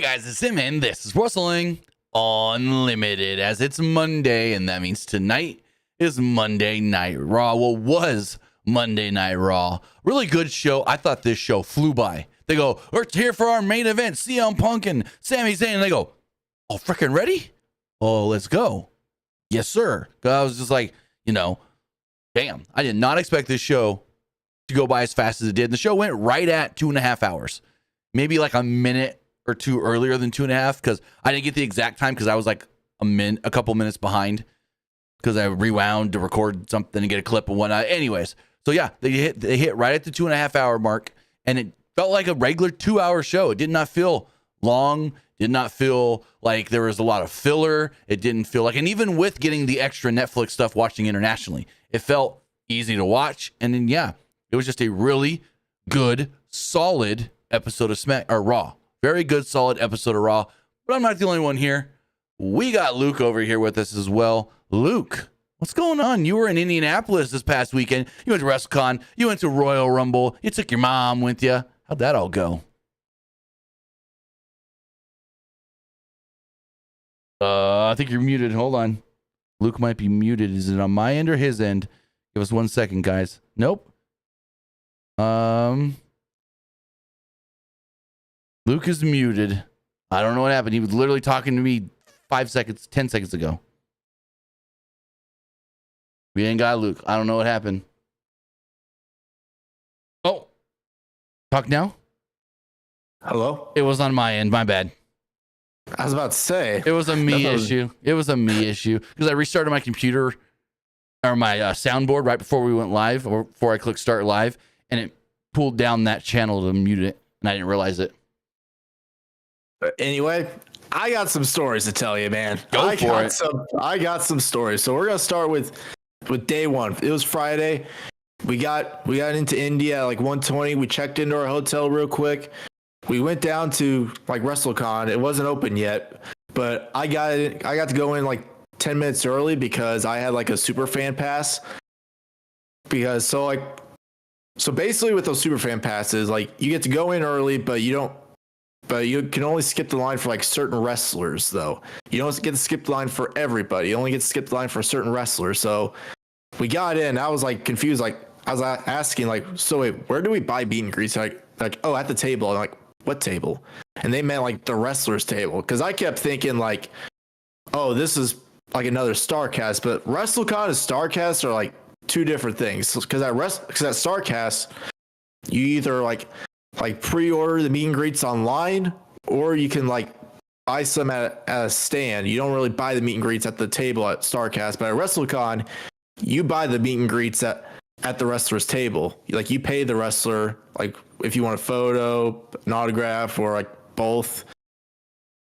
guys, it's Sim, and this is Wrestling Unlimited, as it's Monday, and that means tonight is Monday Night Raw. Well, was Monday Night Raw. Really good show. I thought this show flew by. They go, we're here for our main event, CM Punk and Sami Zayn, and they go, oh, freaking ready? Oh, let's go. Yes, sir. I was just like, damn, I did not expect this show to go by as fast as it did. And the show went right at 2.5 hours, maybe like a minute or two earlier than 2.5, because I didn't get the exact time because I was like a couple minutes behind because I rewound to record something and get a clip and whatnot. Anyways, so yeah, they hit right at the 2.5 hour mark, and it felt like a regular 2-hour show. It did not feel long. Did not feel like there was a lot of filler. It didn't feel like, and even with getting the extra Netflix stuff watching internationally, it felt easy to watch. And then, yeah, it was just a really good, solid episode of Raw. Very good, solid episode of Raw. But I'm not the only one here. We got Luke over here with us as well. Luke, what's going on? You were in Indianapolis this past weekend. You went to WrestleCon. You went to Royal Rumble. You took your mom with you. How'd that all go? I think you're muted. Hold on. Luke might be muted. Is it on my end or his end? Give us 1 second, guys. Nope. Luke is muted. I don't know what happened. He was literally talking to me 10 seconds ago. We ain't got Luke. I don't know what happened. Oh. Talk now? Hello? It was on my end. My bad. I was about to say. It was a me issue. It was a me issue because I restarted my computer or my soundboard right before we went live, or before I clicked start live, and it pulled down that channel to mute it, and I didn't realize it. Anyway, I got some stories to tell you, man. I got some stories. So we're gonna start with day one. It was Friday. We got into India at like 1:20. We checked into our hotel real quick. We went down to like WrestleCon. It wasn't open yet, but I got to go in like 10 minutes early because I had like a super fan pass. So basically with those super fan passes, like you get to go in early, but you can only skip the line for like certain wrestlers though. You don't get to skip the line for everybody. You only get to skip the line for certain wrestlers. So we got in. I was like confused. Like I was asking like, so wait, where do we buy meet and greets? Like, oh, at the table. I'm like, what table? And they meant like the wrestlers table. Cause I kept thinking like, oh, this is like another StarCast, but WrestleCon and StarCast are like two different things. Cause at StarCast, you either like pre-order the meet and greets online, or you can like buy some at a stand. You don't really buy the meet and greets at the table at StarCast, but at WrestleCon, you buy the meet and greets at the wrestler's table. Like you pay the wrestler, like if you want a photo, an autograph, or like both.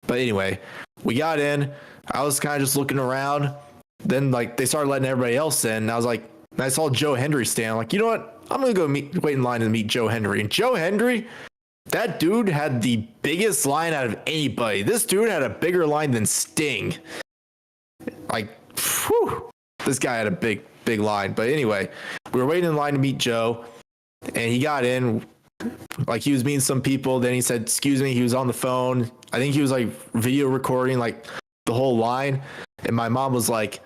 But anyway, we got in. I was kind of just looking around. Then like they started letting everybody else in. And I was like, and I saw Joe Hendry stand. Like, you know what? I'm gonna go wait in line and meet Joe Hendry. And Joe Hendry, that dude had the biggest line out of anybody. This dude had a bigger line than Sting. Like, whew, this guy had a big line. But anyway, we were waiting in line to meet Joe, and he got in. Like he was meeting some people. Then he said, "Excuse me." He was on the phone. I think he was like video recording like the whole line. And my mom was like,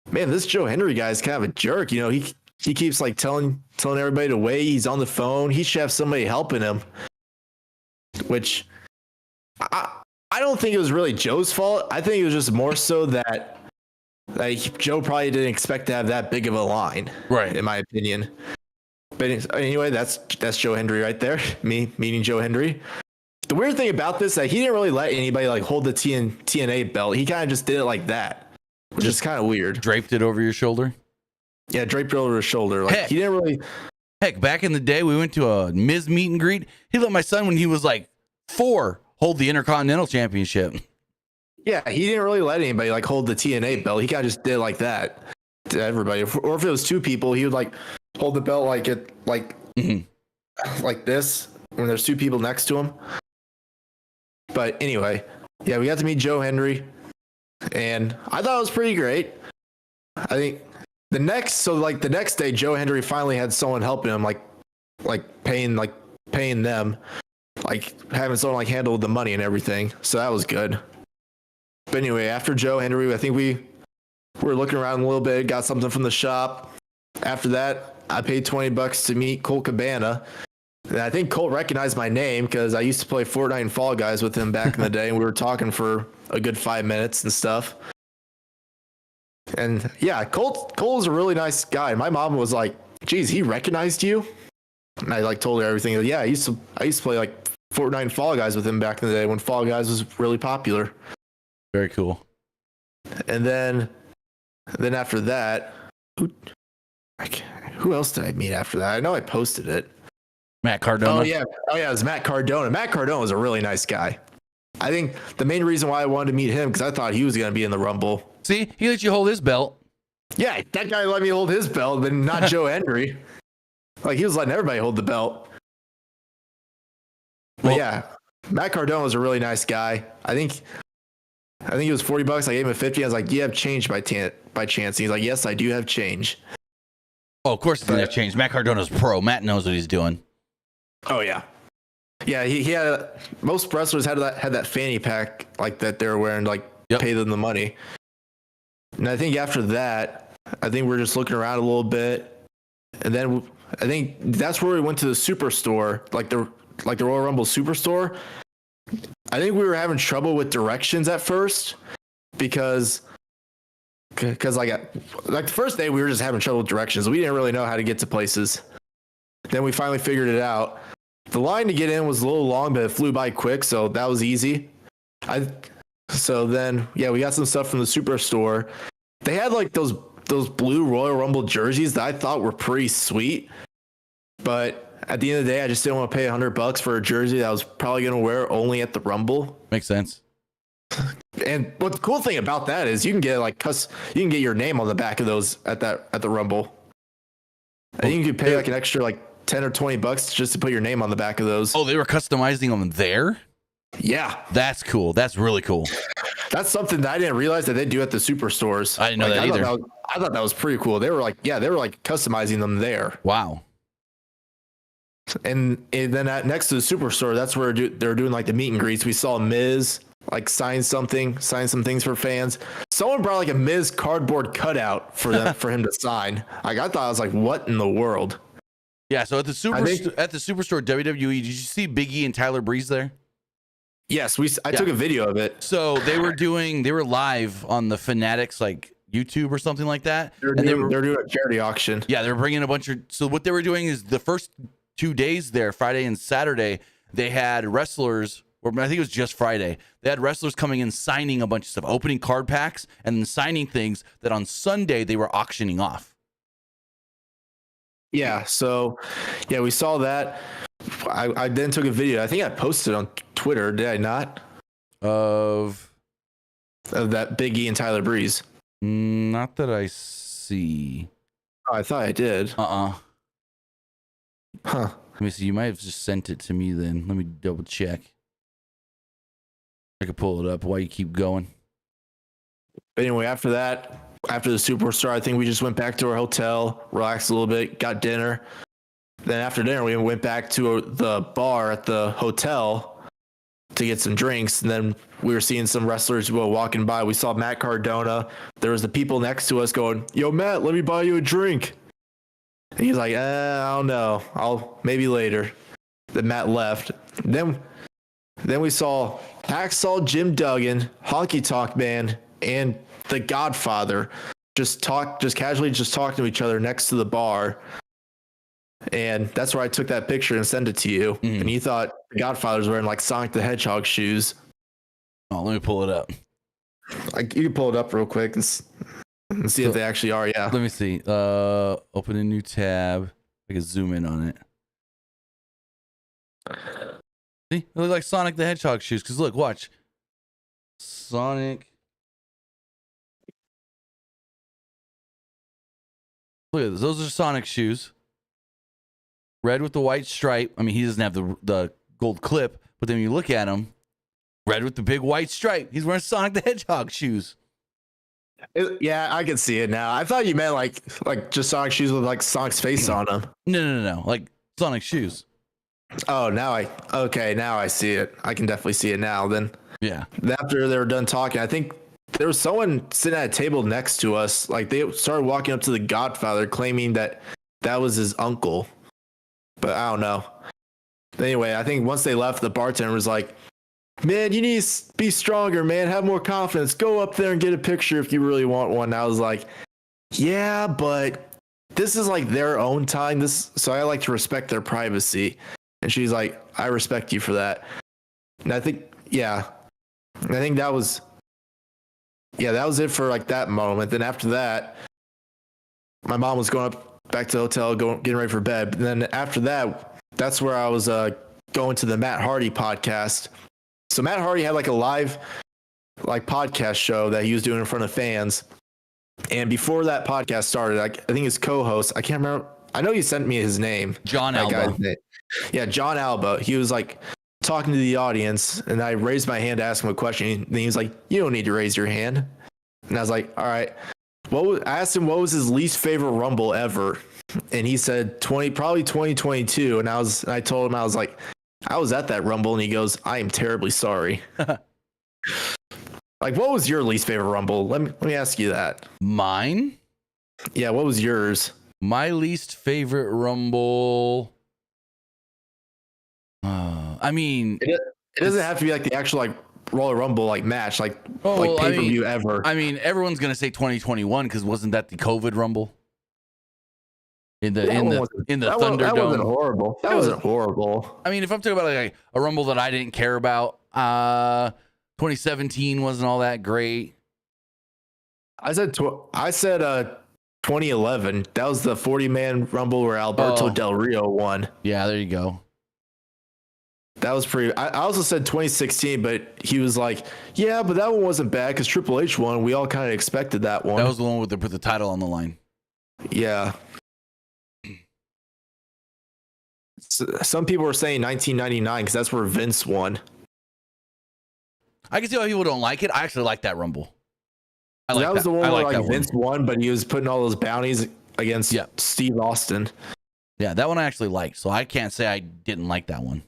"Man, this Joe Hendry guy is kind of a jerk. You know, he keeps like telling everybody to wait. He's on the phone. He should have somebody helping him." Which I don't think it was really Joe's fault. I think it was just more so that like Joe probably didn't expect to have that big of a line, right? In my opinion. But anyway, that's Joe Hendry right there. Me meeting Joe Hendry. The weird thing about this is that he didn't really let anybody like hold the TNA belt. He kind of just did it like that, which is kind of weird. Draped it over your shoulder? Yeah, draped it over his shoulder. Like he didn't really. Heck, back in the day, we went to a Miz meet and greet. He let my son, when he was like 4, hold the Intercontinental Championship. Yeah, he didn't really let anybody like hold the TNA belt. He kind of just did it like that to everybody. Or if it was 2 people, he would like hold the belt like it like this when there's 2 people next to him. But anyway, yeah, we got to meet Joe Hendry, and I thought it was pretty great. I think the next day, Joe Hendry finally had someone helping him, like paying them. like having someone like handle the money and everything. So that was good. But anyway, after Joe Henry, I think we were looking around a little bit, got something from the shop. After that, I paid $20 to meet Colt Cabana. And I think Colt recognized my name because I used to play Fortnite and Fall Guys with him back in the day, and we were talking for a good 5 minutes and stuff. And yeah, Colt was a really nice guy. My mom was like, "Geez, he recognized you?" And I like told her everything. Yeah, I used to play like Fortnite and Fall Guys with him back in the day when Fall Guys was really popular. Very cool. And then after that, who else did I meet after that? I know I posted it. Matt Cardona. Oh yeah, it was Matt Cardona. Matt Cardona was a really nice guy. I think the main reason why I wanted to meet him because I thought he was going to be in the Rumble. See, he let you hold his belt. Yeah, that guy let me hold his belt, but not Joe Henry. Like he was letting everybody hold the belt. But yeah, Matt Cardona was a really nice guy. I think it was $40. I gave him a 50. I was like, "Do you have change by chance?" And he's like, "Yes, I do have change." Oh, of course, it's going to change. Matt Cardona's pro. Matt knows what he's doing. Oh yeah, yeah. He had most wrestlers had that fanny pack like that they were wearing, like pay them the money. And I think after that, I think we're just looking around a little bit, and then I think that's where we went to the Superstore, like the Royal Rumble Superstore. I think we were having trouble with directions at first because like the first day we were just having trouble with directions. We didn't really know how to get to places. Then we finally figured it out. The line to get in was a little long, but it flew by quick, so that was easy. So then, yeah, we got some stuff from the Superstore. They had like those blue Royal Rumble jerseys that I thought were pretty sweet, but at the end of the day, I just didn't want to pay $100 for a jersey that I was probably going to wear only at the Rumble. Makes sense. And what the cool thing about that is you can get you can get your name on the back of those at the Rumble. And you could pay like an extra like $10 or $20 just to put your name on the back of those. Oh, they were customizing them there? Yeah. That's cool. That's really cool. That's something that I didn't realize that they do at the superstores. I didn't know that either. I thought that was pretty cool. They were like customizing them there. Wow. And then next to the superstore, that's where they're doing like the meet and greets. We saw Miz like sign some things for fans. Someone brought like a Miz cardboard cutout for him to sign. Like I thought, I was like, what in the world? Yeah. So at the superstore WWE, did you see Big E and Tyler Breeze there? Yes, I took a video of it. So they were live on the Fanatics like YouTube or something like that. They're doing a charity auction. Yeah, they were bringing a bunch of. So what they were doing is the first 2 days there, Friday and Saturday, they had wrestlers. Or I think it was just Friday. They had wrestlers coming in signing a bunch of stuff, opening card packs, and then signing things that on Sunday they were auctioning off. Yeah. So, yeah, we saw that. I then took a video. I think I posted on Twitter. Did I not? Of that Big E and Tyler Breeze. Not that I see. Oh, I thought I did. Huh. Let me see. You might have just sent it to me then. Let me double check. I could pull it up while you keep going. But anyway, after the superstar, I think we just went back to our hotel, relaxed a little bit, got dinner. Then after dinner, we went back to the bar at the hotel to get some drinks. And then we were seeing some wrestlers walking by. We saw Matt Cardona. There was the people next to us going, "Yo, Matt, let me buy you a drink." And he's like, I don't know. I'll maybe later. Then Matt left. Then we saw Hacksaw Jim Duggan, Honky Tonk Man, and the Godfather just casually talking to each other next to the bar. And that's where I took that picture and sent it to you. Mm. And you thought the Godfather's wearing like Sonic the Hedgehog shoes. Oh, let me pull it up. Like you can pull it up real quick and see if they actually are. Yeah. Let me see. Open a new tab. I can zoom in on it. See, they look like Sonic the Hedgehog shoes. Cause look, watch. Sonic. Look at this. Those are Sonic shoes. Red with the white stripe. I mean, he doesn't have the gold clip, but then when you look at him, red with the big white stripe. He's wearing Sonic the Hedgehog shoes. Yeah, I can see it now. I thought you meant like just Sonic shoes with like Sonic's face on them. No. Like Sonic shoes. Oh, now I see it. I can definitely see it now. Then Yeah. after they were done talking, I think there was someone sitting at a table next to us. Like they started walking up to the Godfather, claiming that was his uncle. But I don't know. Anyway, I think once they left, the bartender was like, "Man, you need to be stronger, man. Have more confidence. Go up there and get a picture if you really want one." And I was like, "Yeah, but this is like their own time. So I like to respect their privacy." And she's like, "I respect you for that." And I think that was it for like that moment. Then after that, my mom was going up back to the hotel, getting ready for bed. And then after that, that's where I was going to the Matt Hardy podcast. So Matt Hardy had like a live podcast show that he was doing in front of fans. And before that podcast started, I think his co-host, I can't remember. I know you sent me his name. John Alba. Yeah, John Alba. He was like talking to the audience, and I raised my hand to ask him a question. And he was like, "You don't need to raise your hand." And I was like, "All right." I asked him what was his least favorite Rumble ever, and he said probably 2022. And I told him, I was like, "I was at that Rumble," and he goes, "I am terribly sorry." Like, what was your least favorite Rumble? Let me ask you that. Mine? Yeah, what was yours? My least favorite Rumble. I mean, it doesn't have to be like the actual like Royal Rumble like match, like pay-per-view ever. I mean, everyone's gonna say 2021 because wasn't that the COVID Rumble in the Thunderdome? That wasn't horrible. That wasn't horrible. I mean, if I'm talking about like a Rumble that I didn't care about, 2017 wasn't all that great. I said 2011. That was the 40-man Rumble where Alberto Del Rio won. Yeah, there you go. That was pretty. I also said 2016, but he was like, "Yeah, but that one wasn't bad because Triple H won. We all kind of expected that one." That was the one with the title on the line. Yeah. Some people were saying 1999 because that's where Vince won. I can see why people don't like it. I actually like that Rumble. That was the one where Vince won, but he was putting all those bounties against Steve Austin. Yeah, that one I actually liked, so I can't say I didn't like that one.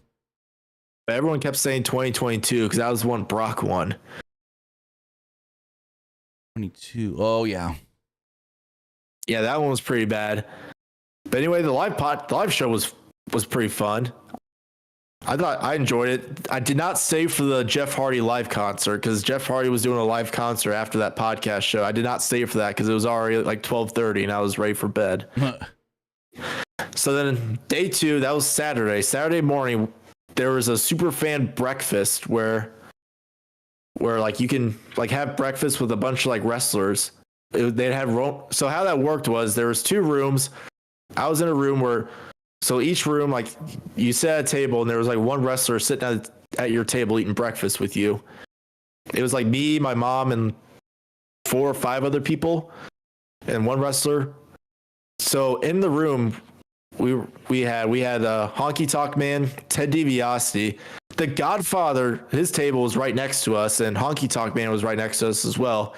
But everyone kept saying 2022 because that was the one Brock won. 22. Oh yeah. Yeah, that one was pretty bad. But anyway, the live show was pretty fun. I enjoyed it. I did not stay for the Jeff Hardy live concert because Jeff Hardy was doing a live concert after that podcast show. I did not stay for that because it was already like 12:30 and I was ready for bed. So then day 2, that was Saturday. Saturday morning, there was a super fan breakfast where like you can like have breakfast with a bunch of like wrestlers. They'd have so how that worked was there was 2 rooms. I was in a room where. So each room, like you sat at a table and there was like one wrestler sitting at your table eating breakfast with you. It was like me, my mom, and 4 or 5 other people and one wrestler. So in the room, we had Honky Tonk Man, Ted DiBiase, the Godfather. His table was right next to us, and Honky Tonk Man was right next to us as well.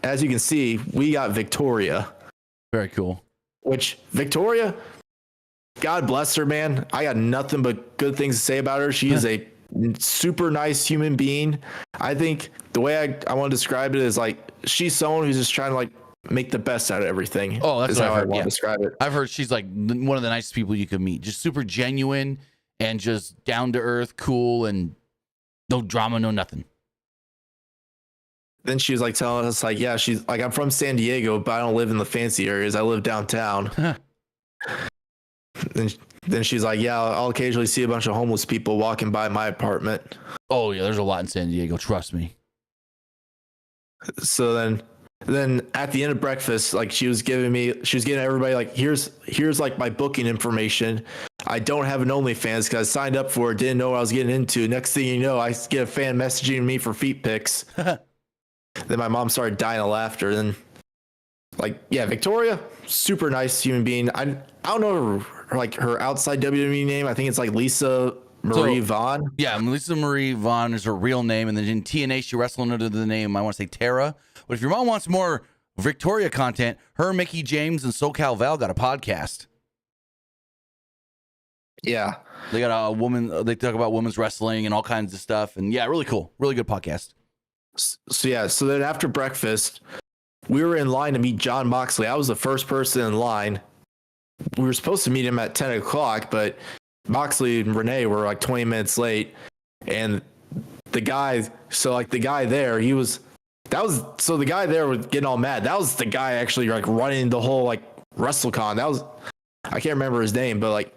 As you can see, we got Victoria. Very cool. Which Victoria, God bless her, man. I got nothing but good things to say about her. She is a super nice human being. I think the way I want to describe it is like she's someone who's just trying to like make the best out of everything. Oh, that's how I want to describe it. I've heard she's like one of the nicest people you could meet. Just super genuine and just down to earth, cool, and no drama, no nothing. Then she was like telling us like, yeah, she's like, I'm from San Diego, but I don't live in the fancy areas. I live downtown. Then she's like, yeah, I'll occasionally see a bunch of homeless people walking by my apartment. Oh yeah, there's a lot in San Diego. Trust me. So then at the end of breakfast, like she was giving everybody like, here's like my booking information. I don't have an OnlyFans because I signed up for it, didn't know what I was getting into. Next thing you know, I get a fan messaging me for feet pics. Then my mom started dying of laughter. Then like, yeah, Victoria, super nice human being. I don't know her outside WWE name. I think it's like Lisa Marie Vaughn. Yeah, Lisa Marie Vaughn is her real name, and then in TNA she wrestled under the name, I want to say Tara. But if your mom wants more Victoria content, her, Mickey James, and SoCal Val got a podcast. Yeah. They got a woman. They talk about women's wrestling and all kinds of stuff. And yeah, really cool. Really good podcast. So then after breakfast, we were in line to meet John Moxley. I was the first person in line. We were supposed to meet him at 10 o'clock, but Moxley and Renee were like 20 minutes late. And the guy there, the guy there was getting all mad. That was the guy actually like running the whole like WrestleCon. I can't remember his name, but like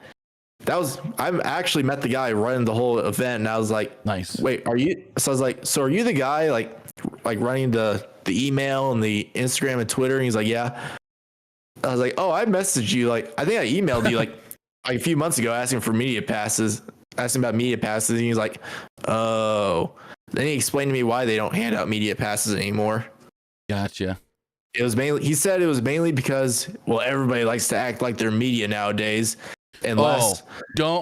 I actually met the guy running the whole event, and I was like, nice. Wait, are you? So I was like, so are you the guy like running the email and the Instagram and Twitter? And he's like, yeah. I was like, oh, I messaged you. Like, I think I emailed you like a few months ago asking about media passes. And he's like, oh. Then he explained to me why they don't hand out media passes anymore. Gotcha. He said it was mainly because, well, everybody likes to act like they're media nowadays. I'm just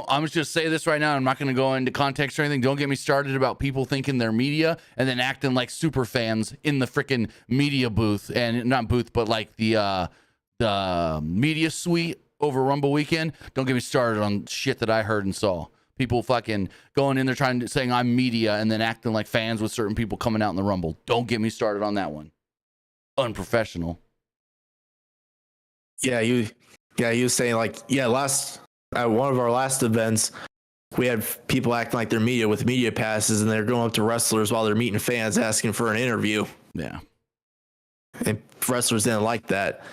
gonna say this right now. I'm not gonna go into context or anything. Don't get me started about people thinking they're media and then acting like super fans in the freaking media booth, and not booth, but like the media suite over Rumble weekend. Don't get me started on shit that I heard and saw. People fucking going in there saying I'm media and then acting like fans with certain people coming out in the Rumble. Don't get me started on that one. Unprofessional. Yeah, he was saying like, at one of our last events, we had people acting like they're media with media passes, and they're going up to wrestlers while they're meeting fans asking for an interview. Yeah. And wrestlers didn't like that.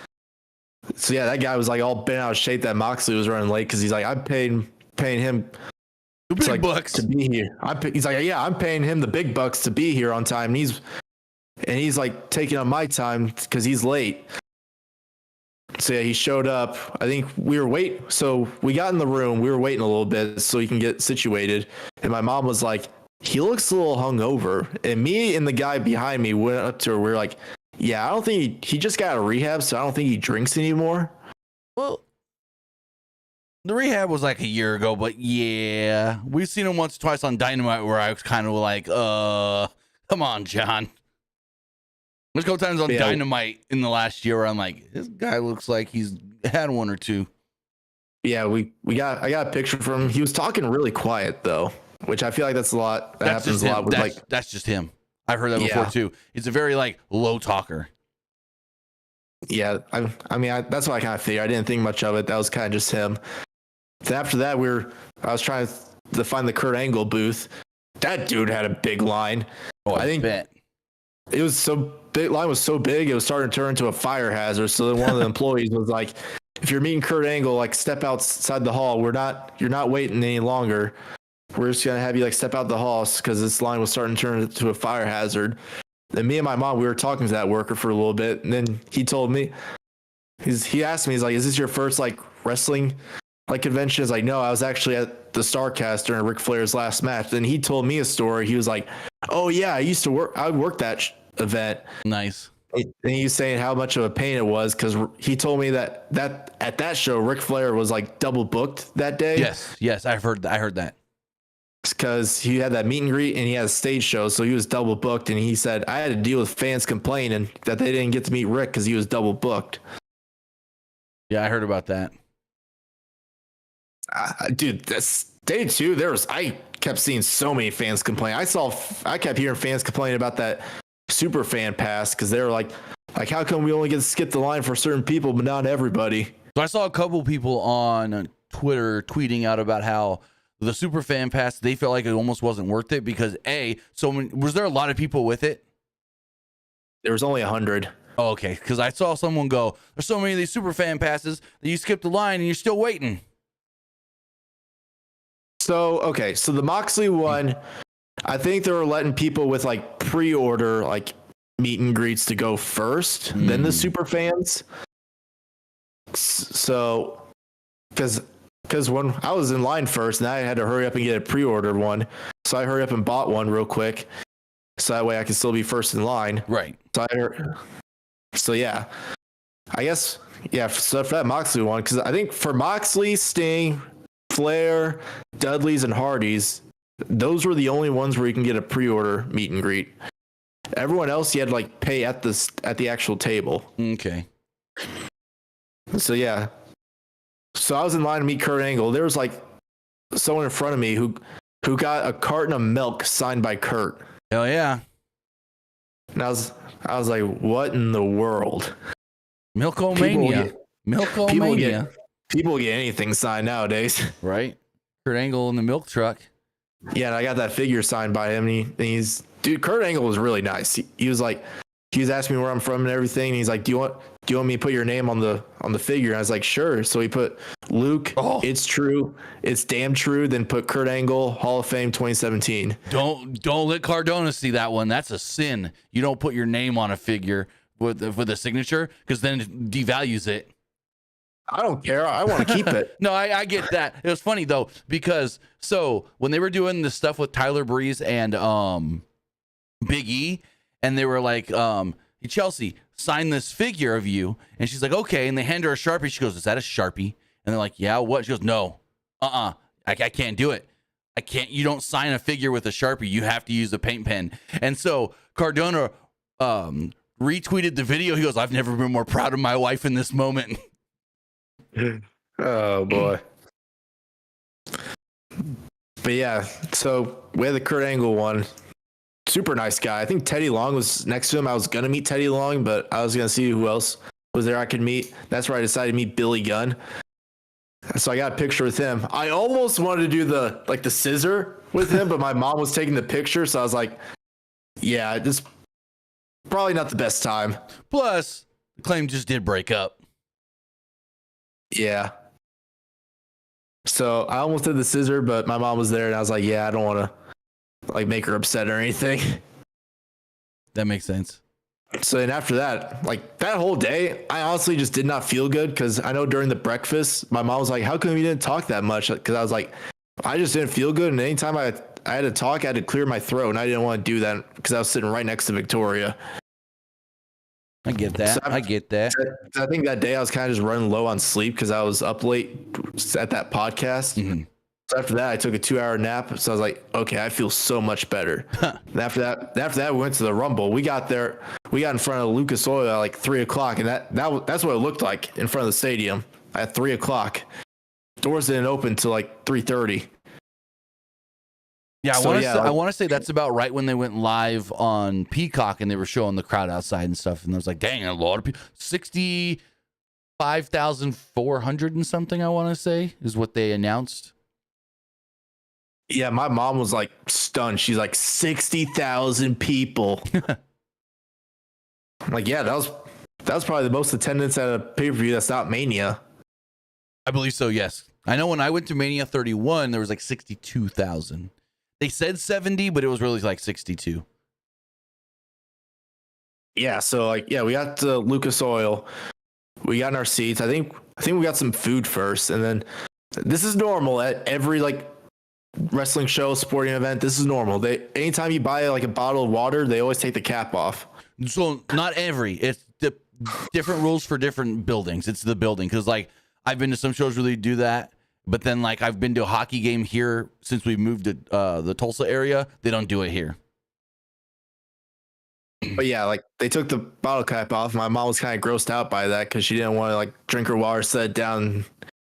So yeah, that guy was like all bent out of shape that Moxley was running late because he's like, I'm paying him the big bucks to be here. He's like, yeah, I'm paying him the big bucks to be here on time. And he's like taking up my time because he's late. So yeah, he showed up. I think so we got in the room. We were waiting a little bit so he can get situated. And my mom was like, he looks a little hungover. And me and the guy behind me went up to her. We were like, yeah, I don't think he just got out of rehab, so I don't think he drinks anymore. Well, the rehab was like a year ago, but yeah, we've seen him once or twice on Dynamite where I was kind of like, come on, John. There's a couple times on Dynamite in the last year where I'm like, this guy looks like he's had one or two. Yeah, I got a picture from him. He was talking really quiet though, which I feel like that's a lot. That's happens a lot with that's just him. I've heard that before too. He's a very like low talker. Yeah, I mean, that's what I kind of figured. I didn't think much of it. That was kind of just him. Then after that, I was trying to find the Kurt Angle booth. That dude had a big line. Oh, I bet. It was so big. Line was so big, it was starting to turn into a fire hazard. So then one of the employees was like, "If you're meeting Kurt Angle, like step outside the hall. You're not waiting any longer. We're just gonna have you like step out the hall because this line was starting to turn into a fire hazard." And me and my mom, we were talking to that worker for a little bit, and then he told me, he asked me, he's like, "Is this your first like wrestling like convention?" I was like, "No, I was actually at the Starcast during Ric Flair's last match." Then he told me a story. He was like, "Oh yeah, I worked that event." Nice. And he's saying how much of a pain it was because he told me that at that show, Ric Flair was like double booked that day. Yes, I heard that. Because he had that meet and greet and he had a stage show, so he was double booked. And he said, I had to deal with fans complaining that they didn't get to meet Rick because he was double booked. Yeah, I heard about that. Dude, that's day two. I kept seeing so many fans complain. I kept hearing fans complaining about that super fan pass because they were like, how come we only get to skip the line for certain people but not everybody? So I saw a couple people on Twitter tweeting out about how the super fan pass, they felt like it almost wasn't worth it because was there a lot of people with it? There was only 100. Oh, okay, because I saw someone go, there's so many of these super fan passes that you skip the line and you're still waiting. So the Moxley one, I think they were letting people with like pre-order like meet and greets to go first, then the super fans. So, because when I was in line first, and I had to hurry up and get a pre-ordered one, so I hurried up and bought one real quick, so that way I could still be first in line. Right. So yeah, I guess So for that Moxley one, because I think for Moxley, Sting, Flair, Dudley's, and Hardy's, those were the only ones where you can get a pre-order meet and greet. Everyone else you had to like pay at the actual table. Okay. So yeah. So I was in line to meet Kurt Angle. There was like someone in front of me who got a carton of milk signed by Kurt. Hell yeah. And I was like, what in the world? Milkomania. Milkomania. People get anything signed nowadays. Right? Kurt Angle in the milk truck. Yeah, and I got that figure signed by him, and he's dude. Kurt Angle was really nice. He was like, he was asking me where I'm from and everything. And he's like, do you want me to put your name on the figure? And I was like, sure. So he put Luke. Oh. It's true. It's damn true. Then put Kurt Angle, Hall of Fame 2017. Don't let Cardona see that one. That's a sin. You don't put your name on a figure with a signature, because then it devalues it. I don't care. I want to keep it. No, I get that. It was funny though, because so when they were doing the stuff with Tyler Breeze and Big E, and they were like, Chelsea, sign this figure of you, and she's like, okay, and they hand her a Sharpie. She goes, is that a Sharpie? And they're like, yeah, what? She goes, no, I can't do it. I can't. You don't sign a figure with a Sharpie. You have to use a paint pen. And so Cardona retweeted the video. He goes, I've never been more proud of my wife in this moment. Oh boy. But yeah, so we had the Kurt Angle one. Super nice guy. I think Teddy Long was next to him. I was gonna meet Teddy Long, but I was gonna see who else was there I could meet. That's where I decided to meet Billy Gunn. So I got a picture with him. I almost wanted to do the scissor with him, but my mom was taking the picture, so I was like, yeah, this probably not the best time. Plus, the Claim just did break up. Yeah. So I almost did the scissor, but my mom was there, and I was like, yeah, I don't want to like make her upset or anything. That makes sense. So then after that, like that whole day, I honestly just did not feel good, because I know during the breakfast, my mom was like, how come you didn't talk that much? Because I was like, I just didn't feel good. And anytime I had to talk, I had to clear my throat, and I didn't want to do that because I was sitting right next to Victoria. I get that. So I get that. I think that day I was kind of just running low on sleep because I was up late at that podcast. Mm-hmm. So after that, I took a 2-hour nap. So I was like, okay, I feel so much better. And after that, we went to the Rumble. We got in front of Lucas Oil at like 3:00, and that's what it looked like in front of the stadium at 3:00. Doors didn't open till like 3:30. Yeah, I want to say that's about right when they went live on Peacock and they were showing the crowd outside and stuff. And I was like, dang, a lot of people. 65,400 and something, I want to say, is what they announced. Yeah, my mom was like stunned. She's like, 60,000 people. I'm like, yeah, that was probably the most attendance at a pay-per-view that's not Mania. I believe so, yes. I know when I went to Mania 31, there was like 62,000. They said 70, but it was really like 62. Yeah, so like, yeah, we got to Lucas Oil. We got in our seats. I think we got some food first, and then this is normal at every like wrestling show, sporting event. This is normal. Anytime you buy like a bottle of water, they always take the cap off. So not every. It's different rules for different buildings. It's the building, because like I've been to some shows where they do that. But then, like, I've been to a hockey game here since we moved to the Tulsa area. They don't do it here. But yeah, like, they took the bottle cap off. My mom was kind of grossed out by that because she didn't want to, like, drink her water, set it down.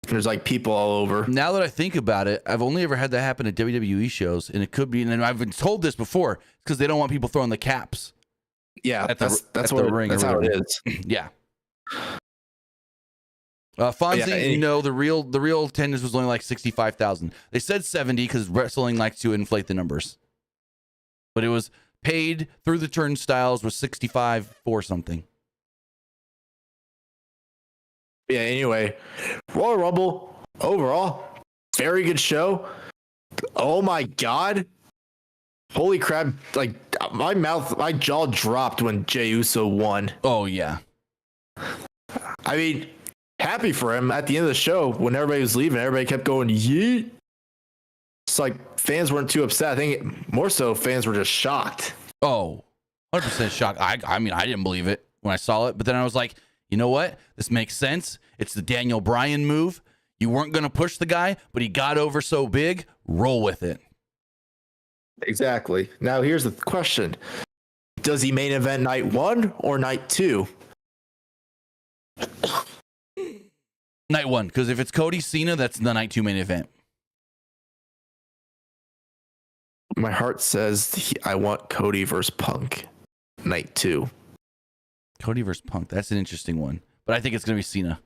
There's, like, people all over. Now that I think about it, I've only ever had that happen at WWE shows. And it could be, and I've been told this before, because they don't want people throwing the caps. Yeah, that's how it is. Yeah. Fonzie, yeah, the real attendance was only like 65,000. They said 70 because wrestling likes to inflate the numbers, but it was paid through the turnstiles was 65 for something. Yeah. Anyway, Royal Rumble overall, very good show. Oh my God. Holy crap. Like my jaw dropped when Jey Uso won. Oh yeah. I mean, happy for him at the end of the show when everybody was leaving. Everybody kept going, yeet. It's like fans weren't too upset. I think more so fans were just shocked. Oh, 100% shocked. I mean, I didn't believe it when I saw it, but then I was like, you know what? This makes sense. It's the Daniel Bryan move. You weren't going to push the guy, but he got over so big. Roll with it. Exactly. Now here's the question. Does he main event night 1 or night 2? Night 1, because if it's Cody Cena, that's the night 2 main event. My heart says I want Cody versus Punk night 2. Cody versus Punk. That's an interesting one. But I think it's going to be Cena.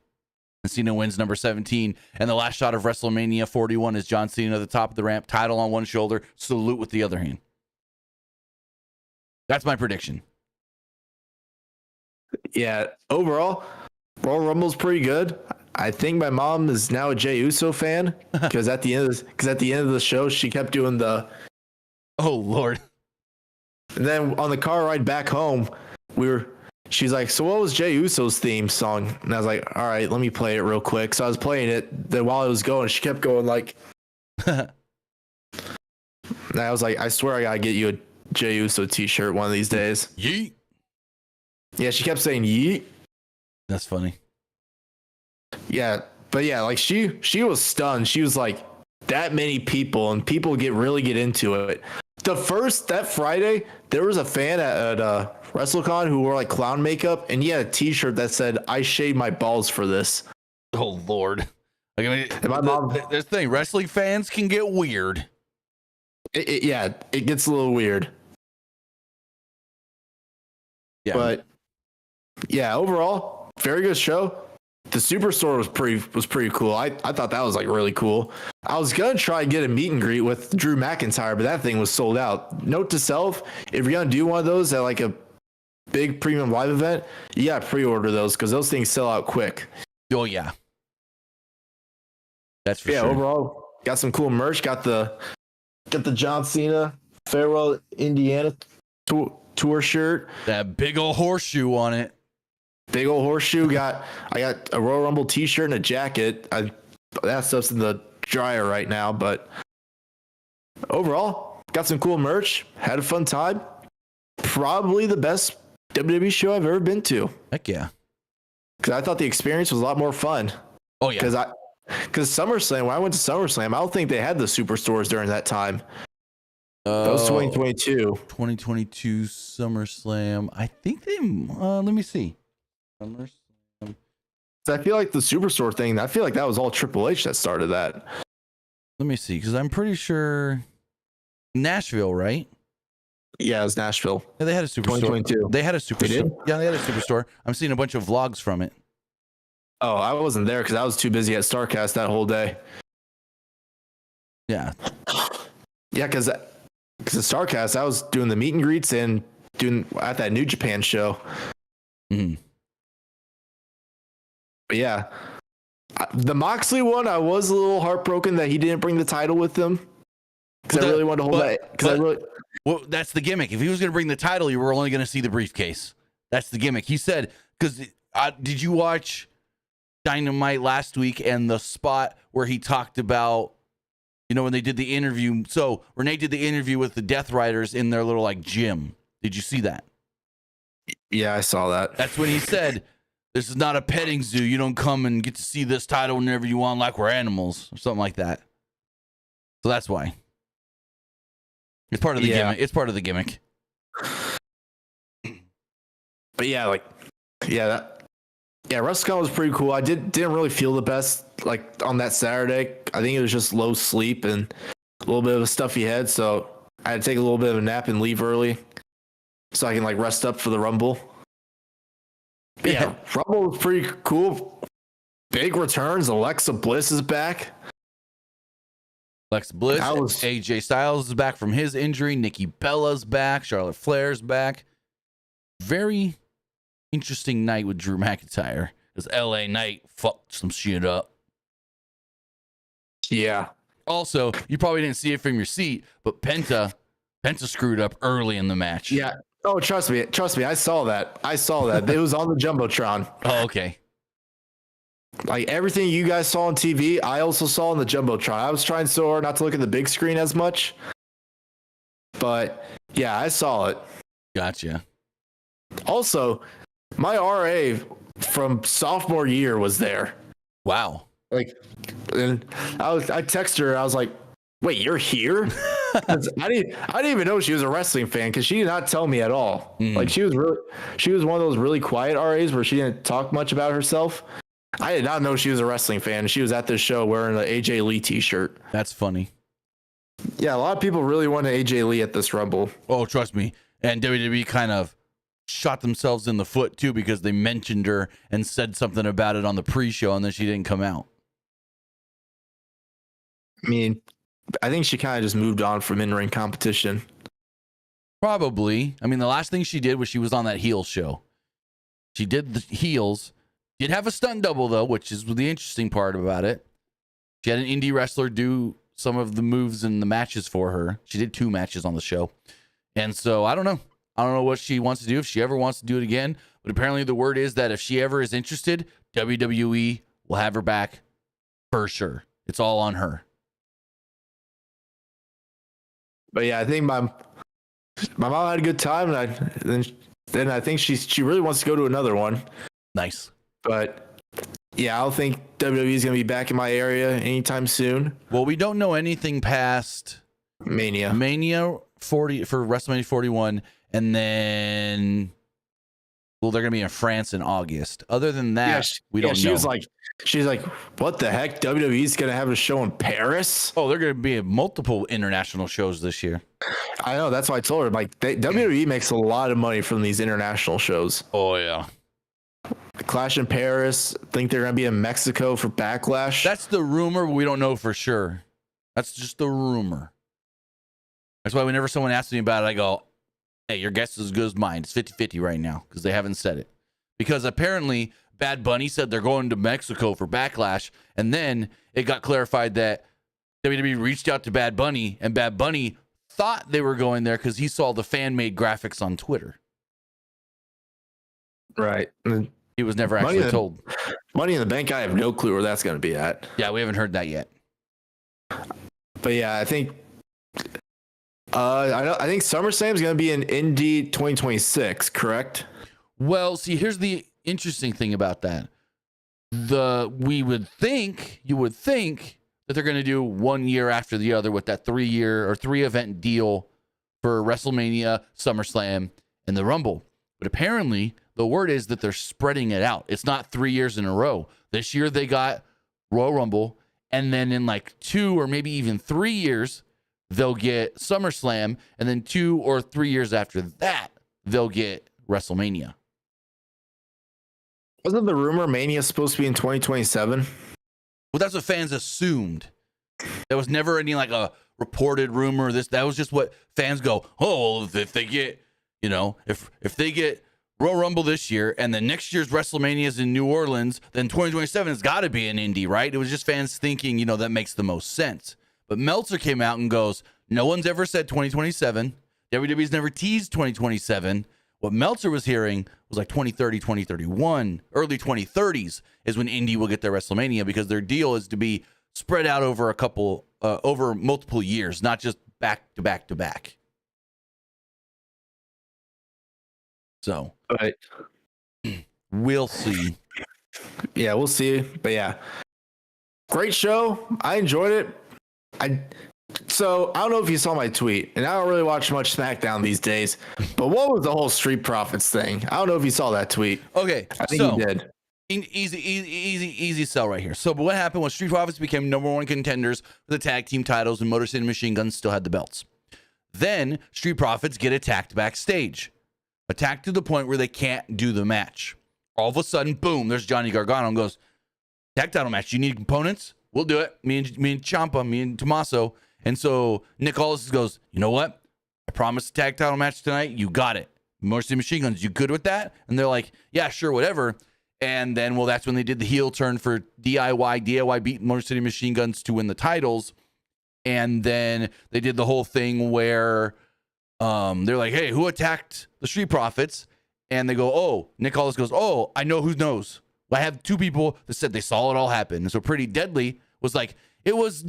And Cena wins number 17. And the last shot of WrestleMania 41 is John Cena at the top of the ramp, title on one shoulder, salute with the other hand. That's my prediction. Yeah, overall, Royal Rumble's pretty good. I think my mom is now a Jey Uso fan because at the end of the show, she kept doing the. Oh Lord! And then on the car ride back home, she's like, "So what was Jey Uso's theme song?" And I was like, "All right, let me play it real quick." So I was playing it. Then while it was going, she kept going like. And I was like, "I swear I gotta get you a Jey Uso T-shirt one of these days." Yeet. Yeah, she kept saying yeet. That's funny. Yeah, but yeah, like she was stunned. She was like, that many people, and people really get into it. That Friday, there was a fan at WrestleCon who wore like clown makeup, and he had a T-shirt that said, "I shaved my balls for this." Oh Lord! Like, I mean, And my mom, this thing, wrestling fans can get weird. it gets a little weird. Yeah, but yeah, overall, very good show. The Superstore was pretty cool. I thought that was like really cool. I was gonna try and get a meet and greet with Drew McIntyre, but that thing was sold out. Note to self: if you're gonna do one of those at like a big premium live event, you gotta pre-order those because those things sell out quick. Oh yeah, that's for yeah. sure. Overall, got some cool merch. Got the John Cena Farewell Indiana tour shirt. That big old horseshoe on it. Big old horseshoe. I got a Royal Rumble T-shirt and a jacket. That stuff's in the dryer right now, but overall, got some cool merch. Had a fun time. Probably the best WWE show I've ever been to. Heck yeah. Because I thought the experience was a lot more fun. Oh yeah. Because SummerSlam, when I went to SummerSlam, I don't think they had the superstores during that time. That was 2022. 2022 SummerSlam. I think they. Let me see. SummerSlam. I feel like the Superstore thing, I feel like that was all Triple H that started that. Let me see, because I'm pretty sure Nashville, right? Yeah, it was Nashville. Yeah, they had a Superstore. 2022. They had a Superstore. They did? Yeah, they had a Superstore. I'm seeing a bunch of vlogs from it. Oh, I wasn't there because I was too busy at StarCast that whole day. Yeah. Yeah, because at StarCast, I was doing the meet and greets and doing at that New Japan show. Mm-hmm. But yeah, the Moxley one, I was a little heartbroken that he didn't bring the title with him because I really wanted to hold that. Because well, that's the gimmick. If he was going to bring the title, you were only going to see the briefcase. That's the gimmick. He said, because did you watch Dynamite last week and the spot where he talked about, you know, when they did the interview? So Renee did the interview with the Death Riders in their little like gym. Did you see that? Yeah, I saw that. That's when he said, "This is not a petting zoo. You don't come and get to see this title whenever you want, like we're animals," or something like that. So that's why. It's part of the gimmick. It's part of the gimmick. But yeah, WrestleCon was pretty cool. I didn't really feel the best like on that Saturday. I think it was just low sleep and a little bit of a stuffy head, so I had to take a little bit of a nap and leave early so I can like rest up for the Rumble. But yeah, Rumble was pretty cool. Big returns. Alexa Bliss is back. Alexa Bliss, AJ Styles is back from his injury. Nikki Bella's back. Charlotte Flair's back. Very interesting night with Drew McIntyre. This LA Knight fucked some shit up. Yeah. Also, you probably didn't see it from your seat, but Penta screwed up early in the match. Yeah. Oh, trust me. I saw that. It was on the Jumbotron. Oh, okay. Like everything you guys saw on TV, I also saw on the Jumbotron. I was trying so hard not to look at the big screen as much. But yeah, I saw it. Gotcha. Also, my RA from sophomore year was there. Wow. Like, and I texted her. I was like, "Wait, you're here?" I didn't even know she was a wrestling fan because she did not tell me at all. Like she was one of those really quiet RAs where she didn't talk much about herself. I did not know she was a wrestling fan. She was at this show wearing an AJ Lee T-shirt. That's funny. Yeah, a lot of people really wanted AJ Lee at this Rumble. Oh, trust me. And WWE kind of shot themselves in the foot too, because they mentioned her and said something about it on the pre-show, and then she didn't come out. I mean, I think she kind of just moved on from in-ring competition. Probably. I mean, the last thing she did was she was on that heel show. She did the heels. Did have a stunt double, though, which is the interesting part about it. She had an indie wrestler do some of the moves in the matches for her. She did 2 matches on the show. And so, I don't know. I don't know what she wants to do, if she ever wants to do it again. But apparently the word is that if she ever is interested, WWE will have her back for sure. It's all on her. But yeah, I think my mom had a good time, and then I think she really wants to go to another one. Nice. But yeah, I don't think WWE is going to be back in my area anytime soon. Well, we don't know anything past Mania 40 for WrestleMania 41, and then they're going to be in France in August. Other than that, we don't know. She's like, what the heck? WWE's going to have a show in Paris? Oh, they're going to be at multiple international shows this year. I know. That's why I told her. Like, WWE makes a lot of money from these international shows. Oh, yeah. Clash in Paris. I think they're going to be in Mexico for Backlash. That's the rumor. We don't know for sure. That's just the rumor. That's why whenever someone asks me about it, I go, hey, your guess is as good as mine. It's 50-50 right now because they haven't said it. Because apparently Bad Bunny said they're going to Mexico for Backlash, and then it got clarified that WWE reached out to Bad Bunny, and Bad Bunny thought they were going there because he saw the fan-made graphics on Twitter. Right. He was never actually told. Money in the Bank, I have no clue where that's going to be at. Yeah, we haven't heard that yet. But yeah, I think I think SummerSlam is going to be in Indy 2026, correct? Well, see, here's the interesting thing about that. You would think that they're going to do 1 year after the other with that 3-year or 3-event deal for WrestleMania, SummerSlam, and the Rumble. But apparently, the word is that they're spreading it out. It's not 3 years in a row. This year they got Royal Rumble, and then in like 2 or maybe even 3 years, they'll get SummerSlam, and then 2 or 3 years after that, they'll get WrestleMania. Wasn't the rumor Mania supposed to be in 2027? Well, that's what fans assumed. There was never any like a reported rumor. That was just what fans go, oh, well, if they get, if they get Royal Rumble this year and then next year's WrestleMania is in New Orleans, then 2027 has got to be in Indy, right? It was just fans thinking, that makes the most sense. But Meltzer came out and goes, no one's ever said 2027. WWE's never teased 2027. What Meltzer was hearing was like 2030, 2031, early 2030s is when Indy will get their WrestleMania because their deal is to be spread out over over multiple years, not just back to back to back. So, right. We'll see. Yeah, we'll see. But yeah, great show. I enjoyed it. So I don't know if you saw my tweet, and I don't really watch much SmackDown these days, but what was the whole Street Profits thing? I don't know if you saw that tweet. Okay. I think you did. Easy sell right here. So, but what happened was Street Profits became #1 contenders for the tag team titles, and Motor City Machine Guns still had the belts. Then Street Profits get attacked backstage. Attacked to the point where they can't do the match. All of a sudden, boom, there's Johnny Gargano and goes, tag title match, you need components? We'll do it. Me and Ciampa, me and Tommaso. And so Nick Aldis goes, you know what? I promised a tag title match tonight. You got it. Motor City Machine Guns, you good with that? And they're like, yeah, sure, whatever. And then, that's when they did the heel turn for DIY. DIY beat Motor City Machine Guns to win the titles. And then they did the whole thing where they're like, hey, who attacked the Street Profits? And they go, oh, Nick Aldis goes, oh, I know who knows. I have 2 people that said they saw it all happen. And so Pretty Deadly was like, it was.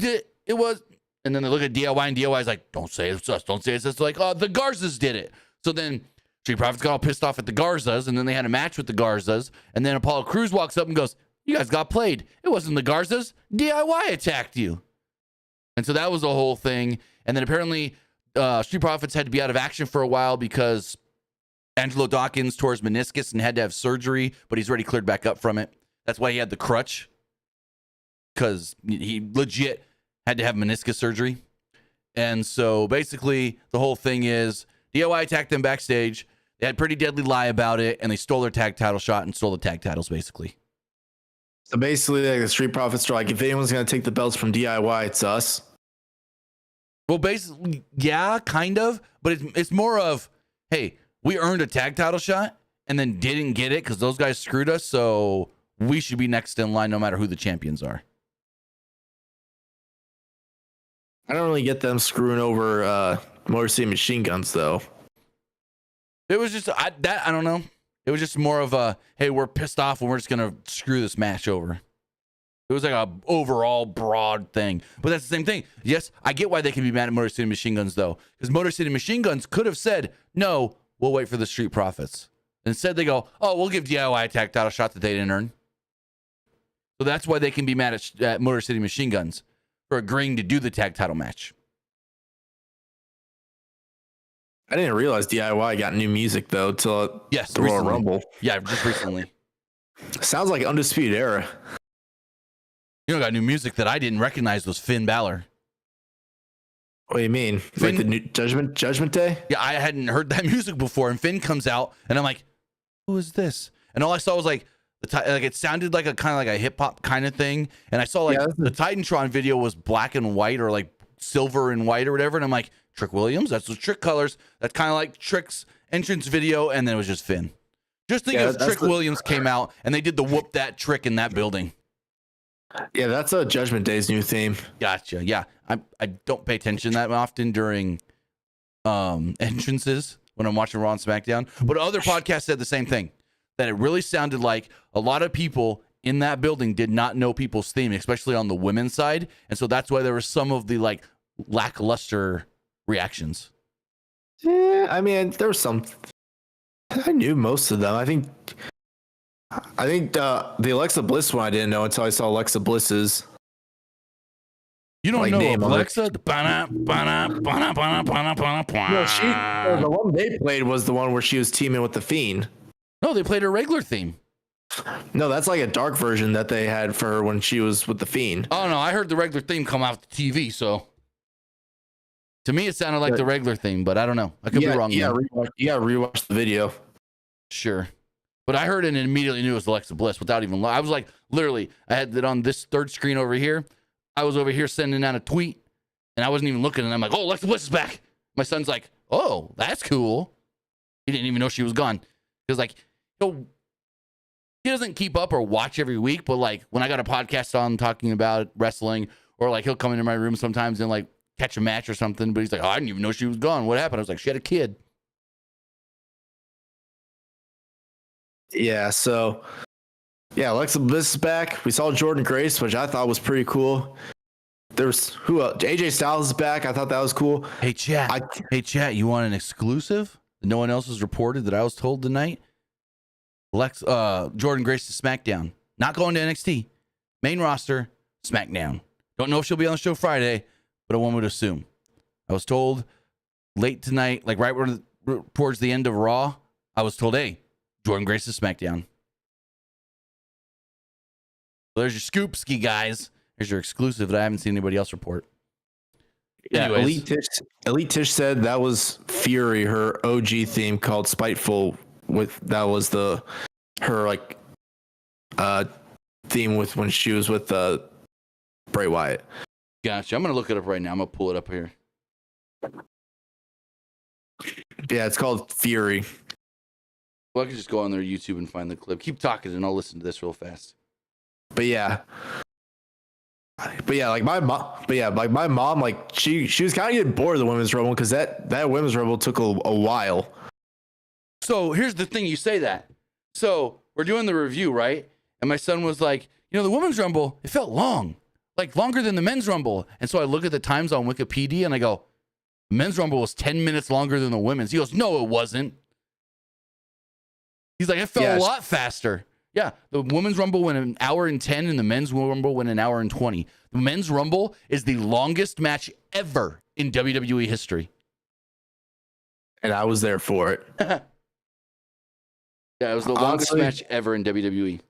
And then they look at DIY, and DIY is like, don't say it's us. Don't say it's us. Like, oh, the Garzas did it. So then Street Profits got all pissed off at the Garzas, and then they had a match with the Garzas. And then Apollo Crews walks up and goes, you guys got played. It wasn't the Garzas. DIY attacked you. And so that was the whole thing. And then apparently Street Profits had to be out of action for a while because Angelo Dawkins tore his meniscus and had to have surgery, but he's already cleared back up from it. That's why he had the crutch, because he legit had to have meniscus surgery. And so basically the whole thing is DIY attacked them backstage. They had pretty deadly lie about it, and they stole their tag title shot and stole the tag titles, basically. So basically, like the Street Profits are like, if anyone's going to take the belts from DIY, it's us. Well, basically, yeah, kind of. But it's more of, hey, we earned a tag title shot and then didn't get it because those guys screwed us, so we should be next in line no matter who the champions are. I don't really get them screwing over Motor City Machine Guns, though. It was just, I don't know. It was just more of a, hey, we're pissed off and we're just going to screw this match over. It was like a overall broad thing. But that's the same thing. Yes, I get why they can be mad at Motor City Machine Guns, though. Because Motor City Machine Guns could have said, no, we'll wait for the Street Profits. Instead, they go, oh, we'll give DIY a tag title shot that they didn't earn. So that's why they can be mad at Motor City Machine Guns for agreeing to do the tag title match. I didn't realize DIY got new music, though, till yes, the Royal Rumble. Yeah, just recently. Sounds like Undisputed Era. You know, got new music that I didn't recognize was Finn Balor. What do you mean? Finn, like the new Judgment Day? Yeah, I hadn't heard that music before, and Finn comes out, and I'm like, who is this? And all I saw was like it sounded like a kind of like a hip hop kind of thing, and I saw like the Titantron video was black and white or like silver and white or whatever, and I'm like, Trick Williams, that's those Trick colors. That's kind of like Trick's entrance video, and then it was just Finn. Just think if Trick Williams came out and they did the whoop that trick in that building. Yeah, that's a Judgment Day's new theme. Gotcha. Yeah, I don't pay attention that often during entrances when I'm watching Raw and SmackDown, but other podcasts said the same thing, that it really sounded like a lot of people in that building did not know people's theme, especially on the women's side, and so that's why there was some of the like lackluster reactions. Yeah, I mean, there was some. I knew most of them. I think the Alexa Bliss one I didn't know until I saw Alexa Bliss's. You don't like, know name Alexa? No, the one they played was the one where she was teaming with the Fiend. No, they played her regular theme. No, that's like a dark version that they had for her when she was with the Fiend. Oh no, I heard the regular theme come off the TV, so to me it sounded like the regular theme, but I don't know. I could be wrong. Yeah, you gotta rewatch the video. Sure. But I heard it and immediately knew it was Alexa Bliss without even. I was like, literally, I had it on this third screen over here. I was over here sending out a tweet, and I wasn't even looking, and I'm like, oh, Alexa Bliss is back. My son's like, oh, that's cool. He didn't even know she was gone. He was like, he doesn't keep up or watch every week, but like when I got a podcast on talking about wrestling, or like he'll come into my room sometimes and like catch a match or something, but he's like, oh, I didn't even know she was gone. What happened? I was like, she had a kid. Yeah, so Alexa Bliss is back. We saw Jordan Grace, which I thought was pretty cool. There's who else? AJ Styles is back. I thought that was cool. Hey chat, you want an exclusive that no one else has reported that I was told tonight? Jordan Grace to SmackDown. Not going to NXT. Main roster, SmackDown. Don't know if she'll be on the show Friday, but I want to assume. I was told late tonight, like right towards the end of Raw, I was told, hey, Jordan Grace is SmackDown. So there's your scoop, ski guys. There's your exclusive that I haven't seen anybody else report. Yeah, Elite Tish said that was Fury, her OG theme called Spiteful. That was her like theme with when she was with Bray Wyatt. Gotcha. I'm gonna look it up right now. I'm gonna pull it up here. Yeah, it's called Fury. Well, I can just go on their YouTube and find the clip. Keep talking, and I'll listen to this real fast. Like my mom, like she was kind of getting bored of the women's rumble because that women's rumble took a while. So here's the thing: you say that. So we're doing the review, right? And my son was like, the women's rumble, it felt long, like longer than the men's rumble. And so I look at the times on Wikipedia and I go, men's rumble was 10 minutes longer than the women's. He goes, no, it wasn't. He's like, it felt a lot faster. Yeah, the women's rumble went an hour and 10 and the men's rumble went an hour and 20. The men's rumble is the longest match ever in WWE history. And I was there for it. Yeah, it was the longest match ever in WWE.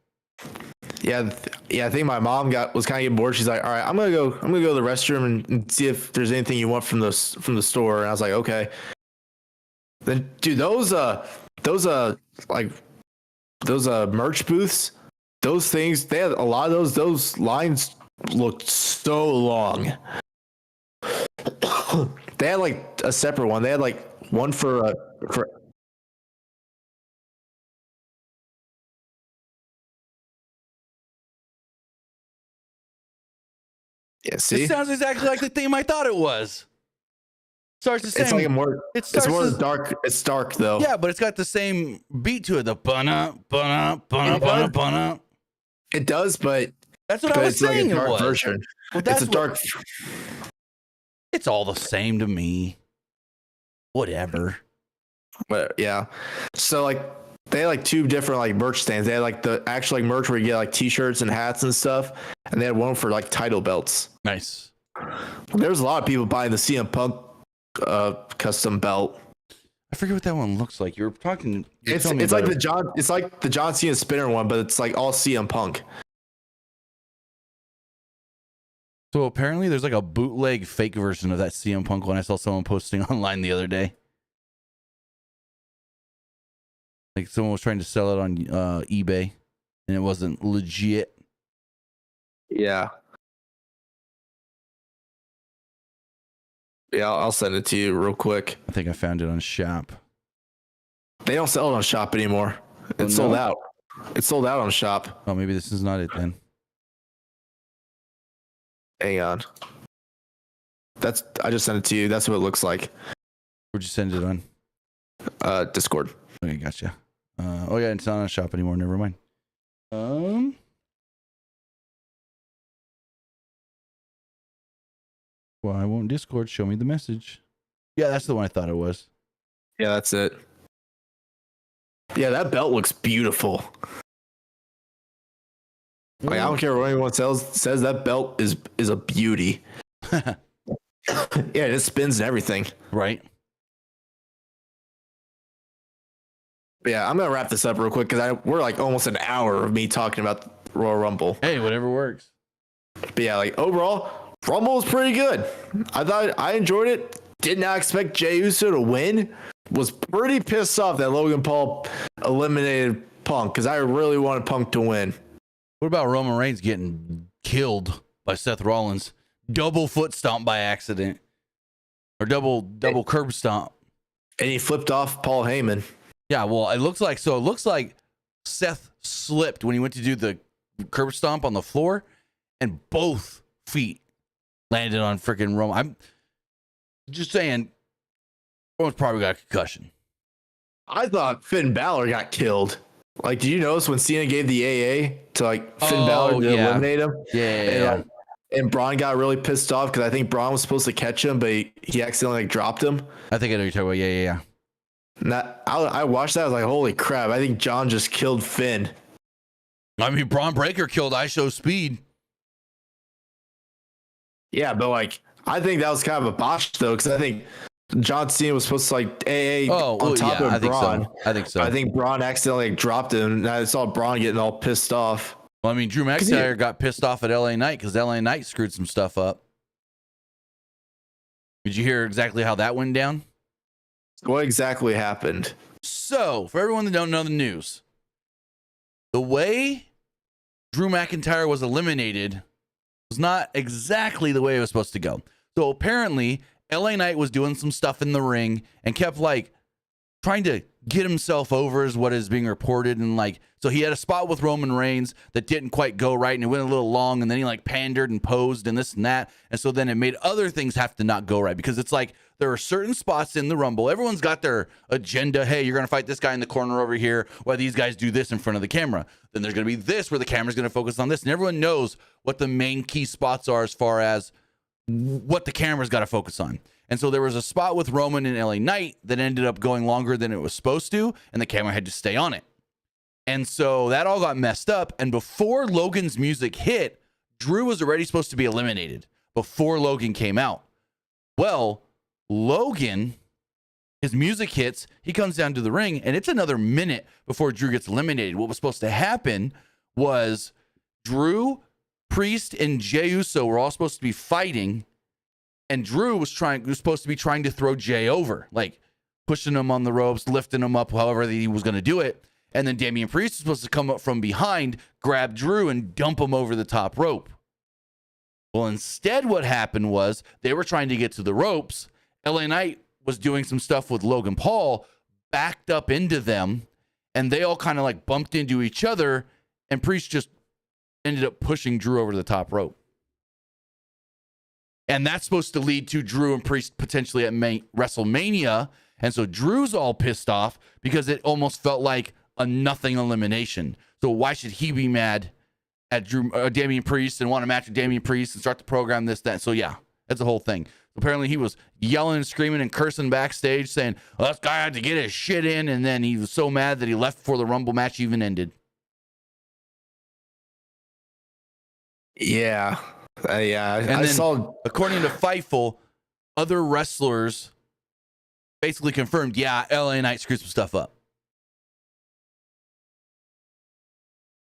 Yeah, yeah, I think my mom was kind of getting bored. She's like, all right, I'm gonna go to the restroom and see if there's anything you want from the store. And I was like, okay. Then, dude, those merch booths, those things, they had a lot of those lines looked so long. They had like a separate one. They had like one for yeah, see? It sounds exactly like the theme I thought it was. Starts the same. It's like it's more dark. It's dark though. Yeah, but it's got the same beat to it. The bana bana bana bana bana. It does, but that's what I was saying. Like a dark it was. version. Well, it's a dark. It's all the same to me. Whatever. But yeah, so like they had like two different like merch stands. They had like the actual like merch where you get like T-shirts and hats and stuff, and they had one for like title belts. Nice. There's a lot of people buying the CM Punk custom belt. I forget what that one looks like. You were talking. It's like the John Cena spinner one, but it's like all CM Punk. So apparently there's like a bootleg fake version of that CM Punk one I saw someone posting online the other day. Like someone was trying to sell it on eBay and it wasn't legit. Yeah. Yeah, I'll send it to you real quick. I think I found it on Shop. They don't sell it on Shop anymore. It's sold out. It's sold out on Shop. Oh, maybe this is not it then. Hang on. I just sent it to you. That's what it looks like. Where'd you send it on? Discord. Okay, gotcha. Oh yeah, it's not on Shop anymore. Never mind. Why won't Discord show me the message? Yeah, that's the one I thought it was. Yeah, that's it. Yeah, that belt looks beautiful. Like, I don't care what anyone says that belt is a beauty. Yeah, it spins and everything. Right. Yeah, I'm gonna wrap this up real quick because we're like almost an hour of me talking about Royal Rumble. Hey, whatever works. But yeah, like overall, Rumble was pretty good. I enjoyed it. Did not expect Jey Uso to win. Was pretty pissed off that Logan Paul eliminated Punk because I really wanted Punk to win. What about Roman Reigns getting killed by Seth Rollins? Double foot stomp by accident. Or double curb stomp. And he flipped off Paul Heyman. Yeah, well, it looks like Seth slipped when he went to do the curb stomp on the floor, and both feet landed on freaking Roman. I'm just saying, Roman's probably got a concussion. I thought Finn Balor got killed. Like, did you notice when Cena gave the AA to like Finn Balor to eliminate him? Yeah. And Braun got really pissed off because I think Braun was supposed to catch him, but he accidentally like dropped him. I think I know what you're talking about. Yeah. And I watched that. I was like, holy crap! I think John just killed Finn. I mean, Braun Breaker killed ISO Speed. Yeah, but like, I think that was kind of a botch though, because I think John Cena was supposed to like AA on top of Braun. I think so. I think Braun accidentally like, dropped him, and I saw Braun getting all pissed off. Well, I mean, Drew McIntyre got pissed off at LA Knight because LA Knight screwed some stuff up. Did you hear exactly how that went down? What exactly happened? So, for everyone that don't know the news, the way Drew McIntyre was eliminated was not exactly the way it was supposed to go. So apparently, LA Knight was doing some stuff in the ring and kept like trying to get himself over is what is being reported. And like, so he had a spot with Roman Reigns that didn't quite go right and it went a little long, and then he like pandered and posed and this and that. And so then it made other things have to not go right, because it's like there are certain spots in the Rumble. Everyone's got their agenda. Hey, you're going to fight this guy in the corner over here while these guys do this in front of the camera. Then there's going to be this where the camera's going to focus on this. And everyone knows what the main key spots are as far as what the camera's got to focus on. And so there was a spot with Roman and LA Knight that ended up going longer than it was supposed to, and the camera had to stay on it. And so that all got messed up. And before Logan's music hit, Drew was already supposed to be eliminated before Logan came out. Well, Logan, his music hits, he comes down to the ring, and it's another minute before Drew gets eliminated. What was supposed to happen was Drew, Priest, and Jey Uso were all supposed to be fighting, and Drew was supposed to be trying to throw Jey over, like pushing him on the ropes, lifting him up, however he was going to do it. And then Damian Priest was supposed to come up from behind, grab Drew, and dump him over the top rope. Well, instead, what happened was they were trying to get to the ropes. LA Knight was doing some stuff with Logan Paul, backed up into them, and they all kind of like bumped into each other, and Priest just ended up pushing Drew over the top rope. And that's supposed to lead to Drew and Priest potentially at WrestleMania. And so Drew's all pissed off because it almost felt like a nothing elimination. So why should he be mad at Damian Priest and want to match with Damian Priest and start the program, this, that? So yeah, that's the whole thing. Apparently he was yelling and screaming and cursing backstage saying, well, this guy had to get his shit in. And then he was so mad that he left before the Rumble match even ended. Yeah. I saw. According to Fightful, other wrestlers basically confirmed, yeah, LA Knight screwed some stuff up.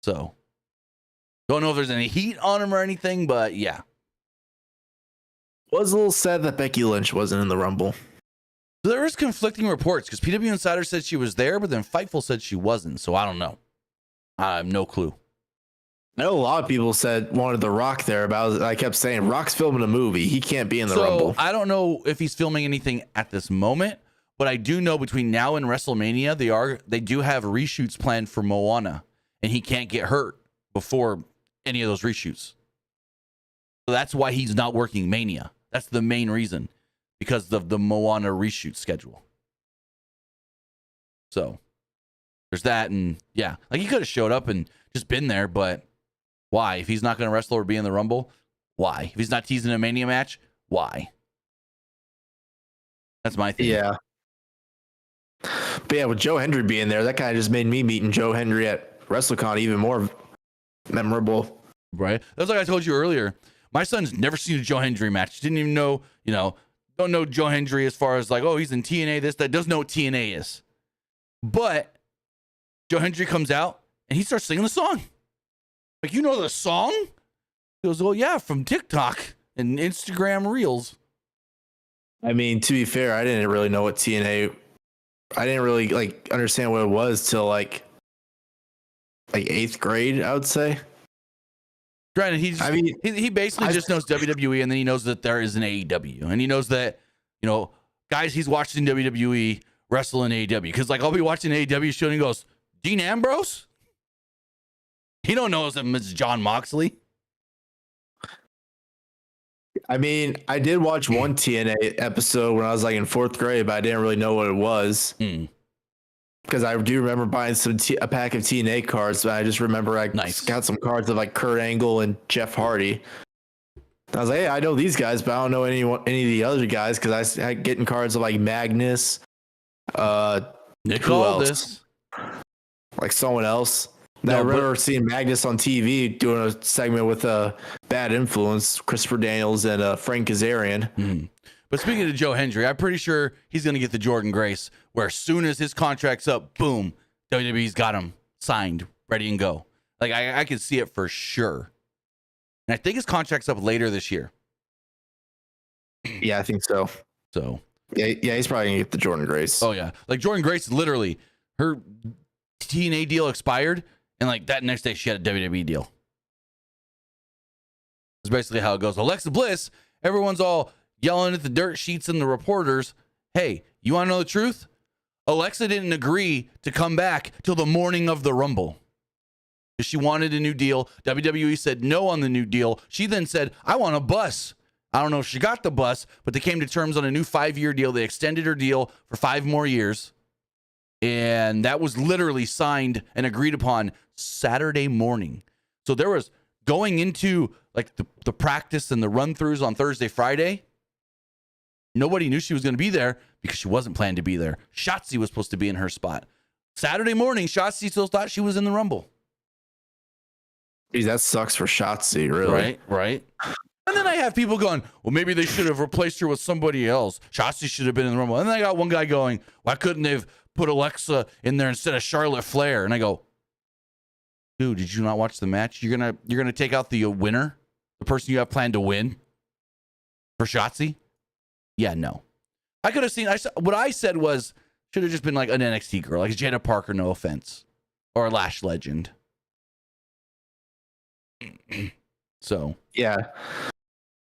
So, don't know if there's any heat on him or anything, but yeah. Was a little sad that Becky Lynch wasn't in the Rumble. So there was conflicting reports because PW Insider said she was there, but then Fightful said she wasn't. So I don't know. I have no clue. I know a lot of people wanted The Rock there, but I kept saying Rock's filming a movie. He can't be in the Rumble. I don't know if he's filming anything at this moment, but I do know between now and WrestleMania, they do have reshoots planned for Moana, and he can't get hurt before any of those reshoots. So that's why he's not working Mania. That's the main reason, because of the Moana reshoot schedule. So there's that, and yeah, like he could have showed up and just been there, but why? If he's not going to wrestle or be in the Rumble, why? If he's not teasing a Mania match, why? That's my thing. Yeah. But yeah, with Joe Hendry being there, that kind of just made me meeting Joe Hendry at WrestleCon even more memorable. Right? That's like I told you earlier. My son's never seen a Joe Hendry match. Didn't even know, don't know Joe Hendry as far as like, oh, he's in TNA, this, that. Doesn't know what TNA is. But Joe Hendry comes out and he starts singing the song. Like, you know the song? He goes, oh, yeah, from TikTok and Instagram Reels. I mean, to be fair, I didn't really know what TNA. I didn't really understand what it was till like 8th grade, I would say. Granted, he basically just knows WWE, and then he knows that there is an AEW, and he knows that guys he's watching WWE wrestle in AEW. Because I'll be watching an AEW show and he goes, Dean Ambrose. He don't know him as John Moxley. I mean, I did watch one TNA episode when I was in 4th grade, but I didn't really know what it was. Because I do remember buying a pack of TNA cards, but I just remember I got some cards of Kurt Angle and Jeff Hardy. I was like, hey, I know these guys, but I don't know any of the other guys because I getting cards of Magnus, Nick who Aldis, someone else. I remember seeing Magnus on TV doing a segment with Bad Influence, Christopher Daniels and Frank Kazarian. But speaking of Joe Hendry, I'm pretty sure he's going to get the Jordan Grace, where as soon as his contract's up, boom, WWE's got him signed, ready and go. I can see it for sure. And I think his contract's up later this year. Yeah, I think so. So yeah, he's probably going to get the Jordan Grace. Oh, yeah. Jordan Grace, literally, her TNA deal expired, and that next day she had a WWE deal. That's basically how it goes. Alexa Bliss, everyone's all yelling at the dirt sheets and the reporters. Hey, you want to know the truth? Alexa didn't agree to come back till the morning of the Rumble. She wanted a new deal. WWE said no on the new deal. She then said, I want a bus. I don't know if she got the bus, but they came to terms on a new 5-year deal. They extended her deal for 5 more years. And that was literally signed and agreed upon Saturday morning. So there was going into the practice and the run-throughs on Thursday, Friday. Nobody knew she was going to be there because she wasn't planned to be there. Shotzi was supposed to be in her spot. Saturday morning, Shotzi still thought she was in the Rumble. Geez, that sucks for Shotzi, really. Right. And then I have people going, well, maybe they should have replaced her with somebody else. Shotzi should have been in the Rumble. And then I got one guy going, why couldn't they have put Alexa in there instead of Charlotte Flair? And I go, Dude, did you not watch the match? You're gonna take out the winner, the person you have planned to win for Shotzi? Yeah, no. I could have seen. What I said was should have just been like an NXT girl, like Jada Parker. No offense, or a Lash Legend. So yeah.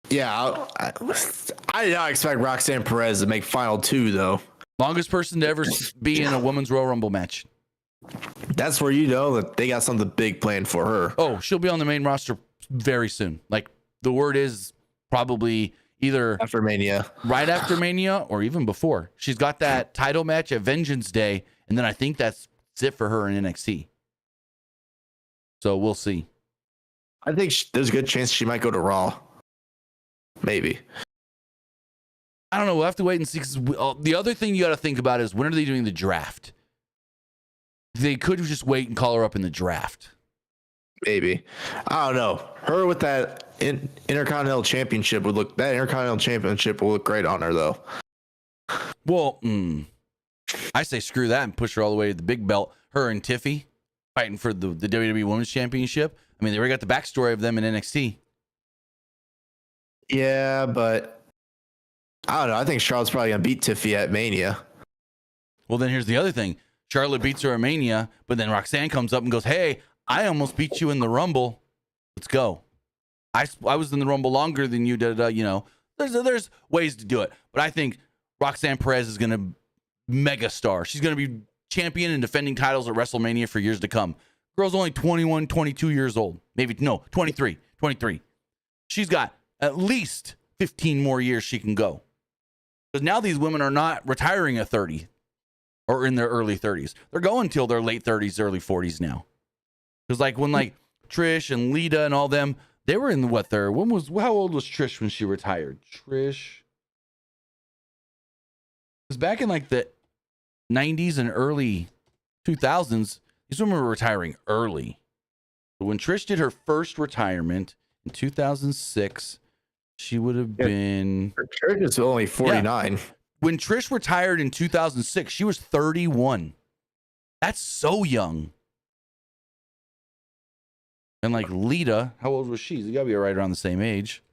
I did not expect Roxanne Perez to make Final 2 though. Longest person to ever be in a women's Royal Rumble match. That's where you know that they got something big planned for her. Oh, she'll be on the main roster very soon. Like the word is probably either After Mania. right after Mania or even before. She's got that title match at Vengeance Day, and then I think that's it for her in NXT. So we'll see. I think there's a good chance she might go to Raw. Maybe. I don't know. We'll have to wait and see. 'Cause the other thing you got to think about is when are they doing the draft? They could just wait and call her up in the draft. Maybe. I don't know. Her with that Intercontinental Championship would look. That Intercontinental Championship will look great on her though. Well, I say screw that and push her all the way to the big belt. Her and Tiffy fighting for the WWE Women's Championship. I mean, they already got the backstory of them in NXT. Yeah, but I don't know. I think Charlotte's probably gonna beat Tiffy at Mania. Well, then here's the other thing. Charlotte beats her at Mania, but then Roxanne comes up and goes, "Hey, I almost beat you in the Rumble. Let's go. I was in the Rumble longer than you did. There's ways to do it, but I think Roxanne Perez is gonna mega star. She's gonna be champion and defending titles at WrestleMania for years to come. Girl's only 21, 22 years old. Maybe no, 23. She's got at least 15 more years she can go. Because now these women are not retiring at 30 or in their early 30s. They're going till their late 30s, early 40s now. Because when Trish and Lita and all them, they were in how old was Trish when she retired? Trish was back in the 90s and early 2000s. These women were retiring early. But when Trish did her first retirement in 2006, she would have been... Trish is only 49. Yeah. When Trish retired in 2006, she was 31. That's so young. And Lita, how old was she? You gotta be right around the same age.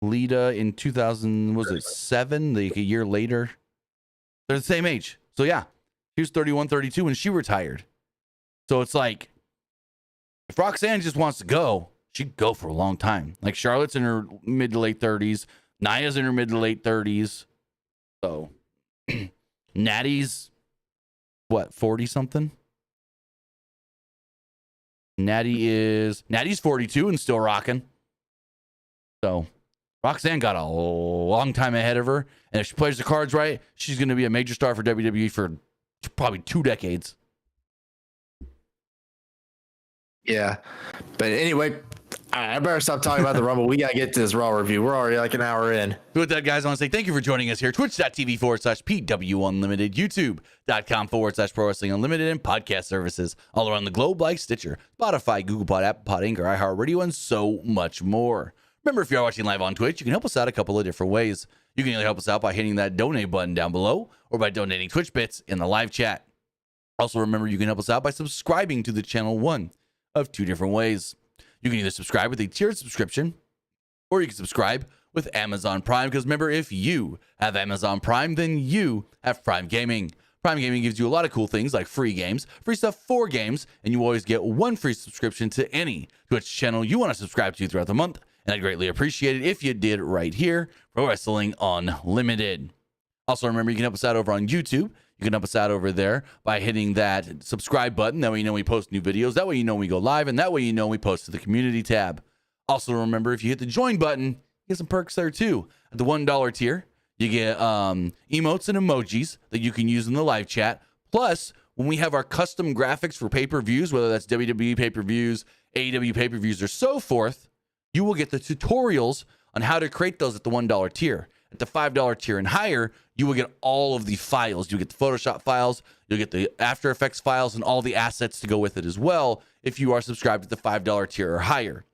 Lita in 2000, was it 7? A year later? They're the same age. So yeah, she was 31, 32 when she retired. So it's if Roxanne just wants to go, she'd go for a long time. Charlotte's in her mid to late 30s. Nia's in her mid to late 30s. So Natty's 40 something? Natty's 42 and still rocking. So Roxanne got a long time ahead of her. And if she plays the cards right, she's going to be a major star for WWE for probably 2 decades. Yeah. But anyway, I better stop talking about the Rumble. We got to get to this Raw review. We're already an hour in. With that, guys, I want to say thank you for joining us here. Twitch.tv/PW Unlimited, YouTube.com/Pro Wrestling Unlimited, and podcast services all around the globe like Stitcher, Spotify, Google Pod, Apple Pod, Anchor, iHeartRadio, and so much more. Remember, if you are watching live on Twitch, you can help us out a couple of different ways. You can either help us out by hitting that donate button down below or by donating Twitch bits in the live chat. Also, remember, you can help us out by subscribing to the channel one of 2 different ways. You can either subscribe with a tiered subscription, or you can subscribe with Amazon Prime. Because remember, if you have Amazon Prime, then you have Prime Gaming. Prime Gaming gives you a lot of cool things like free games, free stuff for games, and you always get 1 free subscription to any Twitch channel you want to subscribe to throughout the month. And I'd greatly appreciate it if you did right here, Pro Wrestling Unlimited. Also, remember, you can help us out over on YouTube. You can help us out over there by hitting that subscribe button. That way you know we post new videos. That way you know we go live. And that way you know we post to the community tab. Also, remember, if you hit the join button, you get some perks there too. At the $1 tier, you get emotes and emojis that you can use in the live chat. Plus, when we have our custom graphics for pay-per-views, whether that's WWE pay-per-views, AEW pay-per-views, or so forth, you will get the tutorials on how to create those at the $1 tier. At the $5 tier and higher, you will get all of the files. You get the Photoshop files, you'll get the After Effects files, and all the assets to go with it as well if you are subscribed to the $5 tier or higher.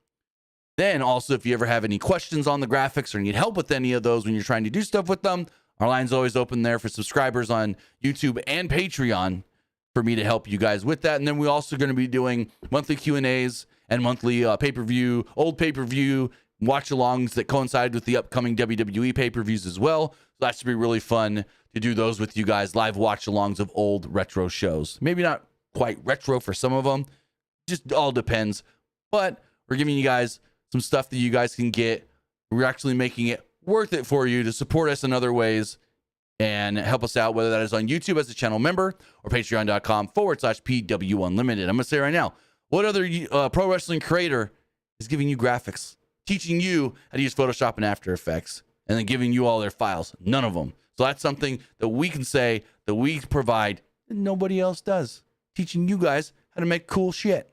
Then also, if you ever have any questions on the graphics or need help with any of those when you're trying to do stuff with them, our line's always open there for subscribers on YouTube and Patreon. for me to help you guys with that. And then we're also going to be doing monthly Q&As and monthly pay-per-view, old pay-per-view watch-alongs that coincide with the upcoming WWE pay-per-views as well. So that should be really fun to do those with you guys, live watch-alongs of old retro shows. Maybe not quite retro for some of them, just all depends. But we're giving you guys some stuff that you guys can get. We're actually making it worth it for you to support us in other ways and help us out, whether that is on YouTube as a channel member or patreon.com/PW Unlimited. I'm going to say right now, what other pro wrestling creator is giving you graphics, teaching you how to use Photoshop and After Effects, and then giving you all their files? None of them. So that's something that we can say that we provide that nobody else does, teaching you guys how to make cool shit.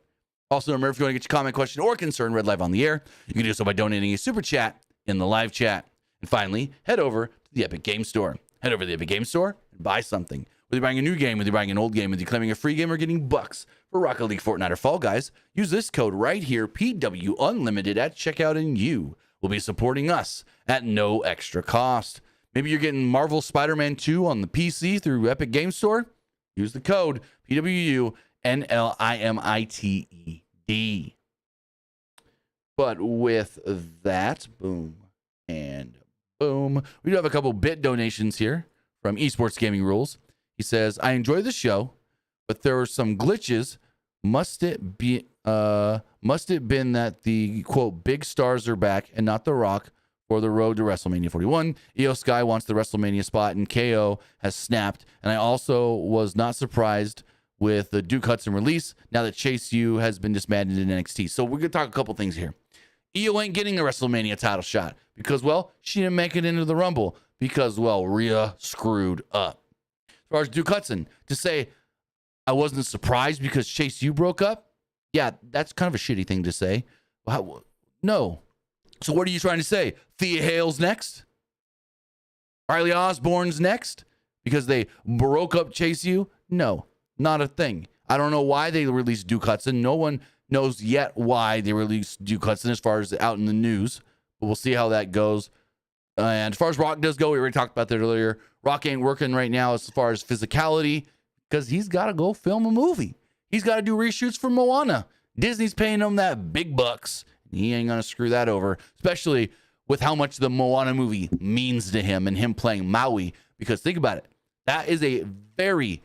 Also, remember, if you want to get your comment, question, or concern read live on the air, you can do so by donating a super chat in the live chat. And finally, head over to the Epic Game Store. Head over to the Epic Game Store and buy something. Whether you're buying a new game, whether you're buying an old game, whether you're claiming a free game or getting bucks for Rocket League, Fortnite, or Fall Guys, use this code right here, PW Unlimited, at checkout, and you will be supporting us at no extra cost. Maybe you're getting Marvel Spider-Man 2 on the PC through Epic Game Store. Use the code PWU NLIMITED. But with that, boom and boom, we do have a couple bit donations here from Esports Gaming Rules. He says, I enjoy the show, but there were some glitches. Must it been that the quote big stars are back and not The Rock for the road to WrestleMania 41? Io Sky wants the WrestleMania spot and KO has snapped. And I also was not surprised with the Duke Hudson release now that Chase U has been disbanded in NXT. So we're going to talk a couple things here. Io ain't getting a WrestleMania title shot because, well, she didn't make it into the Rumble because, well, Rhea screwed up. As far as Duke Hudson, to say I wasn't surprised because Chase U broke up, yeah, that's kind of a shitty thing to say. No. So what are you trying to say? Thea Hale's next? Riley Osborne's next? Because they broke up Chase U? No, not a thing. I don't know why they released Duke Hudson. No one knows yet why they released Duke Hudson as far as out in the news. But we'll see how that goes. And as far as Rock does go, we already talked about that earlier. Rock ain't working right now as far as physicality because he's got to go film a movie. He's got to do reshoots for Moana. Disney's paying him that big bucks. He ain't going to screw that over, especially with how much the Moana movie means to him and him playing Maui. Because think about it. That is a very,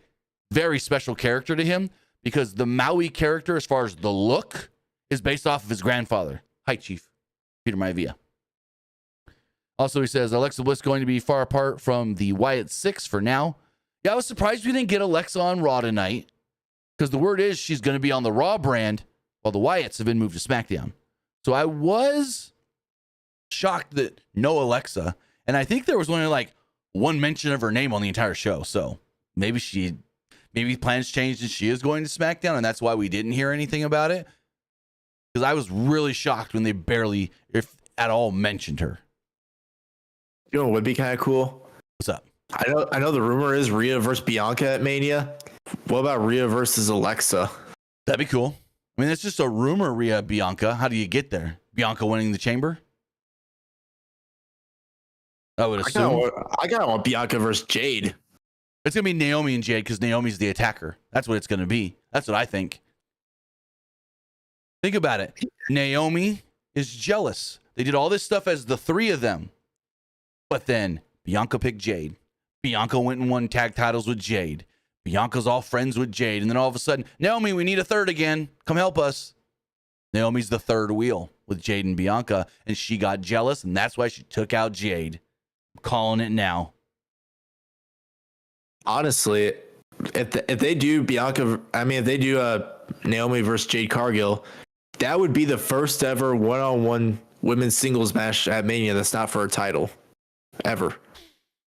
very special character to him because the Maui character, as far as the look, is based off of his grandfather. Hi, Chief. Peter Maivia. Also, he says, Alexa Bliss going to be far apart from the Wyatt 6 for now. Yeah, I was surprised we didn't get Alexa on Raw tonight because the word is she's going to be on the Raw brand while the Wyatts have been moved to SmackDown. So I was shocked that no Alexa. And I think there was only like one mention of her name on the entire show. So maybe plans changed and she is going to SmackDown. And that's why we didn't hear anything about it. Because I was really shocked when they barely, if at all, mentioned her. You know what would be kind of cool? What's up? I know the rumor is Rhea versus Bianca at Mania. What about Rhea versus Alexa? That'd be cool. I mean, it's just a rumor, Rhea Bianca. How do you get there? Bianca winning the chamber? I would assume. I kind of want Bianca versus Jade. It's going to be Naomi and Jade because Naomi's the attacker. That's what it's going to be. That's what I think. Think about it. Naomi is jealous. They did all this stuff as the three of them. But then Bianca picked Jade. Bianca went and won tag titles with Jade. Bianca's all friends with Jade. And then all of a sudden, Naomi, we need a third again. Come help us. Naomi's the third wheel with Jade and Bianca. And she got jealous. And that's why she took out Jade. I'm calling it now. Honestly, if they do Naomi versus Jade Cargill, that would be the first ever one-on-one women's singles match at Mania that's not for a title. Ever.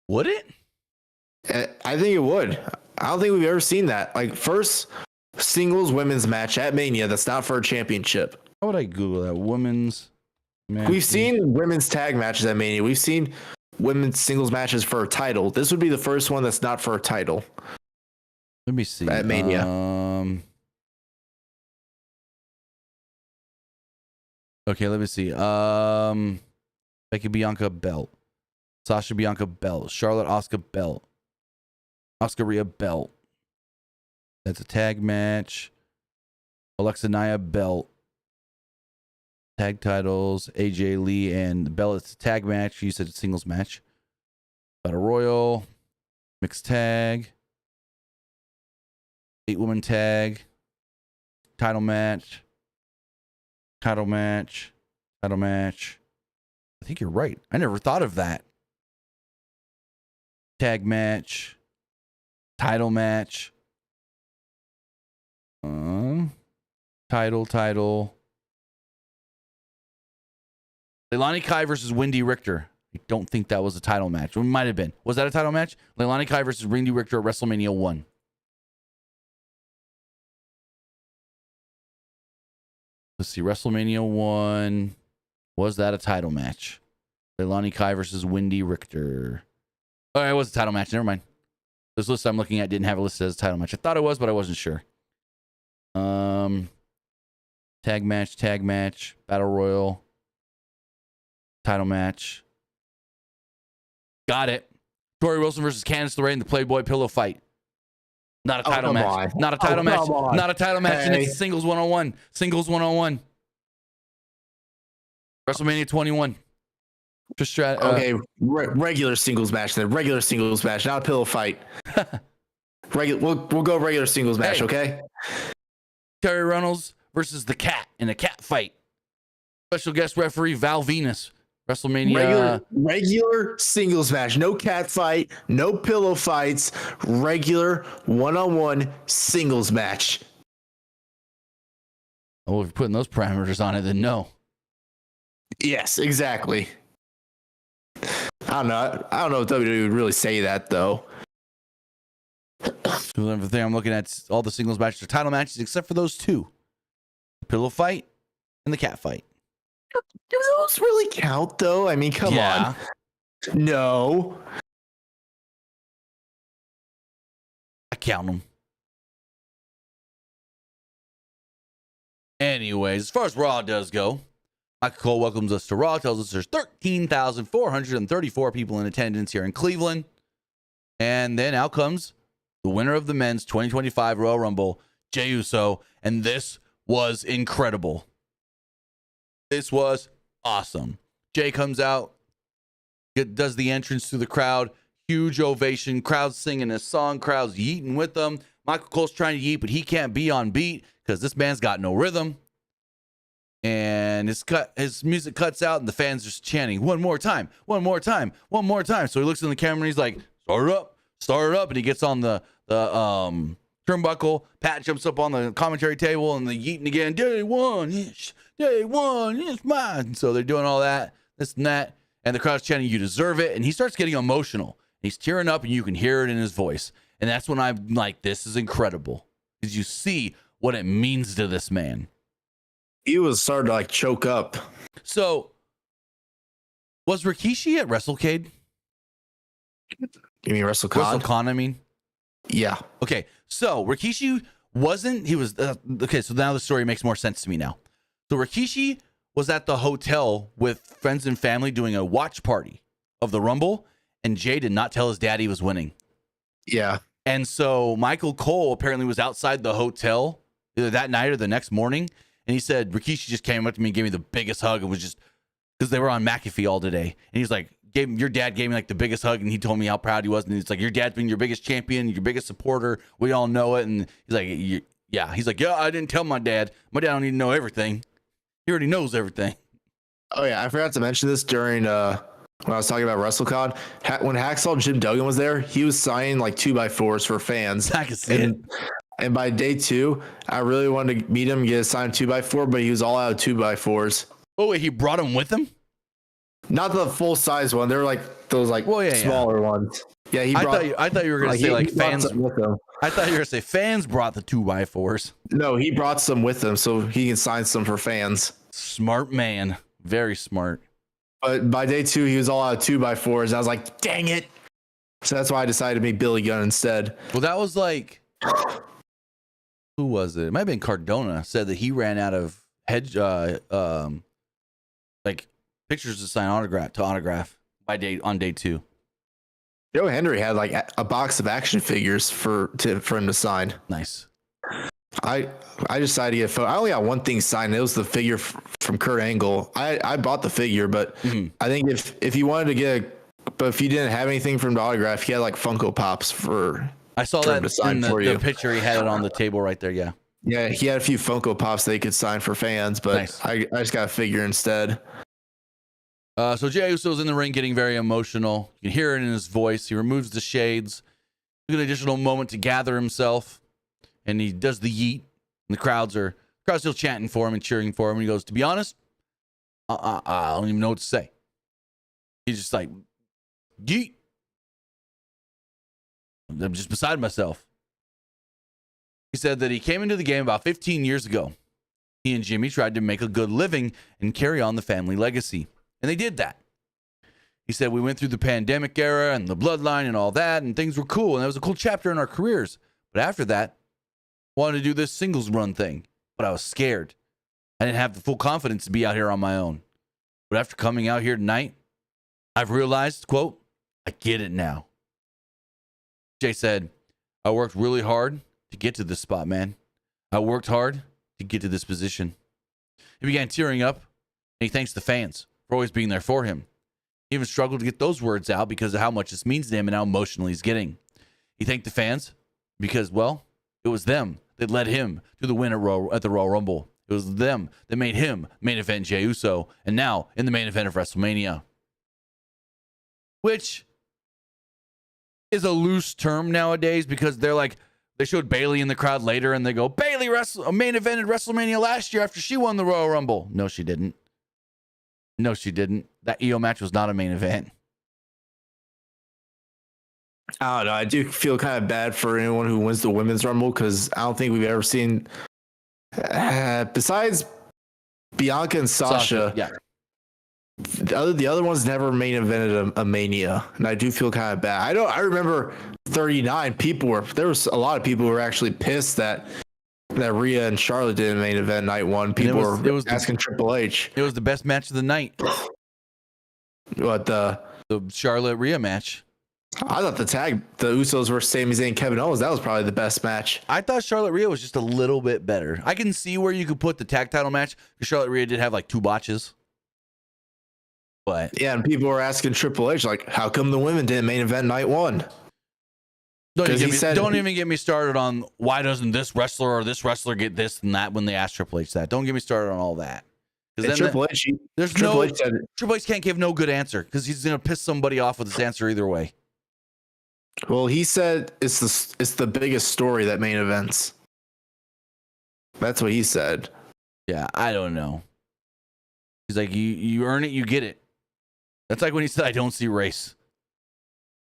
Would it? I think it would. I don't think we've ever seen that. Like, first singles women's match at Mania that's not for a championship. How would I Google that? Women's match. We've seen women's tag matches at Mania. We've seen women's singles matches for a title. This would be the first one that's not for a title. Let me see. At Mania. Okay, let me see. Becky Bianca belt. Sasha Bianca belt. Charlotte Asuka belt. Asuka Rhea belt. That's a tag match. Alexa Nia belt. Tag titles. AJ Lee and the belt. It's a tag match. You said it's a singles match. Battle Royal. Mixed tag. 8-woman tag. Title match. Title match. Title match. I think you're right. I never thought of that. Tag match. Title match. Title. Leilani Kai versus Wendy Richter. I don't think that was a title match. It might have been. Was that a title match? Leilani Kai versus Wendy Richter at WrestleMania 1. Let's see. WrestleMania 1. Was that a title match? Leilani Kai versus Wendy Richter. Oh, it was a title match. Never mind. This list I'm looking at didn't have a list as a title match. I thought it was, but I wasn't sure. Tag match, battle royal, title match. Got it. Tori Wilson versus Candice LeRae in the Playboy pillow fight. Not a title match. Not a title match. Not a title match. And it's singles 101. Singles 101. WrestleMania 21. Okay, regular singles match then. Regular singles match, not a pillow fight. We'll go regular singles match, okay? Terry Reynolds versus the Cat in a cat fight. Special guest referee Val Venus. WrestleMania. Regular singles match. No cat fight, no pillow fights. Regular one-on-one singles match. Oh, if you're putting those parameters on it, then no. Yes, exactly. I don't know if WWE would really say that though. The thing I'm looking at, all the singles matches are title matches except for those two: the pillow fight and the cat fight. Do those really count though? I mean, come on. No. I count them. Anyways, as far as Raw does go, Michael Cole welcomes us to Raw, tells us there's 13,434 people in attendance here in Cleveland. And then out comes the winner of the men's 2025 Royal Rumble, Jey Uso. And this was incredible. This was awesome. Jey comes out, does the entrance through the crowd, huge ovation, crowd singing his song, crowds yeeting with them. Michael Cole's trying to yeet, but he can't be on beat because this man's got no rhythm. And his music cuts out, and the fans just chanting, one more time, one more time, one more time. So he looks in the camera and he's like, start it up. And he gets on the turnbuckle. Pat jumps up on the commentary table and the yeeting again. Day one, it's mine. So they're doing all that, this and that. And the crowd's chanting, you deserve it. And he starts getting emotional. He's tearing up and you can hear it in his voice. And that's when I'm like, this is incredible. Because you see what it means to this man. He was starting to like choke up. So, was Rikishi at WrestleCade? You mean WrestleCon? WrestleCon, I mean. Yeah. Okay, so Rikishi wasn't. He was okay. So now the story makes more sense to me now. So Rikishi was at the hotel with friends and family doing a watch party of the Rumble, and Jey did not tell his dad he was winning. Yeah. And so Michael Cole apparently was outside the hotel either that night or the next morning. And he said, Rikishi just came up to me and gave me the biggest hug. It was just because they were on McAfee all today. And he's like, your dad gave me like the biggest hug. And he told me how proud he was. And he's like, your dad's been your biggest champion, your biggest supporter. We all know it. And he's like, yeah. He's like, yeah, I didn't tell my dad. My dad don't need to know everything. He already knows everything. Oh, yeah. I forgot to mention this during when I was talking about WrestleCon. When Hacksaw Jim Duggan was there, he was signing like 2x4s for fans. I can see it. And by day 2, I really wanted to meet him and get a signed 2x4, but he was all out of 2x4s. Oh, wait, he brought him with him? Not the full size one. They were like those smaller ones. Yeah, he brought. I thought you were going to say like fans. With him. I thought you were going to say fans brought the 2x4s. No, he brought some with him so he can sign some for fans. Smart man. Very smart. But by day 2, he was all out of 2x4s. I was like, dang it. So that's why I decided to meet Billy Gunn instead. Well, that was like. Who was it? It might have been Cardona said that he ran out of like pictures to sign autograph on day 2. Joe Hendry had like a box of action figures for him to sign. Nice. I decided to get a photo. I only got one thing signed. It was the figure from Kurt Angle. I bought the figure, but I think if you wanted to but if you didn't have anything from the autograph, he had like Funko Pops I saw for that him to sign in for you. the picture. He had it on the table right there. Yeah. Yeah, he had a few Funko Pops that he could sign for fans, but Nice. I just got a figure instead. So Jey Uso's in the ring getting very emotional. You can hear it in his voice. He removes the shades. An additional moment to gather himself, and he does the yeet. And the crowd's still chanting for him and cheering for him. And he goes, "To be honest, I don't even know what to say." He's just like, yeet. I'm just beside myself. He said that he came into the game about 15 years ago. He and Jimmy tried to make a good living and carry on the family legacy. And they did that. He said, we went through the pandemic era and the bloodline and all that, and things were cool. And that was a cool chapter in our careers. But after that, I wanted to do this singles run thing. But I was scared. I didn't have the full confidence to be out here on my own. But after coming out here tonight, I've realized, quote, I get it now. Jey said, I worked really hard to get to this spot, man. I worked hard to get to this position. He began tearing up, and he thanks the fans for always being there for him. He even struggled to get those words out because of how much this means to him and how emotional he's getting. He thanked the fans because, well, it was them that led him to the win at the Royal Rumble. It was them that made him main event Jey Uso, and now in the main event of WrestleMania. Which is a loose term nowadays because they showed Bayley in the crowd later and they go, Bayley main evented WrestleMania last year after she won the Royal Rumble. No, she didn't. No, she didn't. That EO match was not a main event. I don't know. I do feel kind of bad for anyone who wins the Women's Rumble because I don't think we've ever seen, besides Bianca and Sasha, yeah. The other ones never main evented a Mania, and I do feel kind of bad. I remember 39 there was a lot of people who were actually pissed that Rhea and Charlotte didn't main event night one. People were asking Triple H. It was the best match of the night. What the Charlotte Rhea match? I thought the Usos versus Sami Zayn and Kevin Owens, that was probably the best match. I thought Charlotte Rhea was just a little bit better. I can see where you could put the tag title match because Charlotte Rhea did have like 2 botches. But yeah, and people were asking Triple H, like, how come the women didn't main event night one? Don't even get me started on why doesn't this wrestler or this wrestler get this and that when they ask Triple H that. Don't get me started on all that. Triple H can't give no good answer because he's gonna piss somebody off with his answer either way. Well, he said it's the biggest story that main events. That's what he said. Yeah, I don't know. He's like, you earn it, you get it. That's like when he said, I don't see race.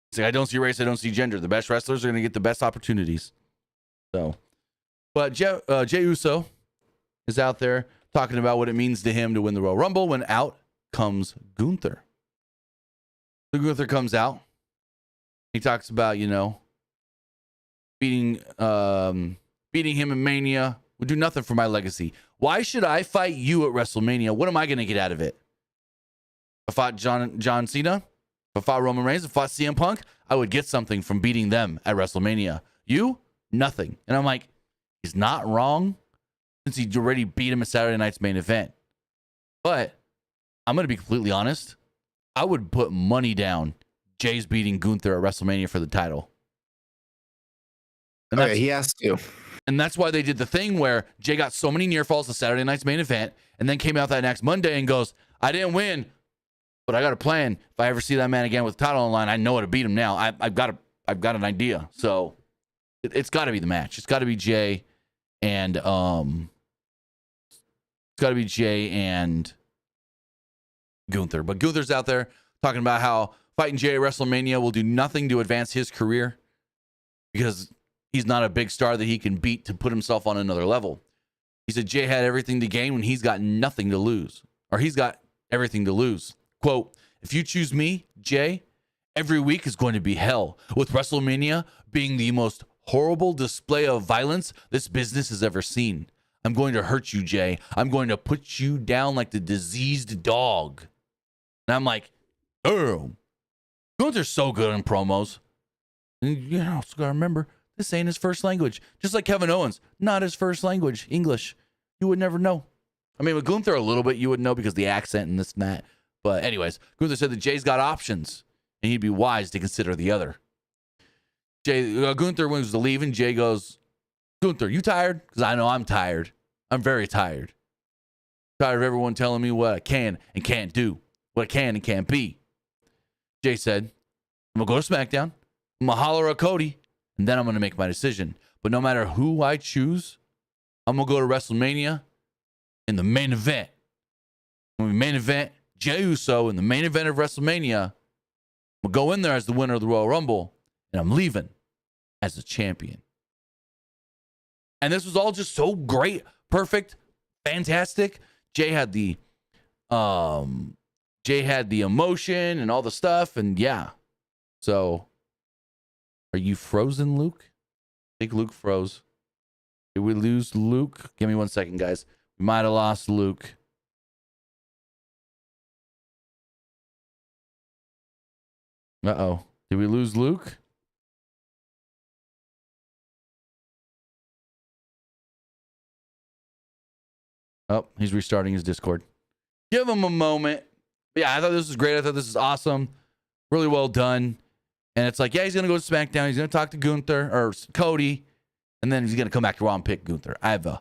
He's like, I don't see race, I don't see gender. The best wrestlers are going to get the best opportunities. So, but Jey Uso is out there talking about what it means to him to win the Royal Rumble when out comes Gunther. So Gunther comes out. He talks about, beating him in Mania would do nothing for my legacy. Why should I fight you at WrestleMania? What am I going to get out of it? If I fought John Cena, if I fought Roman Reigns, if I fought CM Punk, I would get something from beating them at WrestleMania. You, nothing. And I'm like, he's not wrong since he already beat him at Saturday night's main event. But I'm going to be completely honest. I would put money down Jey's beating Gunther at WrestleMania for the title. And he has to. And that's why they did the thing where Jey got so many near falls to Saturday night's main event and then came out that next Monday and goes, I didn't win, but I got a plan. If I ever see that man again with the title on the line, I know how to beat him now. I've got an idea. So it's got to be the match. It's got to be Jey and Gunther. But Gunther's out there talking about how fighting Jey at WrestleMania will do nothing to advance his career because he's not a big star that he can beat to put himself on another level. He said Jey had everything to gain when he's got nothing to lose. Or he's got everything to lose. Quote, if you choose me, Jey, every week is going to be hell, with WrestleMania being the most horrible display of violence this business has ever seen. I'm going to hurt you, Jey. I'm going to put you down like the diseased dog. And I'm like, oh, Gunther's so good in promos. And, also got to remember, This ain't his first language. Just like Kevin Owens, not his first language, English. You would never know. I mean, with Gunther a little bit, you would know because the accent and this and that. But anyways, Gunther said that Jay's got options, and he'd be wise to consider the other. Gunther was leaving. Jay goes, Gunther, you tired? Because I know I'm tired. I'm very tired. Tired of everyone telling me what I can and can't do, what I can and can't be. Jay said, I'm going to go to SmackDown. I'm going to holler at Cody, and then I'm going to make my decision. But no matter who I choose, I'm going to go to WrestleMania in the main event. When we main event, Jey Uso in the main event of WrestleMania, I'm going to go in there as the winner of the Royal Rumble, and I'm leaving as the champion. And this was all just so great, perfect, fantastic. Jay had the emotion and all the stuff, and yeah. So, are you frozen, Luke? I think Luke froze. Did we lose Luke? Give me 1 second, guys. We might have lost Luke. Uh-oh. Did we lose Luke? Oh, he's restarting his Discord. Give him a moment. Yeah, I thought this was great. I thought this was awesome. Really well done. And it's like, yeah, he's going to go to SmackDown. He's going to talk to Gunther or Cody. And then he's going to come back to Raw and pick Gunther. I have a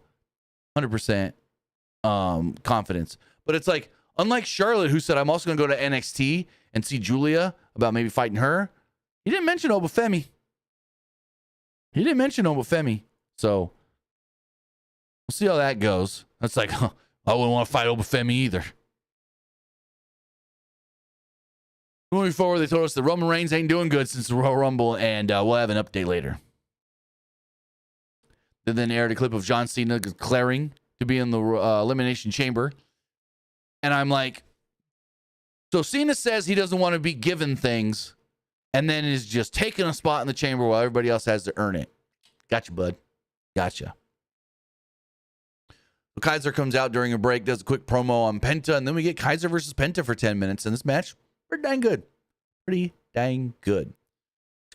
100% confidence. But it's like, unlike Charlotte, who said, I'm also going to go to NXT and see Julia about maybe fighting her. He didn't mention Obafemi. So we'll see how that goes. That's like, I wouldn't want to fight Obafemi either. Moving forward, they told us that Roman Reigns ain't doing good since the Royal Rumble, and we'll have an update later. They then aired a clip of John Cena declaring to be in the Elimination Chamber. And I'm like, so Cena says he doesn't want to be given things, and then is just taking a spot in the chamber while everybody else has to earn it. Gotcha, bud. Gotcha. So Kaiser comes out during a break, does a quick promo on Penta, and then we get Kaiser versus Penta for 10 minutes. And this match, pretty dang good.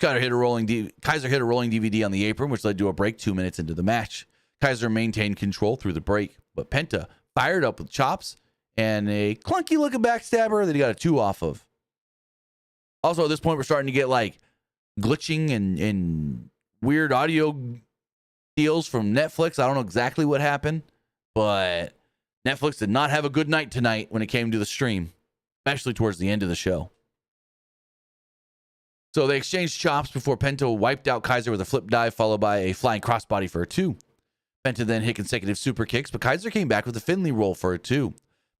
Kaiser hit a rolling DVD on the apron, which led to a break 2 minutes into the match. Kaiser maintained control through the break, but Penta fired up with chops and a clunky looking backstabber that he got a 2 off of. Also, at this point, we're starting to get like glitching and weird audio deals from Netflix. I don't know exactly what happened, but Netflix did not have a good night tonight when it came to the stream, especially towards the end of the show. So they exchanged chops before Penta wiped out Kaiser with a flip dive, followed by a flying crossbody for a 2. Penta then hit consecutive super kicks, but Kaiser came back with a Finley roll for a 2.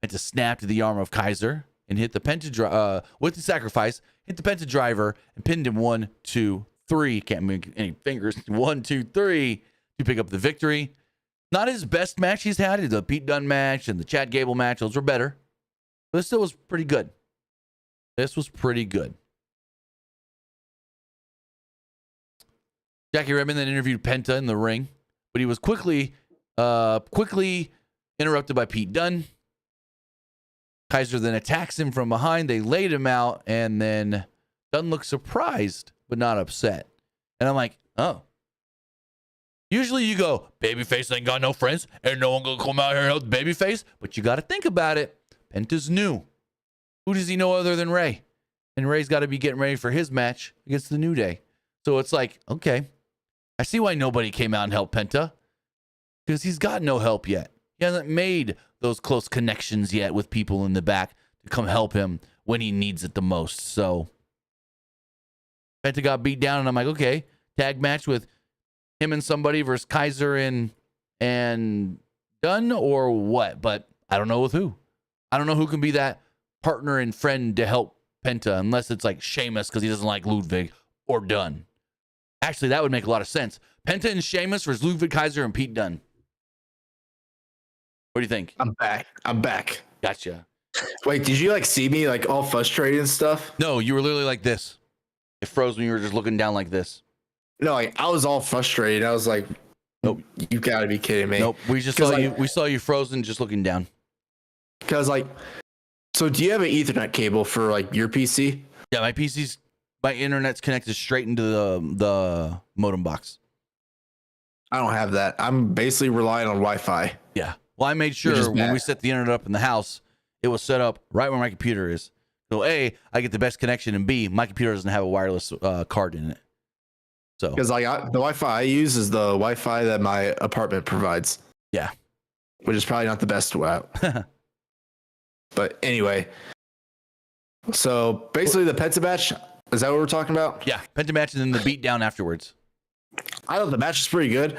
Penta snapped the arm of Kaiser and hit the Penta with the sacrifice, hit the Penta driver and pinned him 1, 2, 3. Can't make any fingers. 1, 2, 3 to pick up the victory. Not his best match he's had. The Pete Dunne match and the Chad Gable match, those were better. But this still was pretty good. Jackie Redmond then interviewed Penta in the ring, but he was quickly interrupted by Pete Dunne. Kaiser then attacks him from behind. They laid him out, and then Dunne looked surprised, but not upset. And I'm like, oh. Usually you go, babyface ain't got no friends, and no one gonna come out here and help the babyface. But you got to think about it. Penta's new. Who does he know other than Ray? And Ray's got to be getting ready for his match against the New Day. So it's like, okay. I see why nobody came out and helped Penta. Because he's got no help yet. He hasn't made those close connections yet with people in the back to come help him when he needs it the most. So Penta got beat down, and I'm like, okay, tag match with him and somebody versus Kaiser and Dunne or what? But I don't know with who. I don't know who can be that partner and friend to help Penta unless it's like Sheamus because he doesn't like Ludwig or Dunne. Actually, that would make a lot of sense. Penta and Sheamus versus Ludwig Kaiser and Pete Dunne. What do you think? I'm back. Gotcha. Wait, did you like see me like all frustrated and stuff? No, you were literally like this. It froze when you were just looking down like this. No, like I was all frustrated. I was like, nope. You gotta be kidding me. Nope. We just saw you. We saw you frozen just looking down. Because like, so do you have an Ethernet cable for like your PC? Yeah, my internet's connected straight into the modem box. I don't have that. I'm basically relying on Wi-Fi. Yeah. Well, I made sure when we set the internet up in the house, it was set up right where my computer is. So A, I get the best connection, and B, my computer doesn't have a wireless card in it. So because like the Wi-Fi I use is the Wi-Fi that my apartment provides. Yeah. Which is probably not the best route. But anyway, so basically the Penta match, is that what we're talking about? Yeah, Penta match and then the beatdown afterwards. I thought the match was pretty good.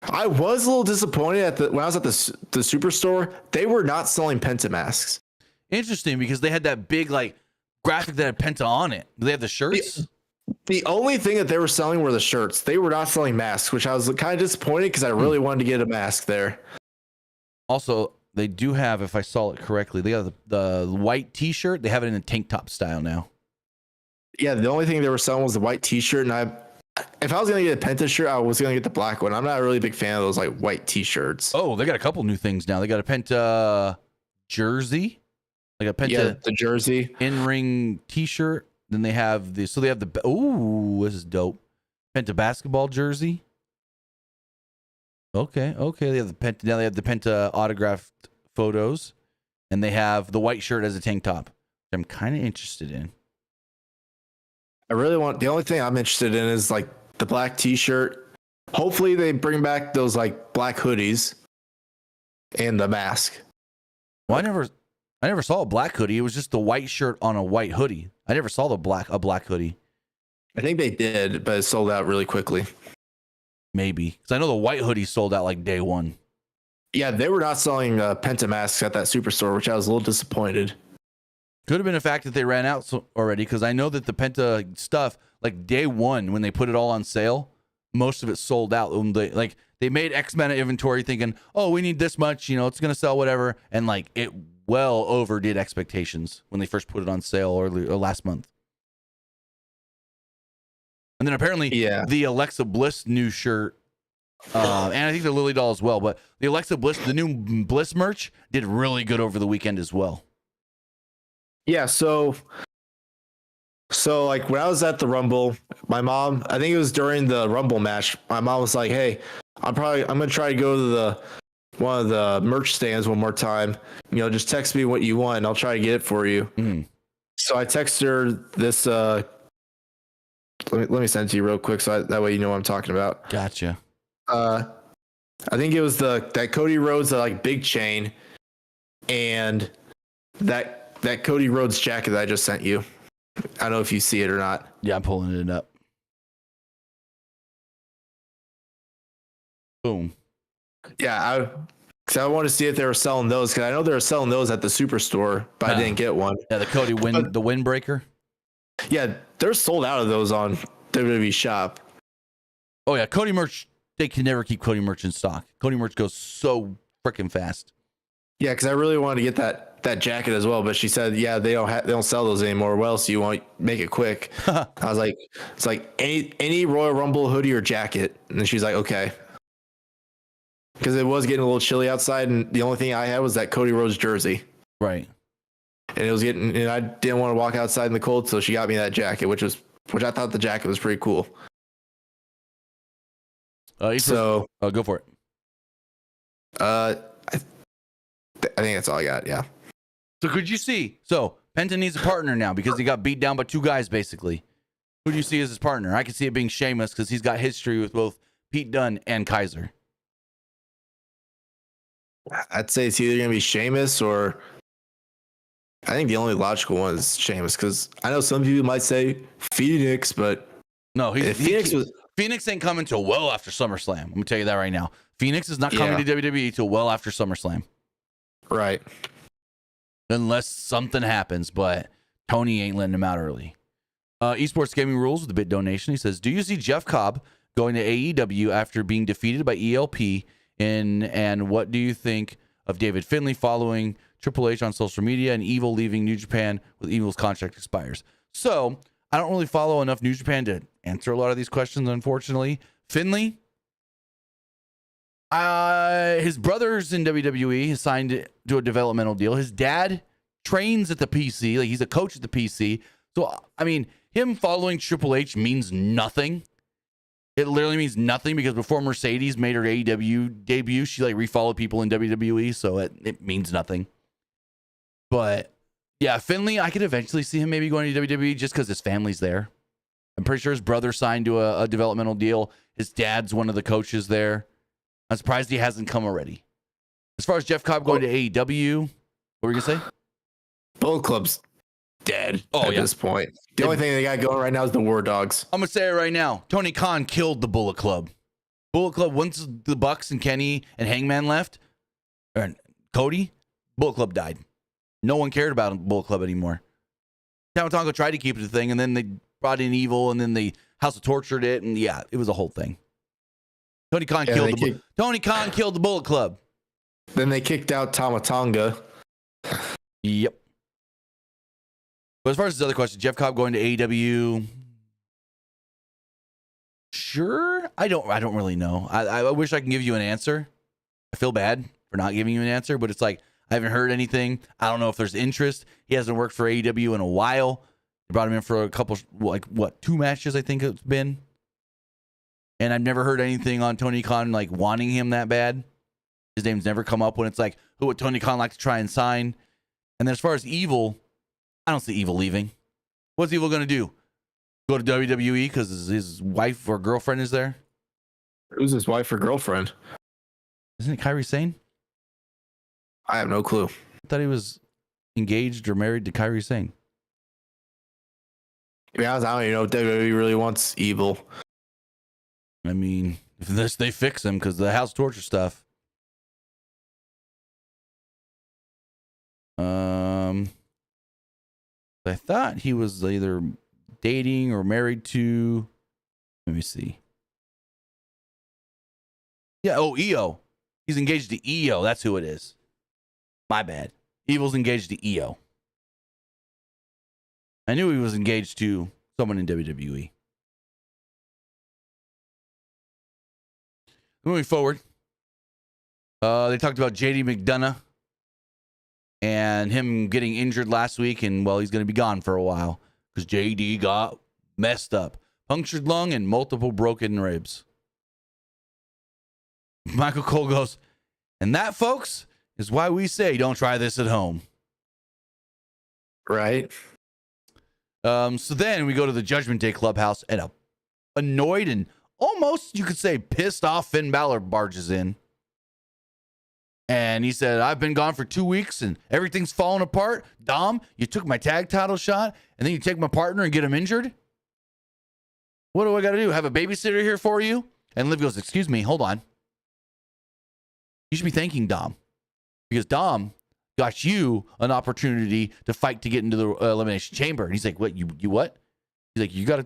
I was a little disappointed when I was at the Superstore. They were not selling Penta masks. Interesting, because they had that big like graphic that had Penta on it. Do they have the shirts? The only thing that they were selling were the shirts. They were not selling masks, which I was kind of disappointed because I really wanted to get a mask there. Also, they do have, if I saw it correctly, they got the white T-shirt. They have it in a tank top style now. Yeah, the only thing they were selling was the white T-shirt, and if I was gonna get a Penta shirt, I was gonna get the black one. I'm not a really big fan of those like white T-shirts. Oh, they got a couple new things now. They got a Penta jersey, like a Penta the jersey in-ring T-shirt. Then they have the this is dope. Penta basketball jersey. Okay. They have the Penta. Now they have the Penta autographed photos, and they have the white shirt as a tank top. I'm kind of interested in. I really want. The only thing I'm interested in is like the black T-shirt. Hopefully, they bring back those like black hoodies and the mask. Well, I never saw a black hoodie. It was just the white shirt on a white hoodie. I never saw a black hoodie. I think they did, but it sold out really quickly. Maybe, because I know the white hoodie sold out like day one. Yeah, they were not selling Penta masks at that Superstore, which I was a little disappointed. Could have been a fact that they ran out already, because I know that the Penta stuff, like day one when they put it all on sale, most of it sold out. They made X amount of inventory, thinking, "Oh, we need this much, it's gonna sell whatever," and like it well overdid expectations when they first put it on sale or last month. And then apparently the Alexa Bliss new shirt, and I think the Lily doll as well, but the Alexa Bliss, the new Bliss merch did really good over the weekend as well. Yeah, so like when I was at the Rumble, my mom, I think it was during the Rumble match, my mom was like, "Hey, I'm gonna try to go to one of the merch stands one more time. Just text me what you want and I'll try to get it for you." So I texted her this let me send it to you real quick so that way you know what I'm talking about. Gotcha. I think it was that Cody Rhodes like big chain and that Cody Rhodes jacket that I just sent you. I don't know if you see it or not. Yeah, I'm pulling it up. Boom. Yeah, I want to see if they were selling those, because I know they were selling those at the Superstore, but I didn't get one. Yeah, the Cody the windbreaker. Yeah, they're sold out of those on WWE Shop. Oh yeah, Cody merch. They can never keep Cody merch in stock. Cody merch goes so freaking fast. Yeah, because I really wanted to get that jacket as well, but she said, yeah, they don't sell those anymore. Well, so you want to make it quick? I was like, it's like any Royal Rumble hoodie or jacket, and then she's like, okay. Because it was getting a little chilly outside, and the only thing I had was that Cody Rhodes jersey. Right. And and I didn't want to walk outside in the cold, so she got me that jacket, which I thought the jacket was pretty cool. Go for it. I think that's all I got. Yeah. So could you see? So Penta needs a partner now because he got beat down by two guys basically. Who do you see as his partner? I can see it being Sheamus because he's got history with both Pete Dunne and Kaiser. I'd say it's either going to be Sheamus or I think the only logical one is Sheamus, because I know some people might say Phoenix, but no, Phoenix ain't coming till well after SummerSlam. I'm gonna tell you that right now. Phoenix is not coming to WWE till well after SummerSlam. Right. Unless something happens, but Tony ain't letting him out early. Esports Gaming Rules with a bit donation. He says, do you see Jeff Cobb going to AEW after being defeated by ELP? And what do you think of David Finlay following Triple H on social media and Evil leaving New Japan with Evil's contract expires? So I don't really follow enough New Japan to answer a lot of these questions, unfortunately. Finlay, his brother's in WWE. He signed to a developmental deal. His dad trains at the PC. Like, he's a coach at the PC. So, I mean, him following Triple H means nothing. It literally means nothing because before Mercedes made her AEW debut, she like refollowed people in WWE, so it means nothing. But yeah, Finley, I could eventually see him maybe going to WWE just because his family's there. I'm pretty sure his brother signed to a developmental deal. His dad's one of the coaches there. I'm surprised he hasn't come already. As far as Jeff Cobb going to AEW, what were you gonna say? Bullet Club's dead at this point. The only thing they got going right now is the War Dogs. I'm gonna say it right now. Tony Khan killed the Bullet Club. Bullet Club, once the Bucks and Kenny and Hangman left, or Cody, Bullet Club died. No one cared about Bullet Club anymore. Tama tried to keep it a thing, and then they brought in Evil, and then the House of Tortured it, and yeah, it was a whole thing. Tony Khan killed the Bullet Club. Then they kicked out Tama Tonga. Yep. But as far as the other question, Jeff Cobb going to AEW, sure. I don't really know. I wish I can give you an answer. I feel bad for not giving you an answer, but it's like I haven't heard anything. I don't know if there's interest. He hasn't worked for AEW in a while. They brought him in for a couple, 2 matches, I think it's been. And I've never heard anything on Tony Khan like wanting him that bad. His name's never come up when it's like, who would Tony Khan like to try and sign? And then as far as Evil, I don't see Evil leaving. What's Evil going to do? Go to WWE because his wife or girlfriend is there? Who's his wife or girlfriend? Isn't it Kairi Sane? I have no clue. I thought he was engaged or married to Kairi Sane. To be honest, I don't even know if WWE really wants Evil. I mean, if they fix him because the House Torture stuff. I thought he was either dating or married to. Let me see. Yeah. Oh, EO. He's engaged to EO. That's who it is. My bad. Evil's engaged to EO. I knew he was engaged to someone in WWE. Moving forward, they talked about JD McDonough and him getting injured last week, and well, he's going to be gone for a while because JD got messed up, punctured lung and multiple broken ribs. Michael Cole goes, and that, folks, is why we say don't try this at home. Right. So then we go to the Judgment Day Clubhouse, and a annoyed and almost, you could say, pissed off Finn Balor barges in. And he said, I've been gone for 2 weeks and everything's falling apart. Dom, you took my tag title shot and then you take my partner and get him injured? What do I got to do? Have a babysitter here for you? And Liv goes, excuse me, hold on. You should be thanking Dom because Dom got you an opportunity to fight to get into the Elimination Chamber. And he's like, what, you what? He's like, you got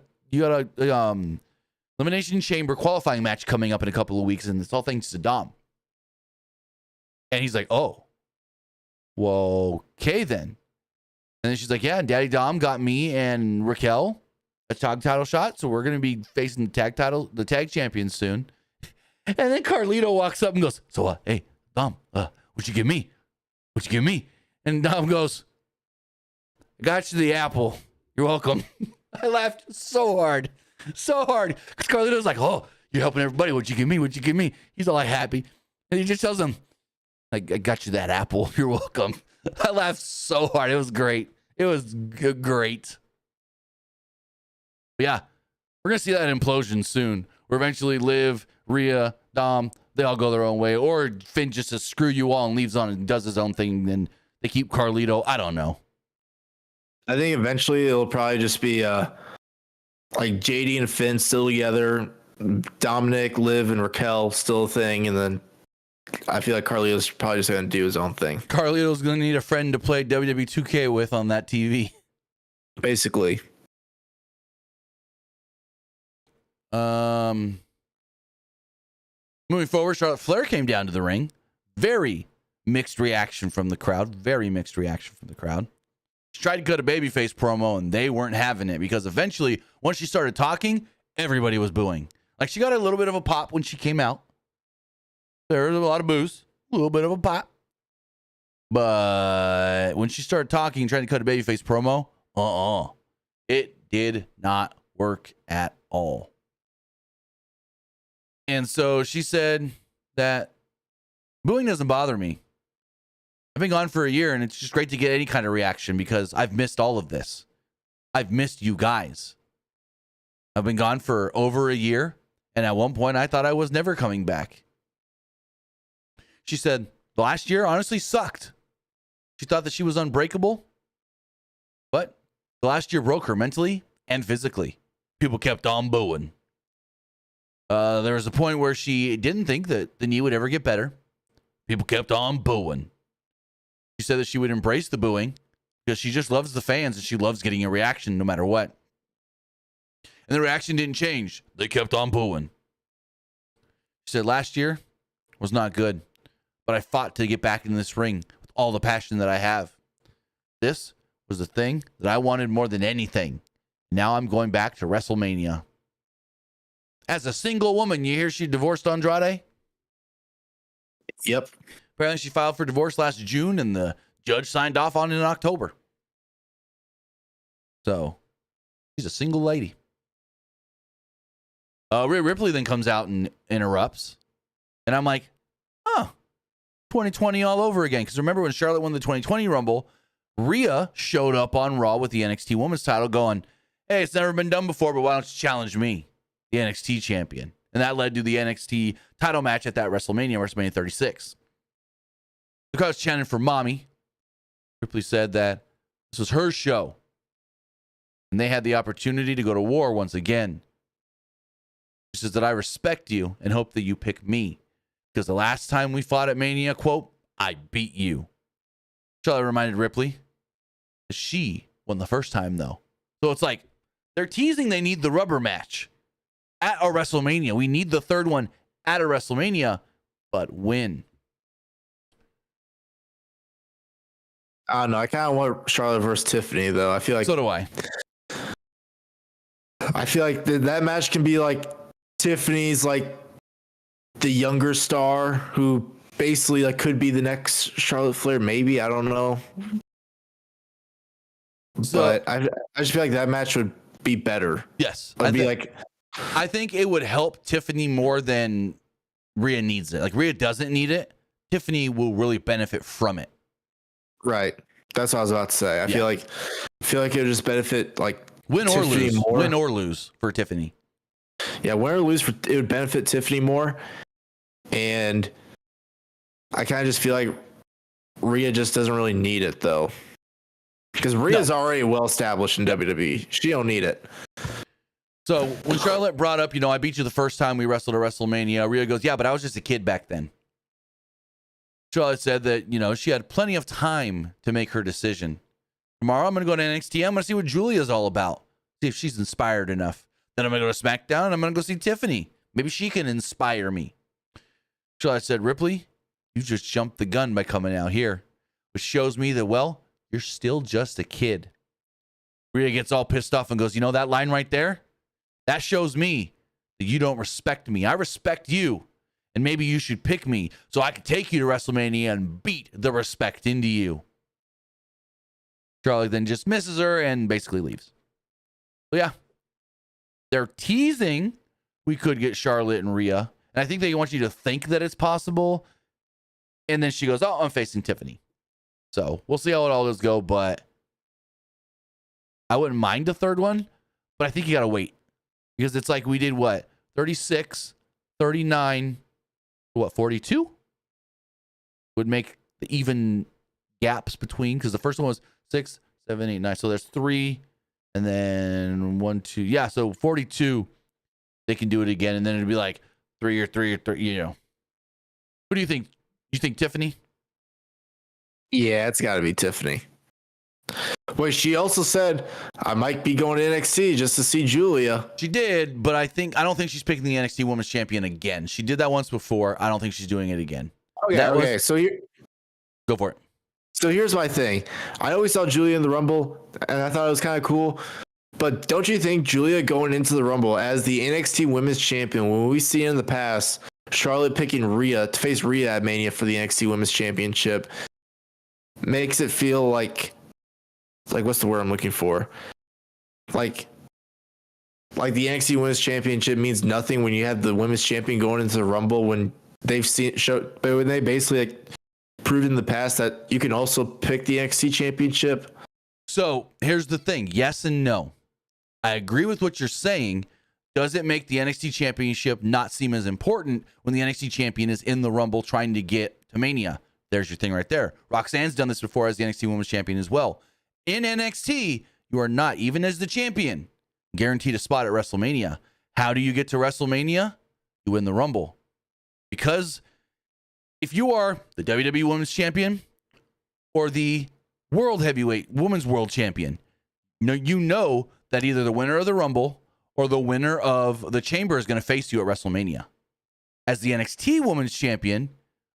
a Elimination Chamber qualifying match coming up in a couple of weeks, and it's all thanks to Dom. And he's like, oh, well, okay then. And then she's like, yeah, Daddy Dom got me and Raquel a tag title shot, so we're going to be facing the tag champions soon. And then Carlito walks up and goes, so, hey, Dom, what you give me? What you give me? And Dom goes, I got you the apple. You're welcome. I laughed so hard. Because Carlito's like, oh, you're helping everybody. What'd you give me? What'd you give me? He's all like happy. And he just tells him, I got you that apple. You're welcome. I laughed so hard. It was great. It was great. But yeah, we're going to see that implosion soon. Where eventually Liv, Rhea, Dom, they all go their own way. Or Finn just says, screw you all and leaves on and does his own thing. And they keep Carlito. I don't know. I think eventually it'll probably just be like JD and Finn still together. Dominic, Liv, and Raquel still a thing. And then I feel like Carlito's probably just going to do his own thing. Carlito's going to need a friend to play WWE 2K with on that TV. Basically. Moving forward, Charlotte Flair came down to the ring. Very mixed reaction from the crowd. She tried to cut a babyface promo, and they weren't having it because eventually, once she started talking, everybody was booing. Like, she got a little bit of a pop when she came out. There was a lot of boos, a little bit of a pop. But when she started talking and trying to cut a babyface promo, it did not work at all. And so she said that booing doesn't bother me. I've been gone for a year, and it's just great to get any kind of reaction because I've missed all of this. I've missed you guys. I've been gone for over a year, and at one point I thought I was never coming back. She said the last year honestly sucked. She thought that she was unbreakable, but the last year broke her mentally and physically. People kept on booing. There was a point where she didn't think that the knee would ever get better. People kept on booing. She said that she would embrace the booing because she just loves the fans and she loves getting a reaction no matter what. And the reaction didn't change. They kept on booing. She said last year was not good, but I fought to get back in this ring with all the passion that I have. This was the thing that I wanted more than anything. Now I'm going back to WrestleMania. As a single woman, you hear she divorced Andrade? Yep. Apparently she filed for divorce last June and the judge signed off on it in October. So she's a single lady. Rhea Ripley then comes out and interrupts. And I'm like, 2020 all over again. Because remember when Charlotte won the 2020 Rumble, Rhea showed up on Raw with the NXT Women's title going, hey, it's never been done before, but why don't you challenge me, the NXT champion? And that led to the NXT title match at that WrestleMania 36. The crowd's chanting for mommy. Ripley said that this was her show. And they had the opportunity to go to war once again. She says that I respect you and hope that you pick me. Because the last time we fought at Mania, quote, I beat you. Charlotte reminded Ripley that she won the first time, though. So it's like they're teasing they need the rubber match at a WrestleMania. We need the third one at a WrestleMania, but when? I don't know. I kind of want Charlotte versus Tiffany, though. I feel like so do I. I feel like that match can be like Tiffany's like the younger star who basically like could be the next Charlotte Flair. Maybe, I don't know. So, but I just feel like that match would be better. Yes, I think it would help Tiffany more than Rhea needs it. Like Rhea doesn't need it. Tiffany will really benefit from it. Right. That's what I was about to say. I feel like it would just benefit like win or Tiffany lose. more. Win or lose for Tiffany. Yeah, win or lose, it would benefit Tiffany more. And I kind of just feel like Rhea just doesn't really need it though. Because Rhea's already well established in WWE. She don't need it. So when Charlotte brought up, I beat you the first time we wrestled at WrestleMania, Rhea goes, yeah, but I was just a kid back then. Charlotte said that, she had plenty of time to make her decision. Tomorrow I'm going to go to NXT. I'm going to see what Julia's all about. See if she's inspired enough. Then I'm going to go to SmackDown and I'm going to go see Tiffany. Maybe she can inspire me. Charlotte said, Ripley, you just jumped the gun by coming out here, which shows me that, well, you're still just a kid. Rhea gets all pissed off and goes, that line right there? That shows me that you don't respect me. I respect you. And maybe you should pick me so I can take you to WrestleMania and beat the respect into you. Charlotte then just misses her and basically leaves. So yeah, they're teasing we could get Charlotte and Rhea. And I think they want you to think that it's possible. And then she goes, oh, I'm facing Tiffany. So we'll see how it all does go. But I wouldn't mind a third one. But I think you got to wait. Because it's like we did what? 36, 39, 42? Would make the even gaps between. Because the first one was 6, 7, 8, 9. So there's 3. And then 1, 2. Yeah, so 42. They can do it again. And then it'd be like 3 or 3 or 3. What do you think? You think Tiffany? Yeah, it's got to be Tiffany. Wait, she also said I might be going to NXT just to see Julia. She did, but I don't think she's picking the NXT Women's Champion again. She did that once before. I don't think she's doing it again. Okay. So go for it. So here's my thing. I always saw Julia in the Rumble, and I thought it was kind of cool. But don't you think Julia going into the Rumble as the NXT Women's Champion, when we see in the past Charlotte picking Rhea to face Rhea at Mania for the NXT Women's Championship, makes it feel like what's the word I'm looking for? Like like the NXT Women's Championship means nothing when you have the Women's Champion going into the Rumble when they've when they basically like proved in the past that you can also pick the NXT Championship. So here's the thing. Yes and no. I agree with what you're saying. Does it make the NXT Championship not seem as important when the NXT Champion is in the Rumble trying to get to Mania? There's your thing right there. Roxanne's done this before as the NXT Women's Champion as well. In NXT, you are not, even as the champion, guaranteed a spot at WrestleMania. How do you get to WrestleMania? You win the Rumble. Because if you are the WWE Women's Champion or the World Heavyweight Women's World Champion, you know that either the winner of the Rumble or the winner of the Chamber is going to face you at WrestleMania. As the NXT Women's Champion,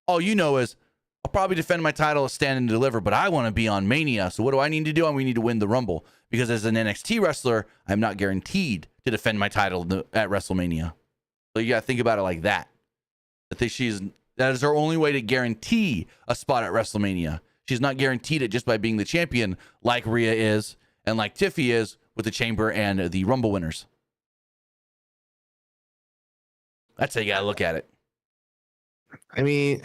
all you know is, I'll probably defend my title, stand and deliver, but I want to be on Mania. So what do I need to do? We need to win the Rumble. Because as an NXT wrestler, I'm not guaranteed to defend my title at WrestleMania. So you got to think about it like that. I think that is her only way to guarantee a spot at WrestleMania. She's not guaranteed it just by being the champion like Rhea is and like Tiffy is with the Chamber and the Rumble winners. That's how you got to look at it. I mean,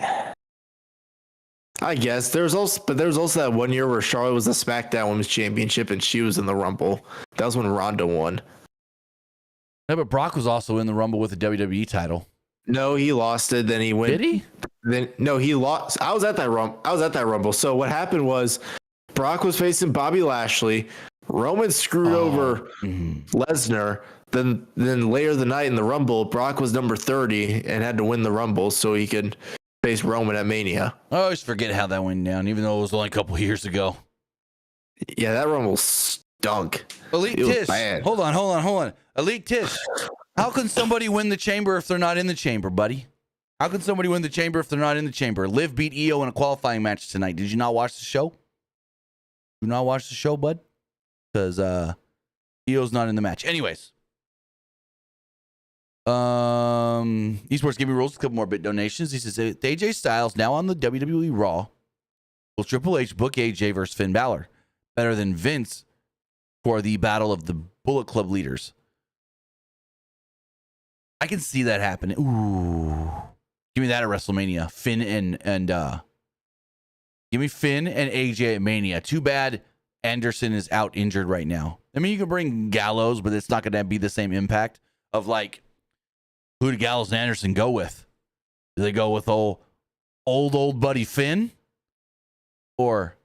I guess there's also that one year where Charlotte was the SmackDown Women's Championship and she was in the Rumble. That was when Ronda won. Yeah, but Brock was also in the Rumble with the WWE title. No, he lost it. Then he went. Did he? Then no, he lost. I was at that Rumble. So what happened was Brock was facing Bobby Lashley. Roman screwed over Lesnar. Then later the night in the Rumble, Brock was number 30 and had to win the Rumble so he could face Roman at Mania. I always forget how that went down, even though it was only a couple of years ago. Yeah, that Rumble stunk. Elite Tish. Hold on. Elite Tish. How can somebody win the Chamber if they're not in the Chamber, buddy? How can somebody win the Chamber if they're not in the Chamber? Liv beat Io in a qualifying match tonight. Did you not watch the show? You not watch the show, bud? Because Io's not in the match. Anyways. Esports Gaming Rules, a couple more bit donations. He says, AJ Styles now on the WWE Raw. Will Triple H book AJ versus Finn Balor? Better than Vince for the battle of the Bullet Club leaders. I can see that happening. Ooh. Give me that at WrestleMania. Finn and give me Finn and AJ at Mania. Too bad Anderson is out injured right now. I mean, you can bring Gallows, but it's not going to be the same impact of like, who do Gallows and Anderson go with? Do they go with old buddy Finn or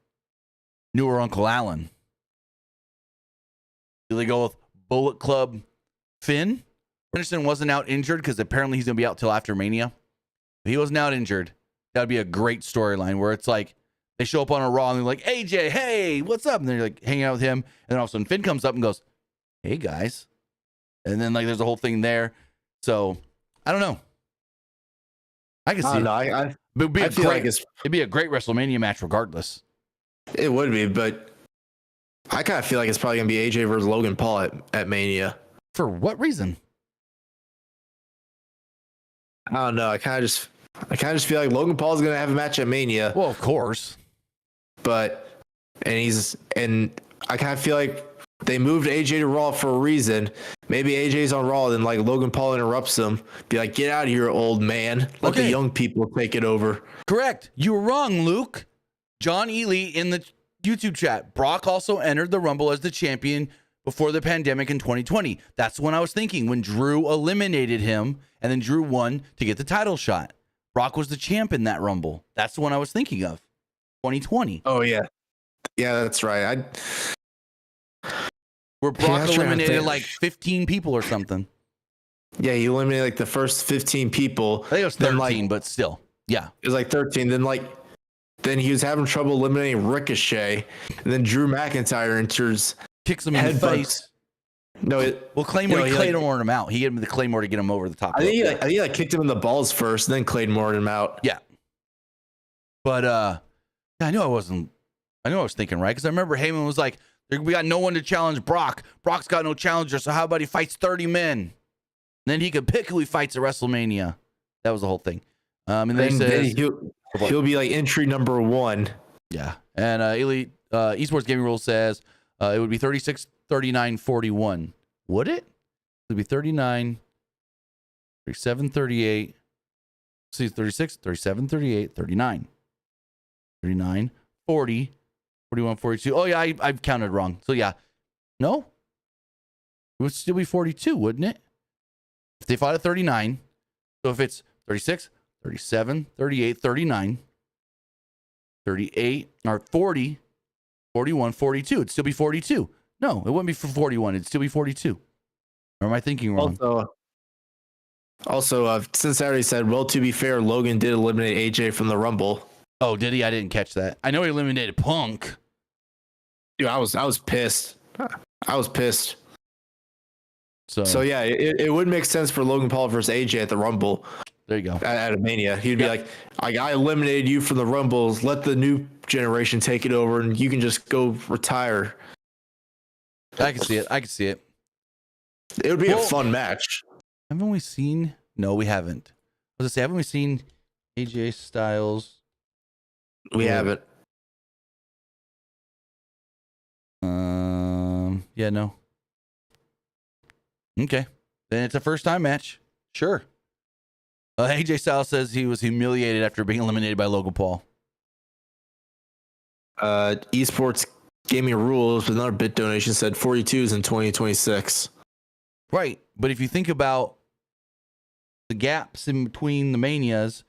newer Uncle Alan? Do they go with Bullet Club Finn? Anderson wasn't out injured because apparently he's going to be out till after Mania. If he wasn't out injured, that would be a great storyline where it's like they show up on a Raw and they're like, AJ, hey, what's up? And they're like hanging out with him. And then all of a sudden Finn comes up and goes, hey, guys. And then like there's a whole thing there. So I don't know. I can see it. It'd be a great WrestleMania match regardless. It would be, but I kind of feel like it's probably gonna be AJ versus Logan Paul at Mania. For what reason? I don't know. I kind of just feel like Logan Paul's gonna have a match at Mania. Well, of course. And I kind of feel like they moved AJ to Raw for a reason. Maybe AJ's on Raw, then like Logan Paul interrupts him. Be like, get out of here, old man. Let the young people take it over. Correct. You were wrong, Luke. John Ely in the YouTube chat. Brock also entered the Rumble as the champion before the pandemic in 2020. That's when I was thinking, when Drew eliminated him and then Drew won to get the title shot. Brock was the champ in that Rumble. That's the one I was thinking of. 2020. Oh, yeah. Yeah, that's right. Where Brock eliminated like 15 people or something. Yeah, he eliminated like the first 15 people. I think it was 13, but still. Yeah. It was like 13. Then he was having trouble eliminating Ricochet. And then Drew McIntyre enters. Kicks him in the face. No, Claymore him out. He gave him the Claymore to get him over the top. I think he kicked him in the balls first, then Claymore him out. Yeah. But I knew I was thinking right, because I remember Heyman was like, we got no one to challenge Brock. Brock's got no challenger, so how about he fights 30 men? And then he could pick who he fights at WrestleMania. That was the whole thing. And then he'll be like entry number 1. Yeah. And Elite Esports Gaming Rules says it would be 36, 39, 41. Would it? It'll be 39, 37, 38. See, 36, 37, 38, 39. 39, 40, 41, 42. Oh, yeah, I've counted wrong. So, yeah. No? It would still be 42, wouldn't it? If they fought at 39. So, if it's 36, 37, 38, 39, 38, or 40, 41, 42. It'd still be 42. No, it wouldn't be for 41. It'd still be 42. Or am I thinking wrong? Also, since I already said, well, to be fair, Logan did eliminate AJ from the Rumble. Oh, did he? I didn't catch that. I know he eliminated Punk. Dude, I was pissed. I was pissed. So yeah, it would make sense for Logan Paul versus AJ at the Rumble. There you go. At a Mania. He'd be like, I eliminated you from the Rumbles. Let the new generation take it over, and you can just go retire. I can see it. I can see it. It would be a fun match. Haven't we seen? No, we haven't. I was gonna say, haven't we seen AJ Styles? We haven't. Yeah, no. Okay. Then it's a first time match. Sure. AJ Styles says he was humiliated after being eliminated by Logan Paul. Esports Gaming Rules with another bit donation said 42s in 2026. Right. But if you think about the gaps in between the Manias,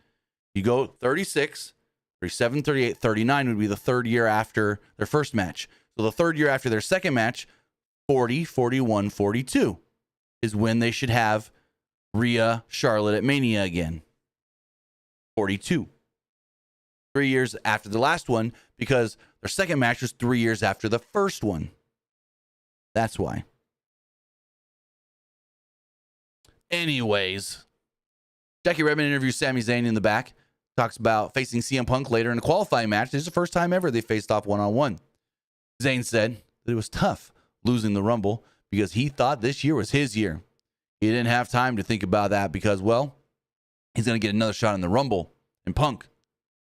you go 36, 37, 38, 39 would be the third year after their first match. So the third year after their second match, 40, 41, 42 is when they should have Rhea Charlotte at Mania again. 42. 3 years after the last one, because their second match was 3 years after the first one. That's why. Anyways, Jackie Redmond interviews Sami Zayn in the back. Talks about facing CM Punk later in a qualifying match. This is the first time ever they faced off one-on-one. Zayn said that it was tough losing the Rumble because he thought this year was his year. He didn't have time to think about that because, well, he's going to get another shot in the Rumble. And Punk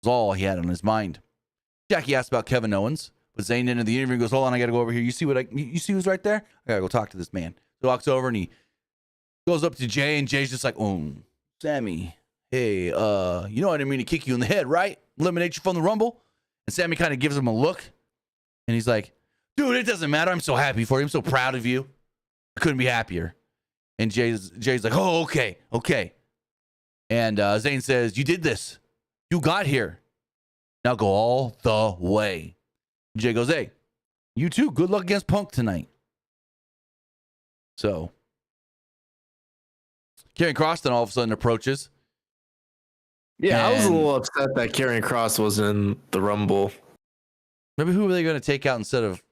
was all he had on his mind. Jackie asked about Kevin Owens, but Zayn ended the interview and goes, hold on, I got to go over here. You see who's right there? I got to go talk to this man. He walks over and he goes up to Jey, and Jay's just like, Sammy, hey, you know I didn't mean to kick you in the head, right? Eliminate you from the Rumble? And Sammy kind of gives him a look, and he's like, dude, it doesn't matter. I'm so happy for you. I'm so proud of you. I couldn't be happier. And Jay's like, oh, okay. And Zayn says, you did this. You got here. Now go all the way. Jey goes, hey, you too. Good luck against Punk tonight. So, Karrion Kross then all of a sudden approaches. Yeah, I was a little upset that Karrion Kross wasn't in the Rumble. Maybe who are they going to take out instead of...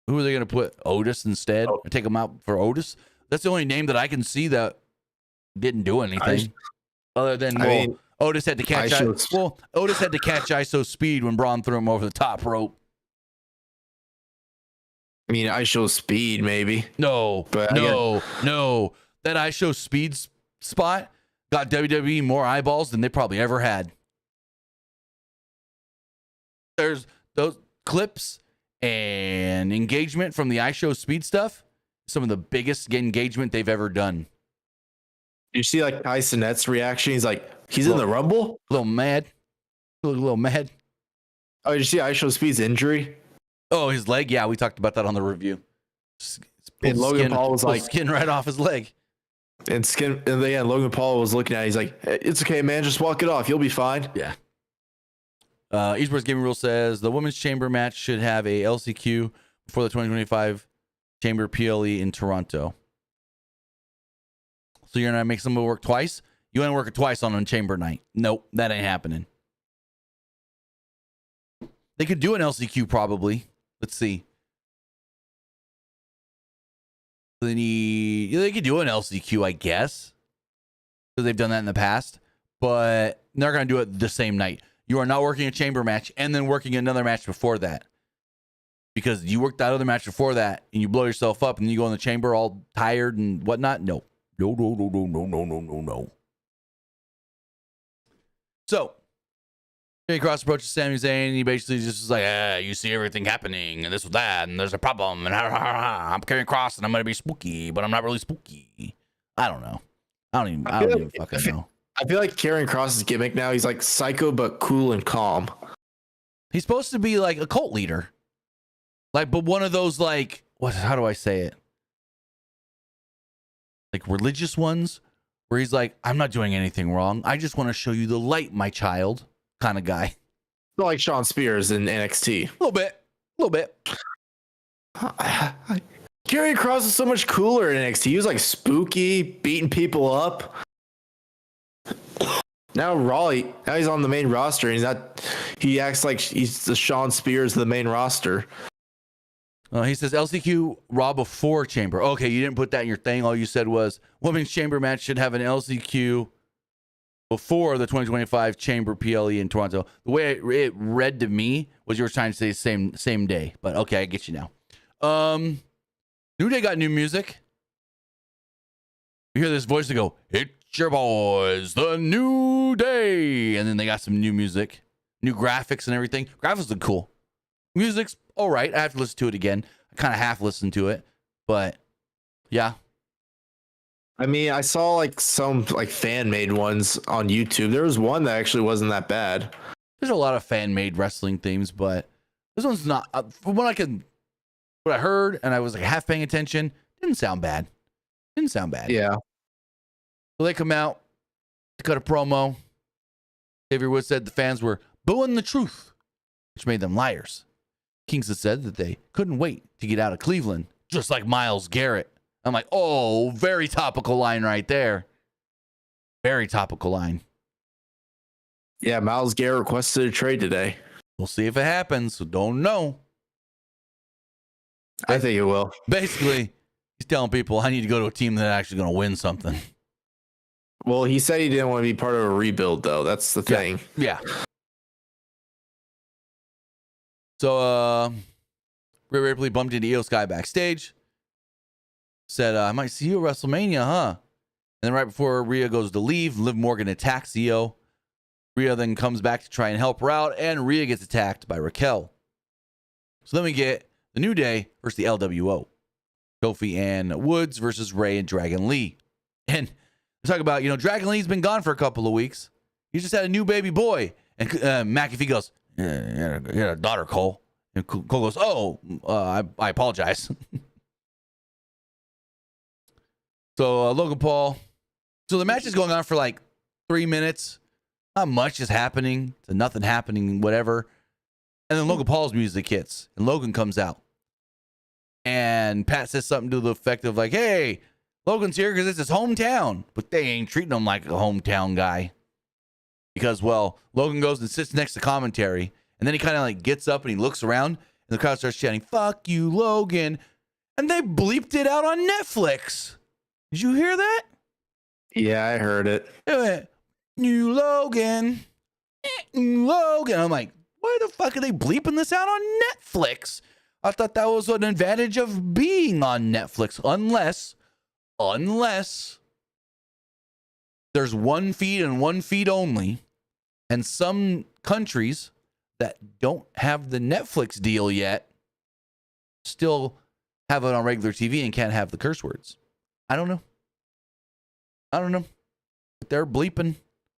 Who are they going to put? Otis instead? Or take him out for Otis? That's the only name that I can see that didn't do anything. Other than, Otis had to catch... Otis had to catch ISO speed when Braun threw him over the top rope. I mean, ISO speed, maybe. No. That ISO speed spot got WWE more eyeballs than they probably ever had. There's those clips and engagement from the ISO speed stuff. Some of the biggest engagement they've ever done. You see, like, Kai Sinet's reaction? He's like, he's in the Rumble? A little mad. A little mad. Oh, did you see ISO Speed's injury? Oh, his leg? Yeah, we talked about that on the review. And Logan Paul was like... skin right off his leg. And Logan Paul was looking at it. He's like, it's okay, man. Just walk it off. You'll be fine. Yeah. Esports Gaming Rule says the women's chamber match should have a LCQ before the 2025 Chamber PLE in Toronto. So you're going to make somebody work twice? You want to work it twice on chamber night. Nope, that ain't happening. They could do an LCQ probably. Let's see. They could do an LCQ, I guess. Because they've done that in the past. But they're going to do it the same night. You are not working a chamber match and then working another match before that. Because you worked that other match before that and you blow yourself up and then you go in the chamber all tired and whatnot. No. No. So, Karrion Kross approaches Sami Zayn, and he basically just is like, you see everything happening, and this with that, and there's a problem, and I'm Karrion Kross, and I'm gonna be spooky, but I'm not really spooky. I don't know. I don't even fucking know. I feel like Karrion Kross's gimmick now, he's like psycho but cool and calm. He's supposed to be like a cult leader. Like, but one of those like, how do I say it? Like religious ones where he's like, I'm not doing anything wrong. I just want to show you the light, my child, kind of guy. Like Shawn Spears in NXT. A little bit. Karrion Kross is so much cooler in NXT. He was like spooky, beating people up. Now he's on the main roster. And he acts like he's the Shawn Spears of the main roster. He says LCQ Raw before Chamber. Okay, you didn't put that in your thing. All you said was women's Chamber match should have an LCQ before the 2025 Chamber PLE in Toronto. The way it read to me was you were trying to say same day. But okay, I get you now. New Day got new music. You hear this voice to go, "It's your boys, the New Day," and then they got some new music, new graphics and everything. Graphics look cool. Music's all right. I have to listen to it again. I kind of half listened to it, but yeah. I mean, I saw like some like fan-made ones on YouTube. There was one that actually wasn't that bad. There's a lot of fan-made wrestling themes, but this one's not. From what I heard, and I was like half paying attention, didn't sound bad. Yeah. So they come out to cut a promo. Xavier Woods said the fans were booing the truth, which made them liars. Kingston said that they couldn't wait to get out of Cleveland, just like Myles Garrett. I'm like, oh, very topical line right there. Very topical line. Yeah, Myles Garrett requested a trade today. We'll see if it happens. So don't know. I think it will. Basically, he's telling people I need to go to a team that's actually going to win something. Well, he said he didn't want to be part of a rebuild, though. That's the thing. Yeah. So, Rhea Ripley bumped into Io Sky backstage. Said, I might see you at WrestleMania, huh? And then right before Rhea goes to leave, Liv Morgan attacks Io. Rhea then comes back to try and help her out, and Rhea gets attacked by Raquel. So then we get the New Day versus the LWO. Kofi and Woods versus Ray and Dragon Lee. And let's talk about, Dragon Lee's been gone for a couple of weeks. He just had a new baby boy. And McAfee goes, yeah, you had a daughter, Cole. And Cole goes, I apologize. So Logan Paul. So the match is going on for like 3 minutes. Not much is happening. It's nothing happening, whatever. And then Logan Paul's music hits. And Logan comes out. And Pat says something to the effect of like, hey, Logan's here because it's his hometown. But they ain't treating him like a hometown guy. Because, well, Logan goes and sits next to commentary. And then he kind of like gets up and he looks around. And the crowd starts chanting, fuck you, Logan. And they bleeped it out on Netflix. Did you hear that? Yeah, I heard it. It went, you Logan. Logan. I'm like, why the fuck are they bleeping this out on Netflix? I thought that was an advantage of being on Netflix. Unless there's one feed and one feed only. And some countries that don't have the Netflix deal yet still have it on regular TV and can't have the curse words. I don't know. But they're bleeping.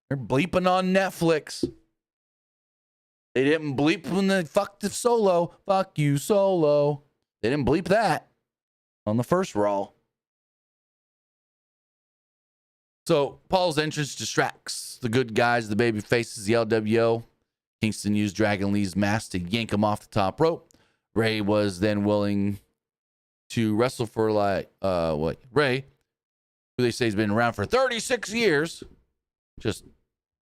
They're bleeping on Netflix. They didn't bleep when they fucked Solo. Fuck you, Solo. They didn't bleep that on the first Raw. So Paul's entrance distracts the good guys, the baby faces, the LWO. Kingston used Dragon Lee's mask to yank him off the top rope. Ray was then willing to wrestle for Ray, who they say has been around for 36 years, just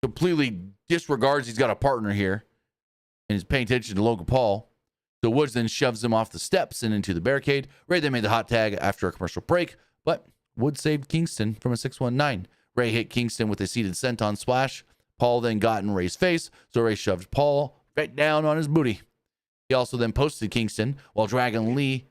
completely disregards he's got a partner here and is paying attention to Logan Paul. So Woods then shoves him off the steps and into the barricade. Ray then made the hot tag after a commercial break, but Woods saved Kingston from a 619. Ray hit Kingston with a seated senton splash. Paul then got in Ray's face, so Ray shoved Paul right down on his booty. He also then posted Kingston while Dragon Lee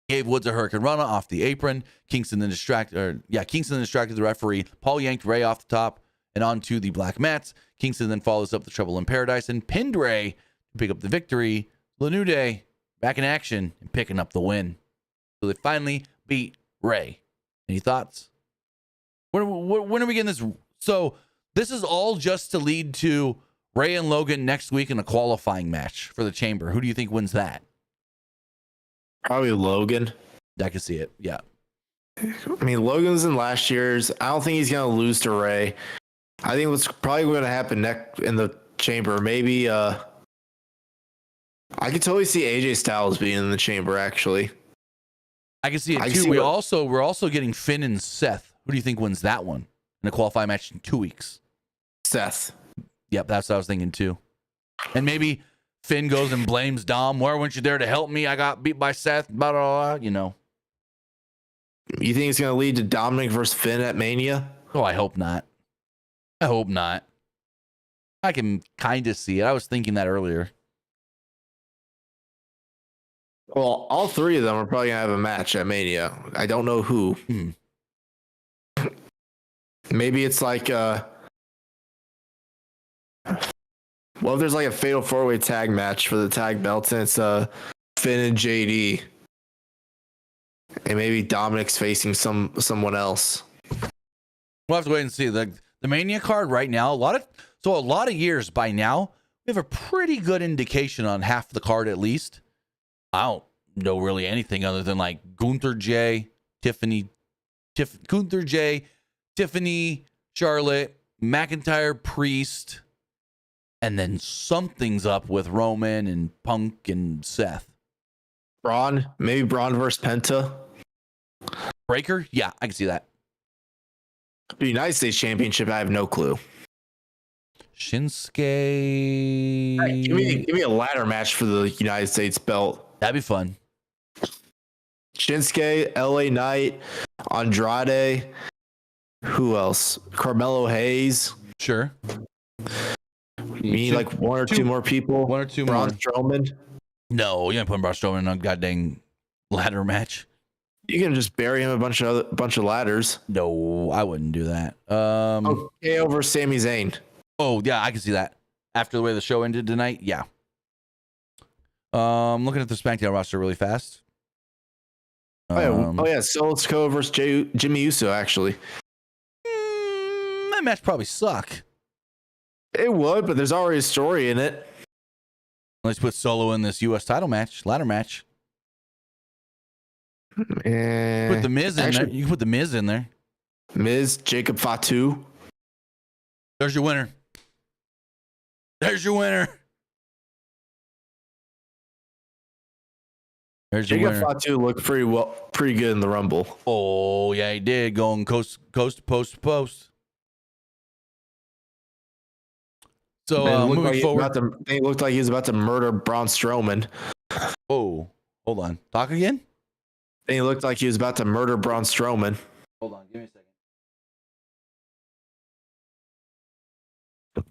gave Woods a Hurricane Rana off the apron. Kingston then distracted the referee. Paul yanked Ray off the top and onto the black mats. Kingston then follows up the Trouble in Paradise and pinned Ray to pick up the victory. The New Day back in action and picking up the win. So they finally beat Ray. Any thoughts? When are we getting this? So this is all just to lead to Ray and Logan next week in a qualifying match for the Chamber. Who do you think wins that? Probably Logan. I can see it. Yeah. I mean, Logan's in last year's. I don't think he's going to lose to Ray. I think what's probably going to happen next in the Chamber, maybe I could totally see AJ Styles being in the Chamber, actually. I can see it too. We're also getting Finn and Seth. Who do you think wins that one in a qualifying match in 2 weeks? Seth. Yep, that's what I was thinking too. And maybe Finn goes and blames Dom. Why weren't you there to help me? I got beat by Seth. Blah, blah, blah, you know. You think it's going to lead to Dominic versus Finn at Mania? Oh, I hope not. I hope not. I can kind of see it. I was thinking that earlier. Well, all three of them are probably going to have a match at Mania. I don't know who. Maybe it's like well, if there's like a fatal 4-way tag match for the tag belts and it's Finn and JD. And maybe Dominic's facing someone else. We'll have to wait and see. The Mania card right now, a lot of years by now, we have a pretty good indication on half the card at least. I don't know really anything other than like Gunther J, Tiffany, Charlotte, McIntyre, Priest, and then something's up with Roman and Punk and Seth. Braun, maybe Braun versus Penta. Breaker? Yeah, I can see that. The United States Championship, I have no clue. Shinsuke. Hey, give me a ladder match for the United States belt. That'd be fun. Shinsuke, LA Knight, Andrade. Who else? Carmelo Hayes. Sure. You need like one or two more people. One or two Braun more. Strowman. No, you ain't putting Braun Strowman in a goddamn ladder match. You can just bury him a bunch of ladders. No, I wouldn't do that. Okay, over Sami Zayn. Oh yeah, I can see that. After the way the show ended tonight, yeah. Looking at the SmackDown roster really fast. Oh yeah, Solo Sikoa versus Jimmy Uso. Actually, that match probably suck. It would, but there's already a story in it. Let's put Solo in this U.S. title match, ladder match. Put the Miz in there. You can put the Miz in there. Miz, Jacob Fatu. There's your winner. There's your winner. There's your Jacob winner. Fatu looked pretty good in the Rumble. Oh yeah, he did, going coast to post to post. So moving forward, it looked like he was about to murder Braun Strowman. Oh, hold on. Talk again. And he looked like he was about to murder Braun Strowman. Hold on, give me a second. For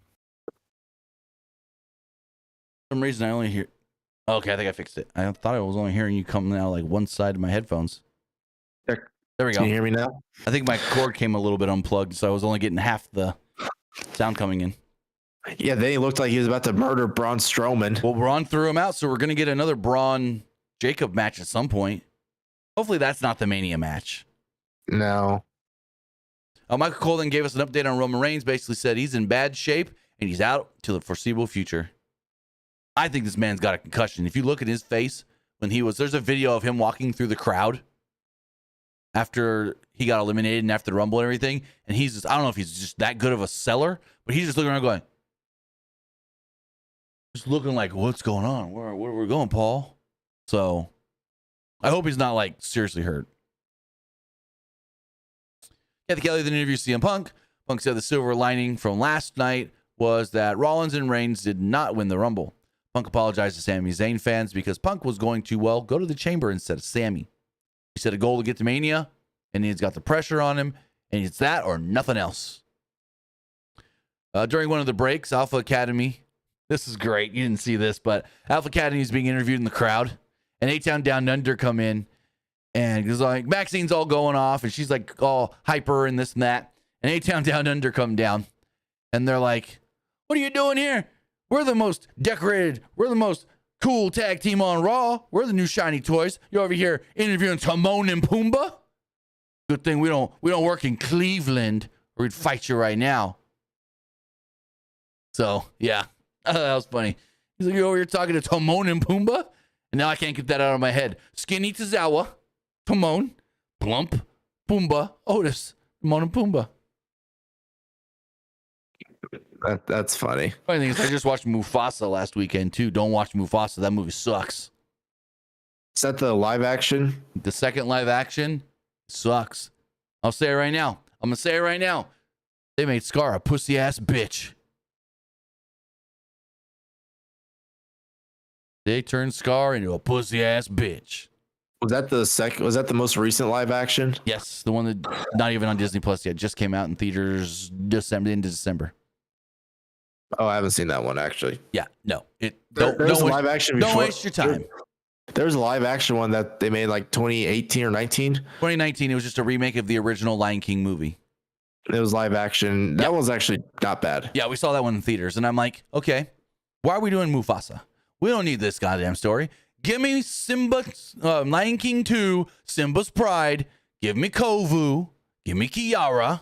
some reason, I only hear. Okay, I think I fixed it. I thought I was only hearing you coming out like one side of my headphones. There we go. Can you hear me now? I think my cord came a little bit unplugged, so I was only getting half the sound coming in. Yeah, then he looked like he was about to murder Braun Strowman. Well, Braun threw him out, so we're going to get another Braun Jacob match at some point. Hopefully that's not the Mania match. No. Michael Cole then gave us an update on Roman Reigns, basically said he's in bad shape and he's out till the foreseeable future. I think this man's got a concussion. If you look at his face when there's a video of him walking through the crowd after he got eliminated and after the Rumble and everything, and he's just, I don't know if he's just that good of a seller, but he's just looking around going, just looking like, what's going on? Where are we going, Paul? So I hope he's not like seriously hurt. Kathy Kelly then interviewed CM Punk. Punk said the silver lining from last night was that Rollins and Reigns did not win the Rumble. Punk apologized to Sami Zayn fans because Punk was going to, go to the Chamber instead of Sami. He said a goal to get to Mania, and he's got the pressure on him, and it's that or nothing else. During one of the breaks, Alpha Academy, this is great. You didn't see this, but Alpha Academy is being interviewed in the crowd, and A-Town Down Under come in, and it's like Maxine's all going off, and she's like all hyper and this and that, and A-Town Down Under come down, And they're like, what are you doing here? We're the most decorated. We're the most cool tag team on Raw. We're the new shiny toys. You're over here interviewing Timon and Pumbaa. Good thing we don't work in Cleveland, or we'd fight you right now. So yeah, that was funny. He's like, you're over here talking to Timon and Pumbaa, and now I can't get that out of my head. Skinny Tozawa, Timon, Plump, Pumbaa, Otis, Timon and Pumbaa. That's funny. Funny thing is, I just watched Mufasa last weekend too. Don't watch Mufasa. That movie sucks. Is that the live action? The second live action sucks. I'll say it right now. I'm gonna say it right now. They made Scar a pussy ass bitch. They turned Scar into a pussy ass bitch. Was that the second? Was that the most recent live action? Yes, the one that not even on Disney Plus yet. Just came out in theaters into December. Oh, I haven't seen that one actually. Yeah, no. There's a live action. Don't waste your time. There's a live action one that they made like 2018 or 19. 2019. It was just a remake of the original Lion King movie. It was live action. That one's actually not bad. Yeah, we saw that one in theaters, and I'm like, okay, why are we doing Mufasa? We don't need this goddamn story. Give me Simba, Lion King 2, Simba's Pride. Give me Kovu. Give me Kiara.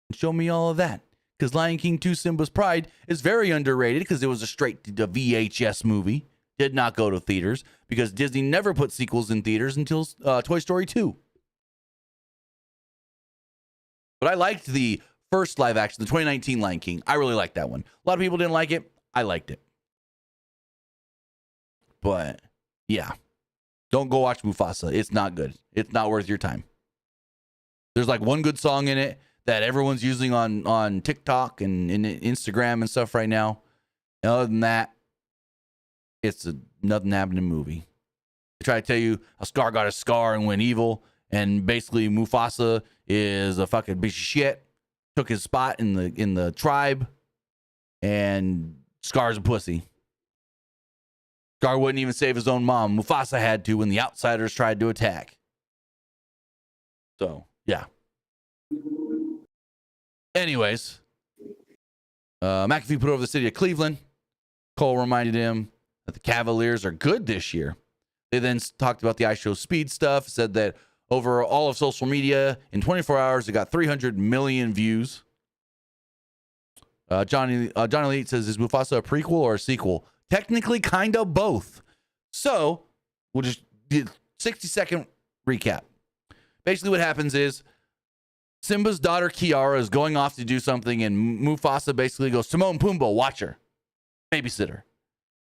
And show me all of that. Because Lion King 2, Simba's Pride is very underrated because it was a straight to VHS movie. Did not go to theaters because Disney never put sequels in theaters until Toy Story 2. But I liked the first live action, the 2019 Lion King. I really liked that one. A lot of people didn't like it. I liked it. But yeah, don't go watch Mufasa. It's not good. It's not worth your time. There's like one good song in it that everyone's using on TikTok and in Instagram and stuff right now. And other than that, it's a nothing happening movie. They try to tell you a Scar got a scar and went evil, and basically Mufasa is a fucking piece of shit. Took his spot in the tribe, and Scar's a pussy. Scar wouldn't even save his own mom. Mufasa had to when the outsiders tried to attack. So, yeah. Anyways, McAfee put over the city of Cleveland. Cole reminded him that the Cavaliers are good this year. They then talked about the I Show Speed stuff, said that over all of social media, in 24 hours, it got 300 million views. Johnny Elite says, is Mufasa a prequel or a sequel? Technically, kind of both. So, we'll just do a 60-second recap. Basically, what happens is Simba's daughter, Kiara, is going off to do something, and Mufasa basically goes, Timon, Pumbaa, watch her. Babysitter.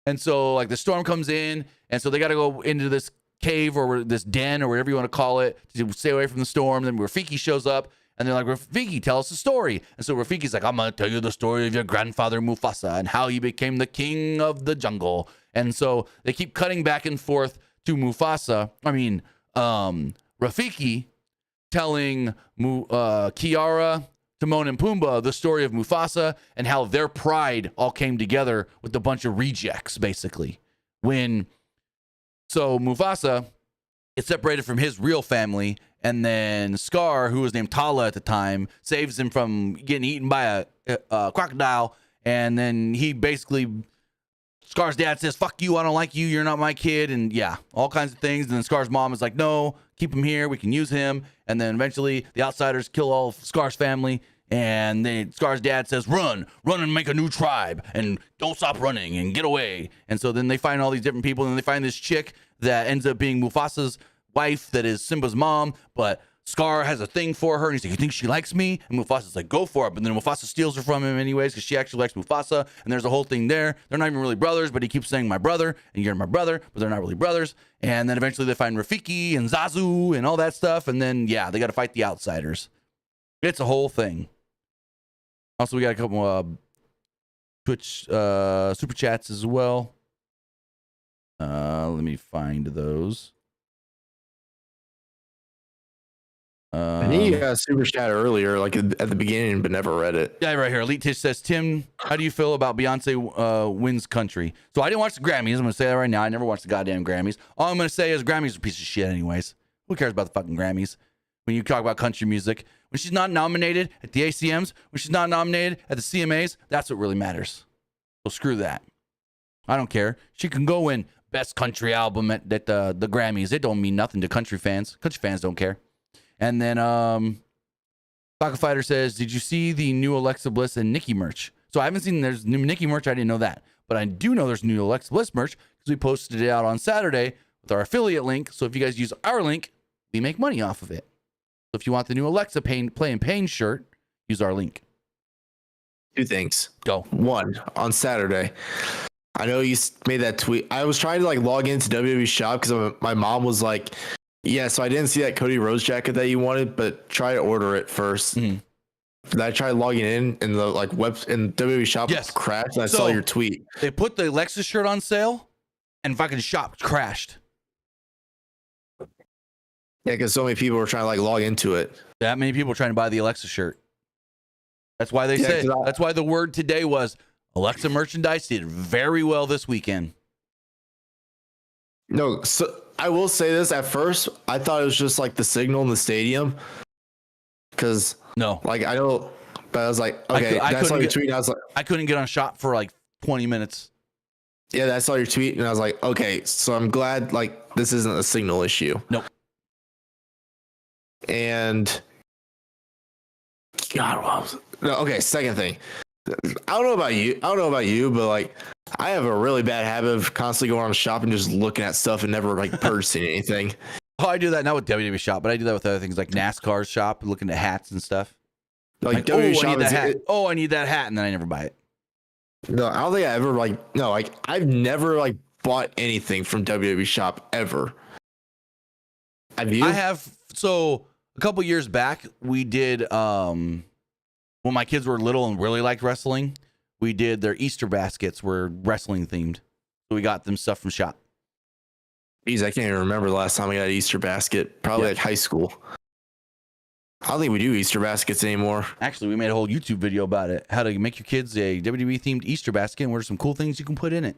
And so, like, the storm comes in, and so they got to go into this cave or this den or whatever you want to call it to stay away from the storm. Then Rafiki shows up, and they're like, Rafiki, tell us a story. And so Rafiki's like, I'm going to tell you the story of your grandfather Mufasa and how he became the king of the jungle. And so they keep cutting back and forth to Rafiki telling Kiara, Timon, and Pumbaa the story of Mufasa and how their pride all came together with a bunch of rejects, basically. So Mufasa is separated from his real family, and then Scar, who was named Tala at the time, saves him from getting eaten by a crocodile. And then he basically, Scar's dad says, fuck you, I don't like you, you're not my kid. And yeah, all kinds of things. And then Scar's mom is like, no, keep him here, we can use him. And then eventually the outsiders kill all of Scar's family. And then Scar's dad says, run and make a new tribe and don't stop running and get away. And so then they find all these different people, and then they find this chick that ends up being Mufasa's wife that is Simba's mom, but Scar has a thing for her, and he's like, you think she likes me? And Mufasa's like, go for it. But then Mufasa steals her from him anyways because she actually likes Mufasa, and there's a whole thing there. They're not even really brothers, but he keeps saying my brother, and you're my brother, but they're not really brothers. And then eventually they find Rafiki and Zazu and all that stuff, and then, yeah, they got to fight the outsiders. It's a whole thing. Also, we got a couple Twitch super chats as well. Let me find those. I think you got a super chat earlier, like at the beginning, but never read it. Yeah, right here. Elite Tish says, Tim, how do you feel about Beyonce wins country? So I didn't watch the Grammys. I'm going to say that right now. I never watched the goddamn Grammys. All I'm going to say is Grammys are a piece of shit anyways. Who cares about the fucking Grammys? when you talk about country music. When she's not nominated at the ACMs, when she's not nominated at the CMAs, that's what really matters. So screw that. I don't care. She can go win best country album at the Grammys. It don't mean nothing to country fans. Country fans don't care. And then Taco Fighter says, did you see the new Alexa Bliss and Nikki merch? So I haven't seen there's new Nikki merch. I didn't know that. But I do know there's new Alexa Bliss merch because we posted it out on Saturday with our affiliate link. So if you guys use our link, we make money off of it. So if you want the new Alexa Play in Pain shirt, use our link. 2 things. Go. 1, on Saturday, I know you made that tweet. I was trying to like log into WWE Shop because my mom was like, yeah, so I didn't see that Cody Rhodes jacket that you wanted, but try to order it first. Mm-hmm. And I tried logging in and the like web in WWE Shop crashed, and I saw your tweet. They put the Alexa shirt on sale, and fucking shop crashed. Yeah, because so many people were trying to like log into it. That many people were trying to buy the Alexa shirt. That's why they said. That's why the word today was Alexa merchandise did very well this weekend. No, so I will say this. At first, I thought it was just like the signal in the stadium. Because like I don't, but I was like, okay, I saw your tweet. And I was like, I couldn't get on shop for like 20 minutes. Yeah, I saw your tweet, and I was like, okay, so I'm glad like this isn't a signal issue. Nope. And God, okay. Second thing, I don't know about you, but like I have a really bad habit of constantly going on shop and just looking at stuff and never like purchasing anything. Oh, I do that not with WWE Shop, but I do that with other things like NASCAR Shop, looking at hats and stuff. Like WWE Shop, I need that hat. I need that hat, and then I never buy it. No, I don't think I ever I've never like bought anything from WWE Shop ever. Have you? I have. So a couple years back, we did when my kids were little and really liked wrestling, we did their Easter baskets were wrestling themed. So we got them stuff from shop. Geez, I can't even remember the last time I got an Easter basket. Probably like high school. I don't think we do Easter baskets anymore. Actually, we made a whole YouTube video about it. How to make your kids a WWE themed Easter basket and what are some cool things you can put in it.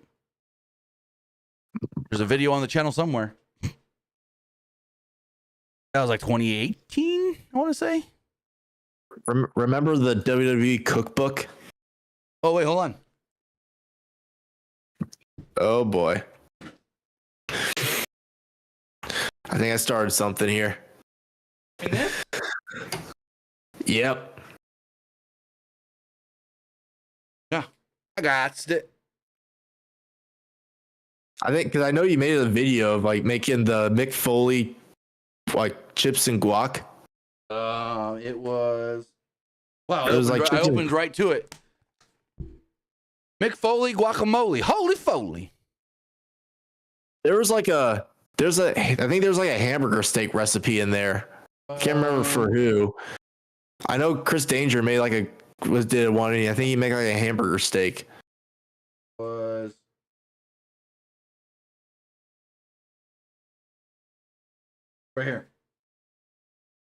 There's a video on the channel somewhere. That was like 2018, I want to say. Remember the WWE cookbook? Oh, wait, hold on. Oh, boy. I think I started something here. Yep. Yeah, I got it. I think because I know you made a video of like making the Mick Foley like chips and guac. It was. Wow, I I opened right to it. Mick Foley guacamole. Holy Foley. I think there's like a hamburger steak recipe in there. Can't remember for who. I know Chris Danger made did one, and I think he made like a hamburger steak. Was right here.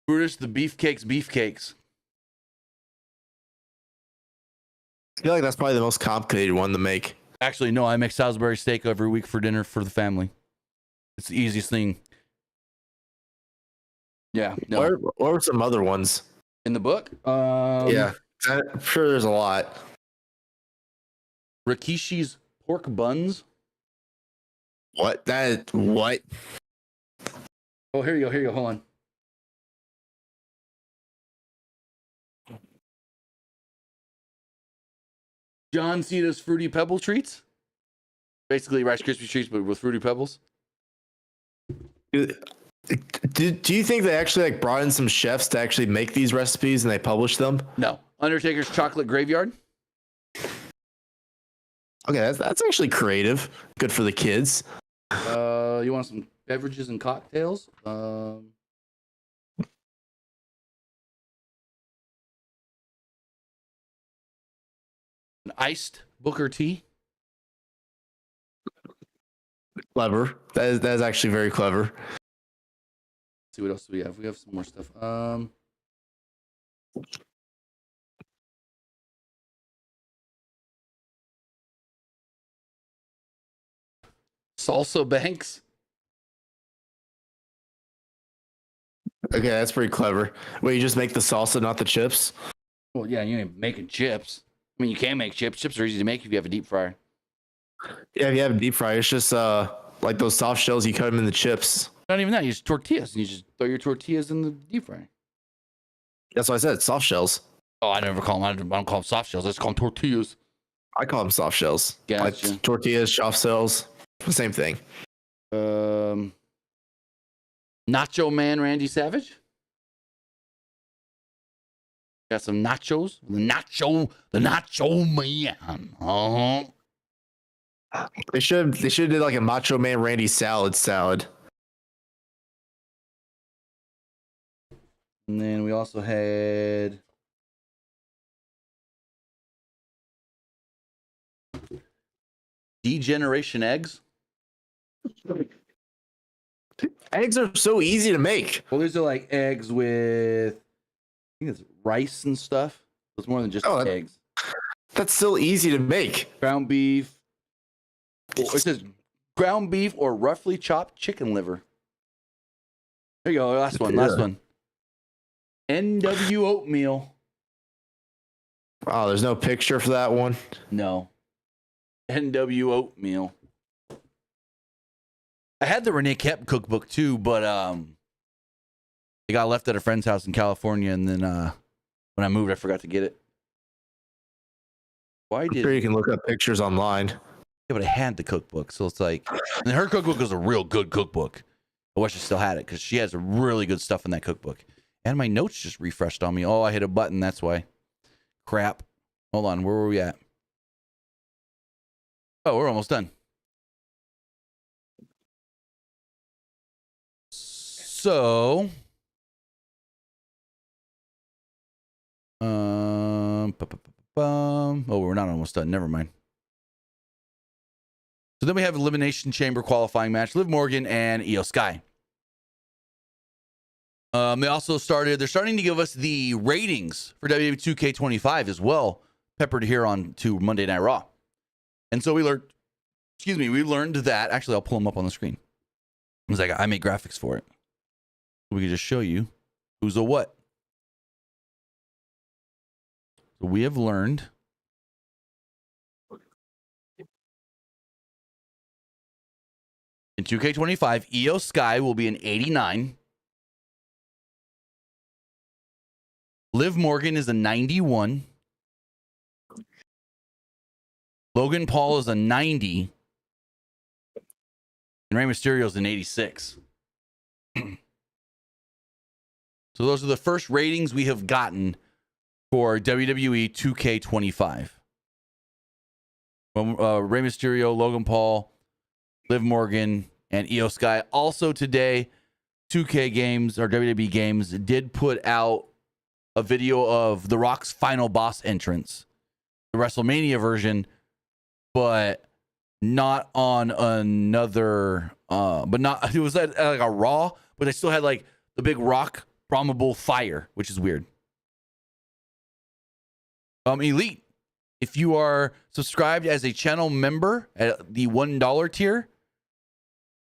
Brutus the beefcakes. I feel like that's probably the most complicated one to make. Actually, no, I make Salisbury steak every week for dinner for the family. It's the easiest thing. Yeah. No. What were some other ones in the book? Yeah, I'm sure there's a lot. Rikishi's pork buns. What? Oh, here you go. Hold on. John Cena's Fruity Pebble treats. Basically Rice Krispie treats, but with Fruity Pebbles. Do you think they actually brought in some chefs to actually make these recipes and they published them? No. Undertaker's Chocolate Graveyard. Okay, that's actually creative. Good for the kids. You want some beverages and cocktails? An iced Booker T. Clever. That is actually very clever. Let's see what else do we have. We have some more stuff. Salsa Banks. Okay, that's pretty clever. Wait, you just make the salsa, not the chips? Well, yeah, you ain't making chips. I mean, you can make chips. Chips are easy to make if you have a deep fryer. Yeah, if you have a deep fry, it's just like those soft shells. You cut them in the chips. Not even that. You just tortillas, and you just throw your tortillas in the deep fryer. That's what I said. Soft shells. Oh, I never call them. I don't call them soft shells. I just call them tortillas. I call them soft shells. Gotcha. Like tortillas, soft shells, same thing. Nacho Man Randy Savage. Got some nachos. The Nacho Man. They should did like a Macho Man Randy salad. And then we also had Degeneration eggs. Eggs are so easy to make. Well, these are like eggs with, I think it's rice and stuff. It's more than just eggs. That's still easy to make. Ground beef. Well, it says ground beef or roughly chopped chicken liver. There you go. Last one. NW oatmeal. Oh, there's no picture for that one. No. NW oatmeal. I had the Renee Kemp cookbook too, but it got left at a friend's house in California, and then when I moved, I forgot to get it. I'm sure you can look up pictures online. Yeah, but I had the cookbook, so it's like, and her cookbook was a real good cookbook. I wish I still had it because she has really good stuff in that cookbook. And my notes just refreshed on me. Oh, I hit a button. That's why. Crap. Hold on. Where were we at? Oh, we're almost done. So, oh, we're not almost done. Never mind. So then we have Elimination Chamber qualifying match. Liv Morgan and Io Sky. They're starting to give us the ratings for WWE 2K25 as well, peppered here on to Monday Night Raw. And so we learned that, actually, I'll pull them up on the screen. It was like, I made graphics for it. We can just show you who's a what. So we have learned in 2K25, Io Sky will be an 89. Liv Morgan is a 91. Logan Paul is a 90. And Rey Mysterio is an 86. So those are the first ratings we have gotten for WWE 2K25. Rey Mysterio, Logan Paul, Liv Morgan, and Io Sky. Also today, 2K Games or WWE Games did put out a video of The Rock's final boss entrance, the WrestleMania version, but not on another. It was like a Raw, but they still had like the big Rock Promable Fire, which is weird. Elite, if you are subscribed as a channel member at the $1 tier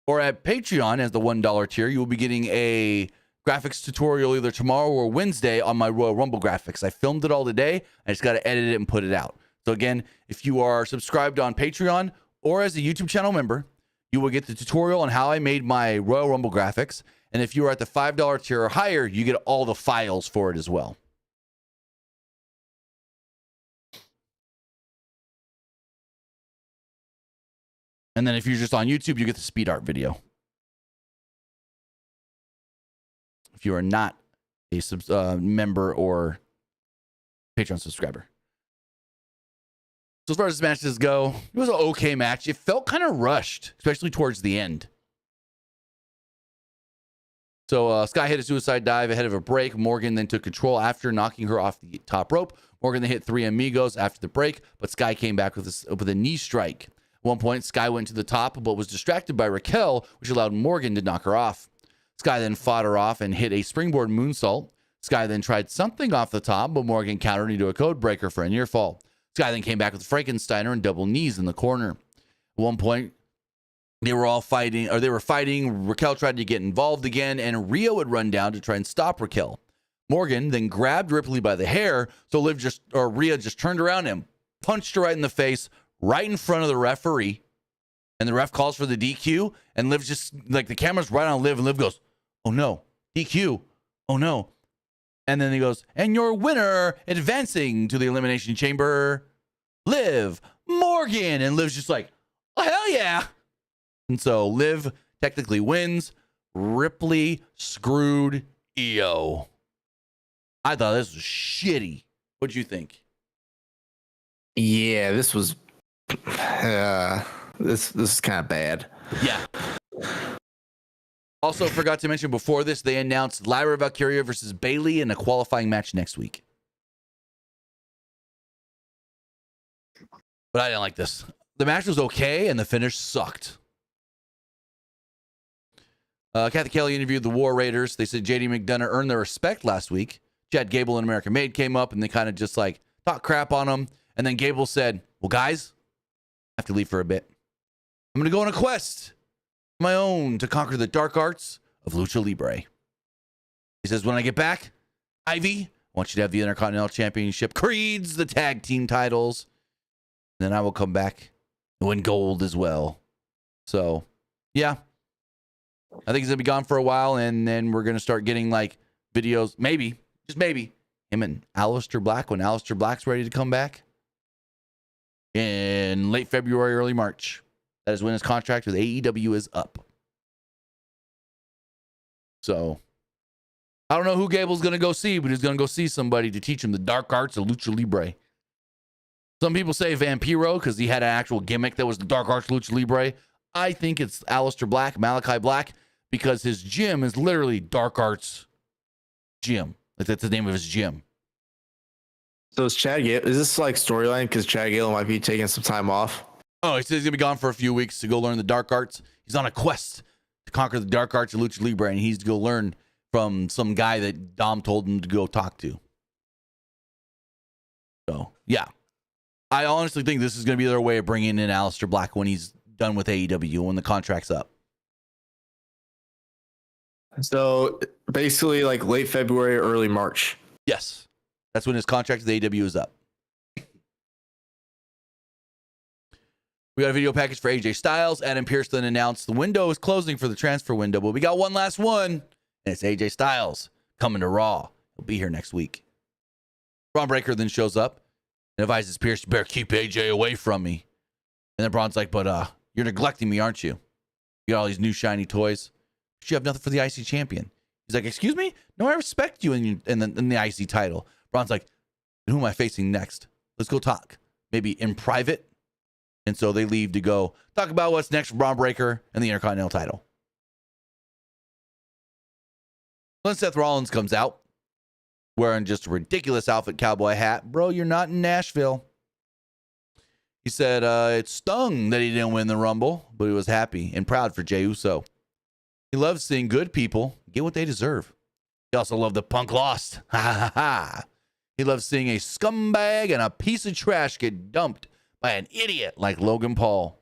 or at Patreon as the $1 tier, you will be getting a graphics tutorial either tomorrow or Wednesday on my Royal Rumble graphics. I filmed it all today. I just got to edit it and put it out. So again, if you are subscribed on Patreon or as a YouTube channel member, you will get the tutorial on how I made my Royal Rumble graphics. And if you are at the $5 tier or higher, you get all the files for it as well. And then if you're just on YouTube, you get the speed art video. If you are not a member or Patreon subscriber. So as far as matches go, it was an okay match. It felt kind of rushed, especially towards the end. So Sky hit a suicide dive ahead of a break. Morgan then took control after knocking her off the top rope. Morgan then hit 3 amigos after the break, but Sky came back with a knee strike. At one point, Sky went to the top, but was distracted by Raquel, which allowed Morgan to knock her off. Sky then fought her off and hit a springboard moonsault. Sky then tried something off the top, but Morgan countered into a code breaker for a near fall. Sky then came back with Frankensteiner and double knees in the corner. At one point, they were all fighting, or they were fighting. Raquel tried to get involved again, and Rhea would run down to try and stop Raquel. Morgan then grabbed Ripley by the hair, so Rhea just turned around and punched her right in the face, right in front of the referee. And the ref calls for the DQ, and Liv just, like, the camera's right on Liv, and Liv goes, "Oh no, DQ, oh no." And then he goes, "And your winner advancing to the Elimination Chamber, Liv Morgan." And Liv's just like, "Oh, hell yeah." And so Liv technically wins. Ripley screwed Io. I thought this was shitty. What'd you think? Yeah, this was this is kind of bad. Yeah. Also, forgot to mention before this, they announced Lyra Valkyria versus Bayley in a qualifying match next week. But I didn't like this. The match was okay, and the finish sucked. Kathy Kelly interviewed the War Raiders. They said JD McDonough earned their respect last week. Chad Gable and American Made came up, and they kind of just like talked crap on them. And then Gable said, "Well, guys, I have to leave for a bit. I'm going to go on a quest of my own to conquer the dark arts of Lucha Libre." He says, "When I get back, Ivy, I want you to have the Intercontinental Championship, Creeds, the tag team titles. And then I will come back and win gold as well." So, yeah. I think he's going to be gone for a while, and then we're going to start getting, like, videos, maybe, just maybe, him and Aleister Black when Aleister Black's ready to come back in late February, early March. That is when his contract with AEW is up. So, I don't know who Gable's going to go see, but he's going to go see somebody to teach him the dark arts of Lucha Libre. Some people say Vampiro because he had an actual gimmick that was the dark arts Lucha Libre. I think it's Aleister Black, Malachi Black, because his gym is literally Dark Arts Gym. Like, that's the name of his gym. So is this like storyline because Chad Gable might be taking some time off? Oh, he says he's going to be gone for a few weeks to go learn the dark arts. He's on a quest to conquer the dark arts of Lucha Libre, and he's to go learn from some guy that Dom told him to go talk to. So, yeah. I honestly think this is going to be their way of bringing in Aleister Black when he's done with AEW, when the contract's up. So basically like late February, early March. Yes. That's when his contract with AEW is up. We got a video package for AJ Styles. Adam Pearce then announced the window is closing for the transfer window, but we got one last one, and it's AJ Styles coming to Raw. He'll be here next week. Braun Breaker then shows up and advises Pearce, "You better keep AJ away from me." And then Braun's like, "But you're neglecting me, aren't you? You got all these new shiny toys. But you have nothing for the IC champion." He's like, "Excuse me? No, I respect you in the IC title." Braun's like, "Who am I facing next? Let's go talk. Maybe in private." And so they leave to go talk about what's next for Braun Breaker and the Intercontinental title. Then Seth Rollins comes out wearing just a ridiculous outfit, cowboy hat. "Bro, you're not in Nashville." He said it stung that he didn't win the Rumble, but he was happy and proud for Jey Uso. He loves seeing good people get what they deserve. He also loved the Punk lost. Ha ha ha. He loves seeing a scumbag and a piece of trash get dumped by an idiot like Logan Paul.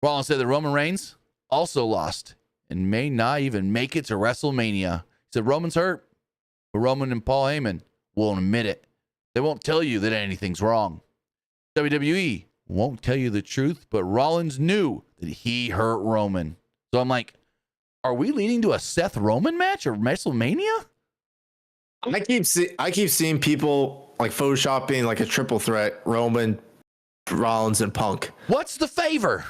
Rollins said that Roman Reigns also lost and may not even make it to WrestleMania. He said Roman's hurt, but Roman and Paul Heyman won't admit it. They won't tell you that anything's wrong. WWE won't tell you the truth, but Rollins knew that he hurt Roman. So I'm like, are we leading to a Seth Roman match or WrestleMania? I keep seeing people like photoshopping like a triple threat: Roman, Rollins, and Punk. What's the favor?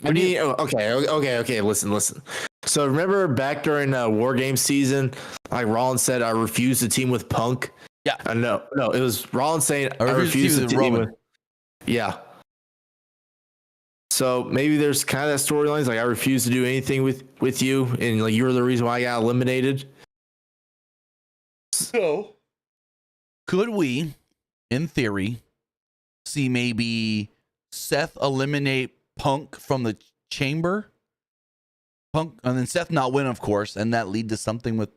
I mean, okay. Listen. So remember back during War Game season, like Rollins said, "I refuse to team with Punk." Yeah. No, it was Rollins saying, "I refuse to team with." Yeah. So maybe there's kind of storylines like I refuse to do anything with you, and like you're the reason why I got eliminated. So, could we, in theory, see maybe Seth eliminate Punk from the chamber? Punk, and then Seth not win, of course, and that lead to something with,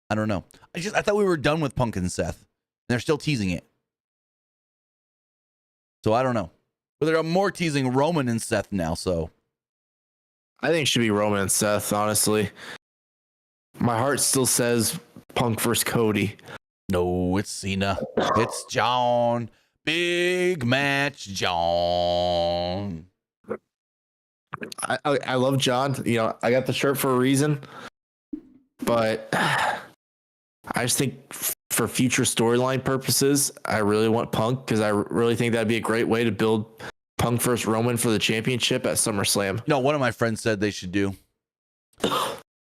I don't know. I thought we were done with Punk and Seth. And they're still teasing it. So I don't know. But they're more teasing Roman and Seth now. So I think it should be Roman and Seth, honestly. My heart still says Punk versus Cody. no, it's Cena. It's John. Big match, John. I love John. You know, I got the shirt for a reason. But I just think for future storyline purposes, I really want Punk because I really think that'd be a great way to build Punk versus Roman for the championship at SummerSlam. No, one of my friends said they should do.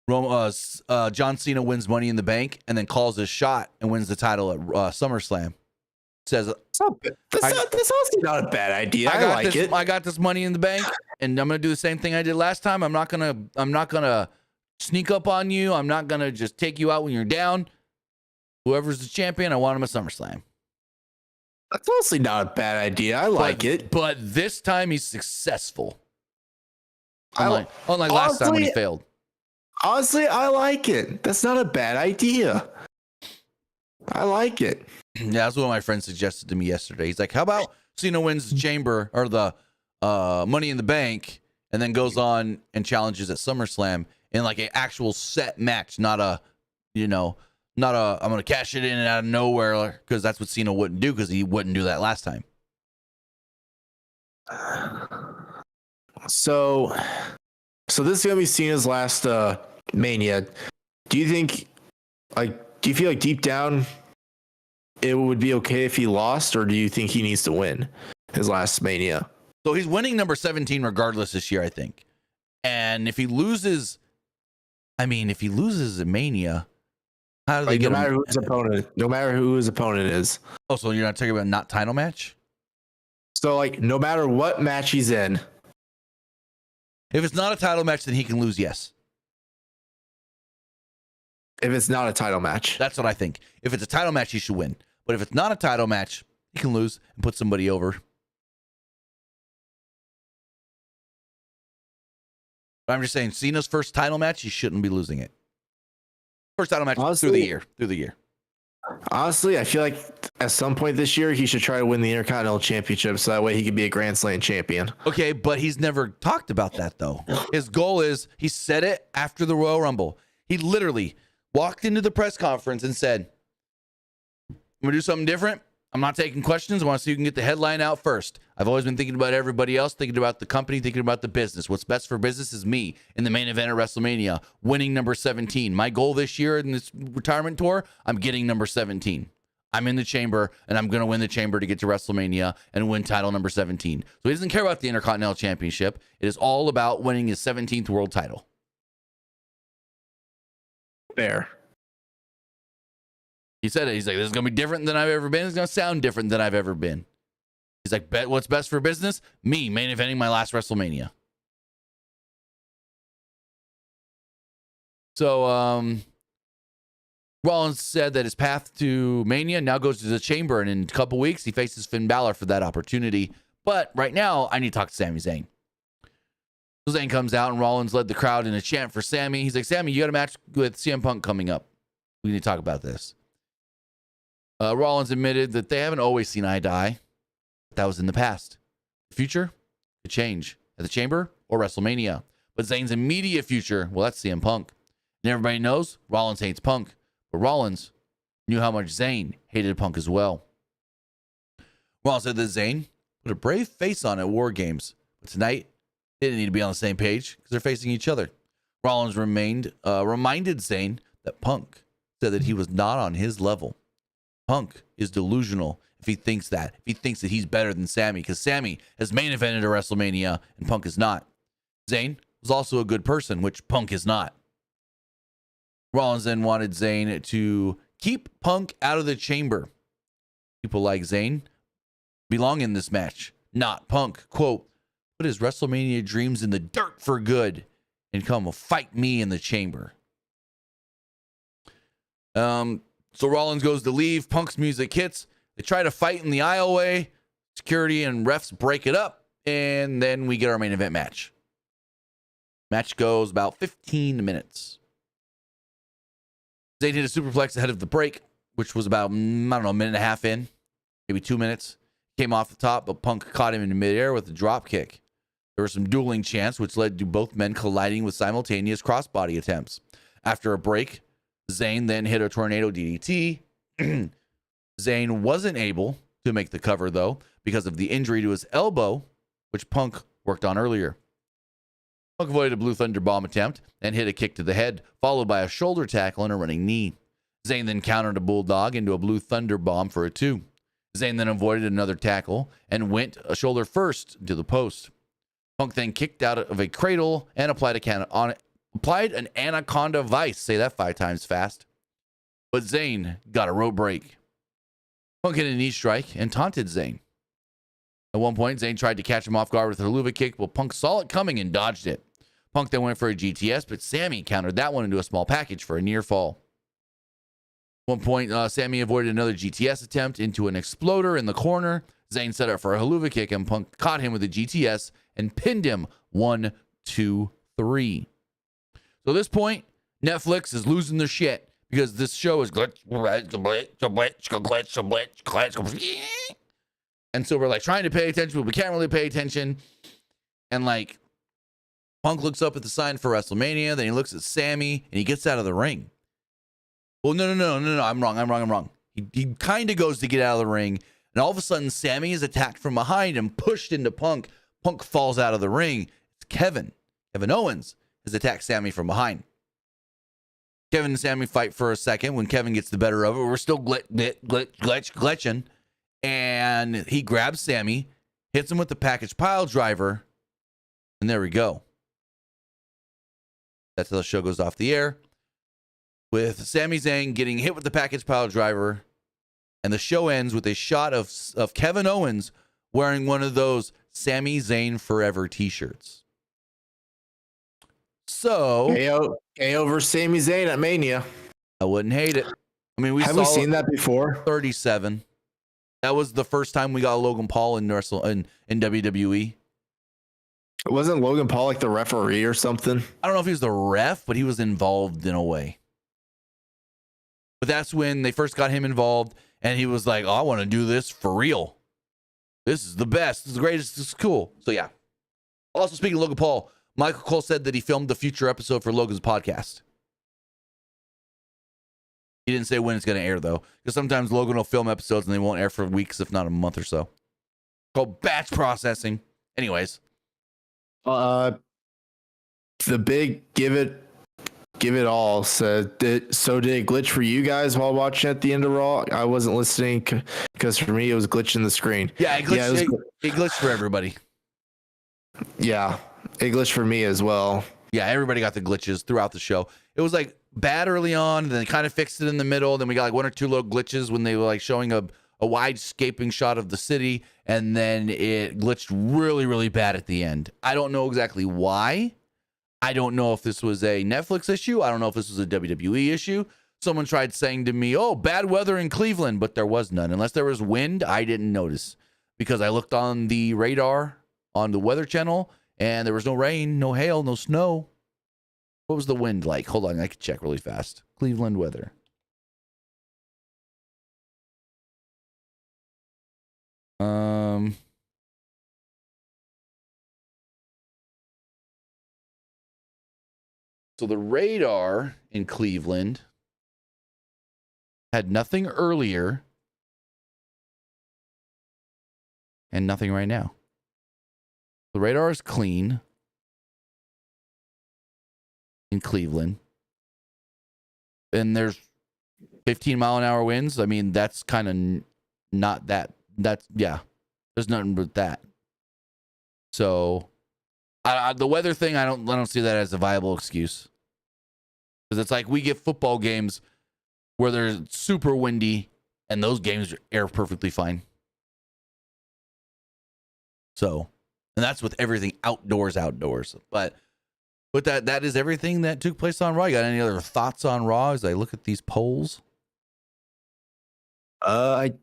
John Cena wins Money in the Bank and then calls his shot and wins the title at SummerSlam. Says that's honestly not a bad idea. I like it. I got this Money in the Bank, and I'm gonna do the same thing I did last time. I'm not gonna sneak up on you. I'm not gonna just take you out when you're down. Whoever's the champion, I want him at SummerSlam. That's honestly not a bad idea. I like it. But this time he's successful. Unlike last time when he failed. Honestly, I like it. That's not a bad idea. I like it. Yeah, that's what my friend suggested to me yesterday. He's like, how about Cena wins the Chamber or the Money in the Bank and then goes on and challenges at SummerSlam in like an actual set match, not a I'm going to cash it in and out of nowhere, because that's what Cena wouldn't do, because he wouldn't do that last time. So this is going to be Cena's last Mania. Do you feel like deep down it would be okay if he lost, or do you think he needs to win his last Mania? So he's winning number 17 regardless this year, I think. And if he loses a Mania, how do they get no matter who his opponent is. Oh, so you're not talking about not title match? So no matter what match he's in. If it's not a title match, then he can lose, yes. If it's not a title match. That's what I think. If it's a title match, he should win. But if it's not a title match, he can lose and put somebody over. But I'm just saying, Cena's first title match, he shouldn't be losing it. First title match through the year. Honestly, I feel like at some point this year, he should try to win the Intercontinental Championship so that way he could be a Grand Slam champion. Okay, but he's never talked about that, though. His goal is, he said it after the Royal Rumble. He literally walked into the press conference and said, I'm going to do something different. I'm not taking questions. I want to see who can get the headline out first. I've always been thinking about everybody else, thinking about the company, thinking about the business. What's best for business is me in the main event at WrestleMania, winning number 17. My goal this year in this retirement tour, I'm getting number 17. I'm in the chamber, and I'm going to win the chamber to get to WrestleMania and win title number 17. So he doesn't care about the Intercontinental Championship. It is all about winning his 17th world title. Fair. He said it. He's like, this is going to be different than I've ever been. It's going to sound different than I've ever been. He's like, what's best for business? Me main eventing my last WrestleMania. So, Rollins said that his path to Mania now goes to the Chamber, and in a couple weeks, he faces Finn Balor for that opportunity. But right now, I need to talk to Sami Zayn. So Zayn comes out, and Rollins led the crowd in a chant for Sami. He's like, Sami, you got a match with CM Punk coming up. We need to talk about this. Rollins admitted that they haven't always seen eye to eye. That was in the past. The future could change at the Chamber or WrestleMania. But Zayn's immediate future, well, that's CM Punk. And everybody knows Rollins hates Punk. But Rollins knew how much Zayn hated Punk as well. Rollins said that Zayn put a brave face on at War Games. But tonight, they didn't need to be on the same page because they're facing each other. Rollins reminded Zayn that Punk said that he was not on his level. Punk is delusional if he thinks that. If he thinks that he's better than Sami, because Sami has main evented a WrestleMania and Punk is not. Zayn was also a good person, which Punk is not. Rollins then wanted Zayn to keep Punk out of the Chamber. People like Zayn belong in this match, not Punk. Quote, put his WrestleMania dreams in the dirt for good and come fight me in the Chamber. So Rollins goes to leave. Punk's music hits. They try to fight in the aisleway. Security and refs break it up. And then we get our main event match. Match goes about 15 minutes. Zayn hit a superplex ahead of the break, which was about, a minute and a half in. Maybe 2 minutes. Came off the top, but Punk caught him in midair with a drop kick. There were some dueling chants, which led to both men colliding with simultaneous crossbody attempts. After a break, Zayn then hit a tornado DDT. Zayn wasn't able to make the cover, though, because of the injury to his elbow, which Punk worked on earlier. Punk avoided a Blue Thunder Bomb attempt and hit a kick to the head, followed by a shoulder tackle and a running knee. Zayn then countered a Bulldog into a Blue Thunder Bomb for a 2. Zayn then avoided another tackle and went a shoulder first to the post. Punk then kicked out of a cradle and applied an Anaconda Vice. Say that 5 times fast. But Zayn got a rope break. Punk hit a knee strike and taunted Zayn. At one point, Zayn tried to catch him off guard with a Helluva Kick, but Punk saw it coming and dodged it. Punk then went for a GTS, but Sammy countered that one into a small package for a near fall. At one point, Sammy avoided another GTS attempt into an exploder in the corner. Zayn set up for a Helluva Kick, and Punk caught him with a GTS and pinned him 1, 2, 3. So at this point, Netflix is losing their shit because this show is glitch. And so we're like trying to pay attention, but we can't really pay attention. And like Punk looks up at the sign for WrestleMania, then he looks at Sammy and he gets out of the ring. Well, no. I'm wrong. He kind of goes to get out of the ring. And all of a sudden, Sammy is attacked from behind and pushed into Punk. Punk falls out of the ring. It's Kevin Owens has attacked Sammy from behind. Kevin and Sammy fight for a second. When Kevin gets the better of it, we're still glitching. And he grabs Sammy, hits him with the package pile driver, and there we go. That's how the show goes off the air, with Sami Zayn getting hit with the package pile driver, and the show ends with a shot of Kevin Owens wearing one of those Sami Zayn Forever T-shirts. So KO versus Sami Zayn at Mania. I wouldn't hate it. I mean, have we seen that before? 37. That was the first time we got Logan Paul in WWE. Wasn't Logan Paul like the referee or something? I don't know if he was the ref, but he was involved in a way. But that's when they first got him involved, and he was like, "Oh, I want to do this for real. This is the best. This is the greatest. This is cool." So yeah. Also, speaking of Logan Paul, Michael Cole said that he filmed the future episode for Logan's podcast. He didn't say when it's going to air, though, because sometimes Logan will film episodes and they won't air for weeks, if not a month or so. Called batch processing. Anyways. The big give it all said that. So did it glitch for you guys while watching at the end of Raw? I wasn't listening because for me it was glitching the screen. Yeah, it glitched for everybody. Yeah, it glitched for me as well. Yeah, everybody got the glitches throughout the show. It was like bad early on, then they kind of fixed it in the middle. Then we got like 1 or 2 little glitches when they were like showing a wide scaping shot of the city, and then it glitched really, really bad at the end. I don't know exactly why. I don't know if this was a Netflix issue. I don't know if this was a WWE issue. Someone tried saying to me, "Oh, bad weather in Cleveland," but there was none. Unless there was wind, I didn't notice because I looked on the radar on the Weather Channel and there was no rain, no hail, no snow. What was the wind like? Hold on, I can check really fast. Cleveland weather. So the radar in Cleveland had nothing earlier and nothing right now. The radar is clean in Cleveland. And there's 15-mile-an-hour winds. I mean, that's kind of not that. That's, yeah, there's nothing but that. So the weather thing, I don't see that as a viable excuse. Because it's like we get football games where they're super windy and those games air perfectly fine. So, and that's with everything outdoors. But with that is everything that took place on Raw. You got any other thoughts on Raw as I look at these polls? I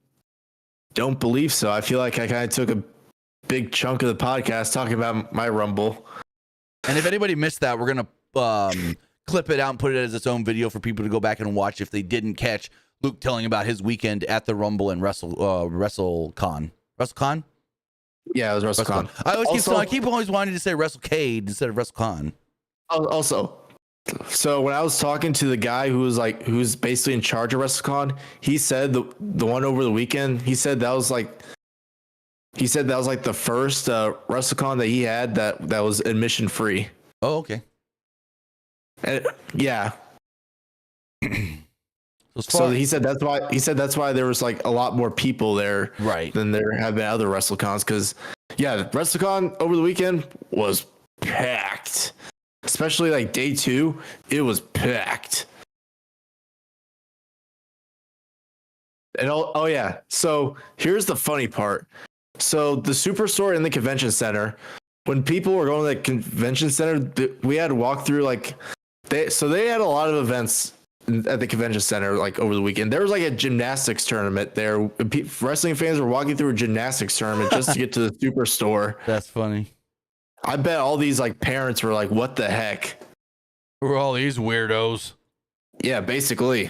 don't believe so. I feel like I kind of took a big chunk of the podcast talking about my Rumble. And if anybody missed that, we're going to clip it out and put it as its own video for people to go back and watch if they didn't catch Luke telling about his weekend at the Rumble and WrestleCon. WrestleCon? Yeah, it was WrestleCon. I keep always wanting to say WrestleCade instead of WrestleCon. Also, so when I was talking to the guy who's basically in charge of WrestleCon, he said the one over the weekend, he said that was like the first WrestleCon that he had that was admission free. Oh, okay. And, yeah. So he said that's why there was like a lot more people there, right, than there have been other WrestleCons. Because WrestleCon over the weekend was packed, especially like day 2. It was packed. And so here's the funny part. So the Superstore in the convention center, when people were going to the convention center, we had to walk through they had a lot of events at the convention center like over the weekend. There was like a gymnastics tournament there. Wrestling fans were walking through a gymnastics tournament just to get to the Superstore. That's funny. I bet all these like parents were like, "What the heck? Who are all these weirdos?" Yeah, basically.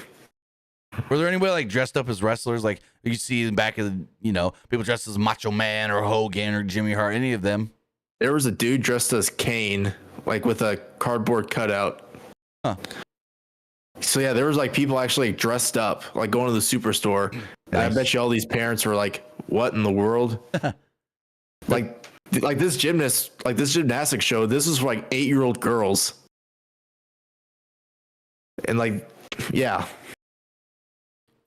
Were there anybody like dressed up as wrestlers? Like you see in the back of people dressed as Macho Man or Hogan or Jimmy Hart, any of them? There was a dude dressed as Kane, like with a cardboard cutout. Huh. So yeah, there was like people actually dressed up, like going to the Superstore. Nice. And I bet you all these parents were like, "What in the world?" like this gymnastics show. This is for like 8-year-old girls. And like, yeah.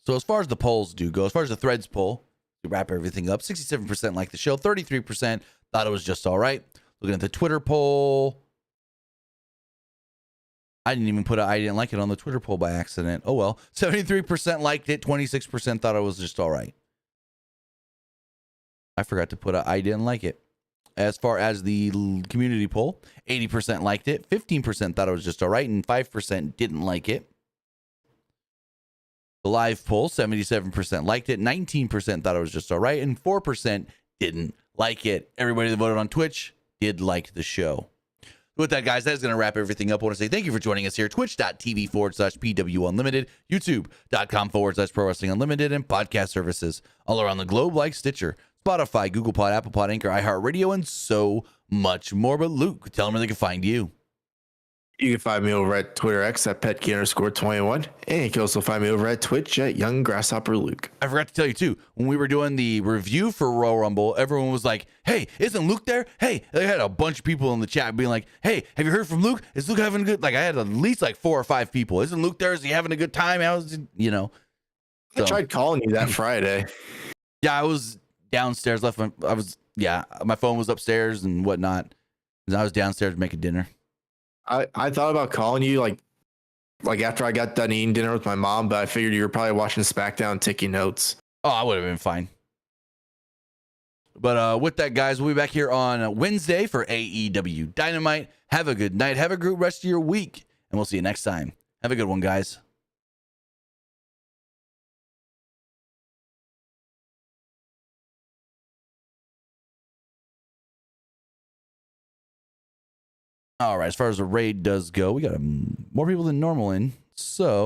So as far as the polls go, as far as the threads poll, to wrap everything up, 67% liked the show, 33% thought it was just all right. Looking at the Twitter poll, I didn't like it on the Twitter poll by accident. Oh well. 73% liked it, 26% thought it was just all right. I forgot to put I didn't like it. As far as the community poll, 80% liked it, 15% thought it was just all right, and 5% didn't like it. The live poll, 77% liked it, 19% thought it was just all right, and 4% didn't like it. Everybody that voted on Twitch did like the show. With that, guys, that is going to wrap everything up. I want to say thank you for joining us here. Twitch.tv/PW Unlimited, YouTube.com/Pro Wrestling Unlimited, and podcast services all around the globe like Stitcher, Spotify, Google Pod, Apple Pod, Anchor, iHeartRadio, and so much more. But Luke, tell them where they can find you. You can find me over at Twitter X at Petke_21. And you can also find me over at Twitch at Young Grasshopper Luke. I forgot to tell you, too, when we were doing the review for Royal Rumble, everyone was like, "Hey, isn't Luke there?" Hey, they had a bunch of people in the chat being like, "Hey, have you heard from Luke? Is Luke having a good..." Like, I had at least like 4 or 5 people. "Isn't Luke there? Is he having a good time?" So. I tried calling you that Friday. Yeah, I was downstairs. My phone was upstairs and whatnot. I was downstairs making dinner. I thought about calling you like after I got done eating dinner with my mom, but I figured you were probably watching SmackDown and taking notes. Oh, I would have been fine. But with that, guys, we'll be back here on Wednesday for AEW Dynamite. Have a good night. Have a great rest of your week. And we'll see you next time. Have a good one, guys. All right, as far as the raid does go, we got more people than normal in. So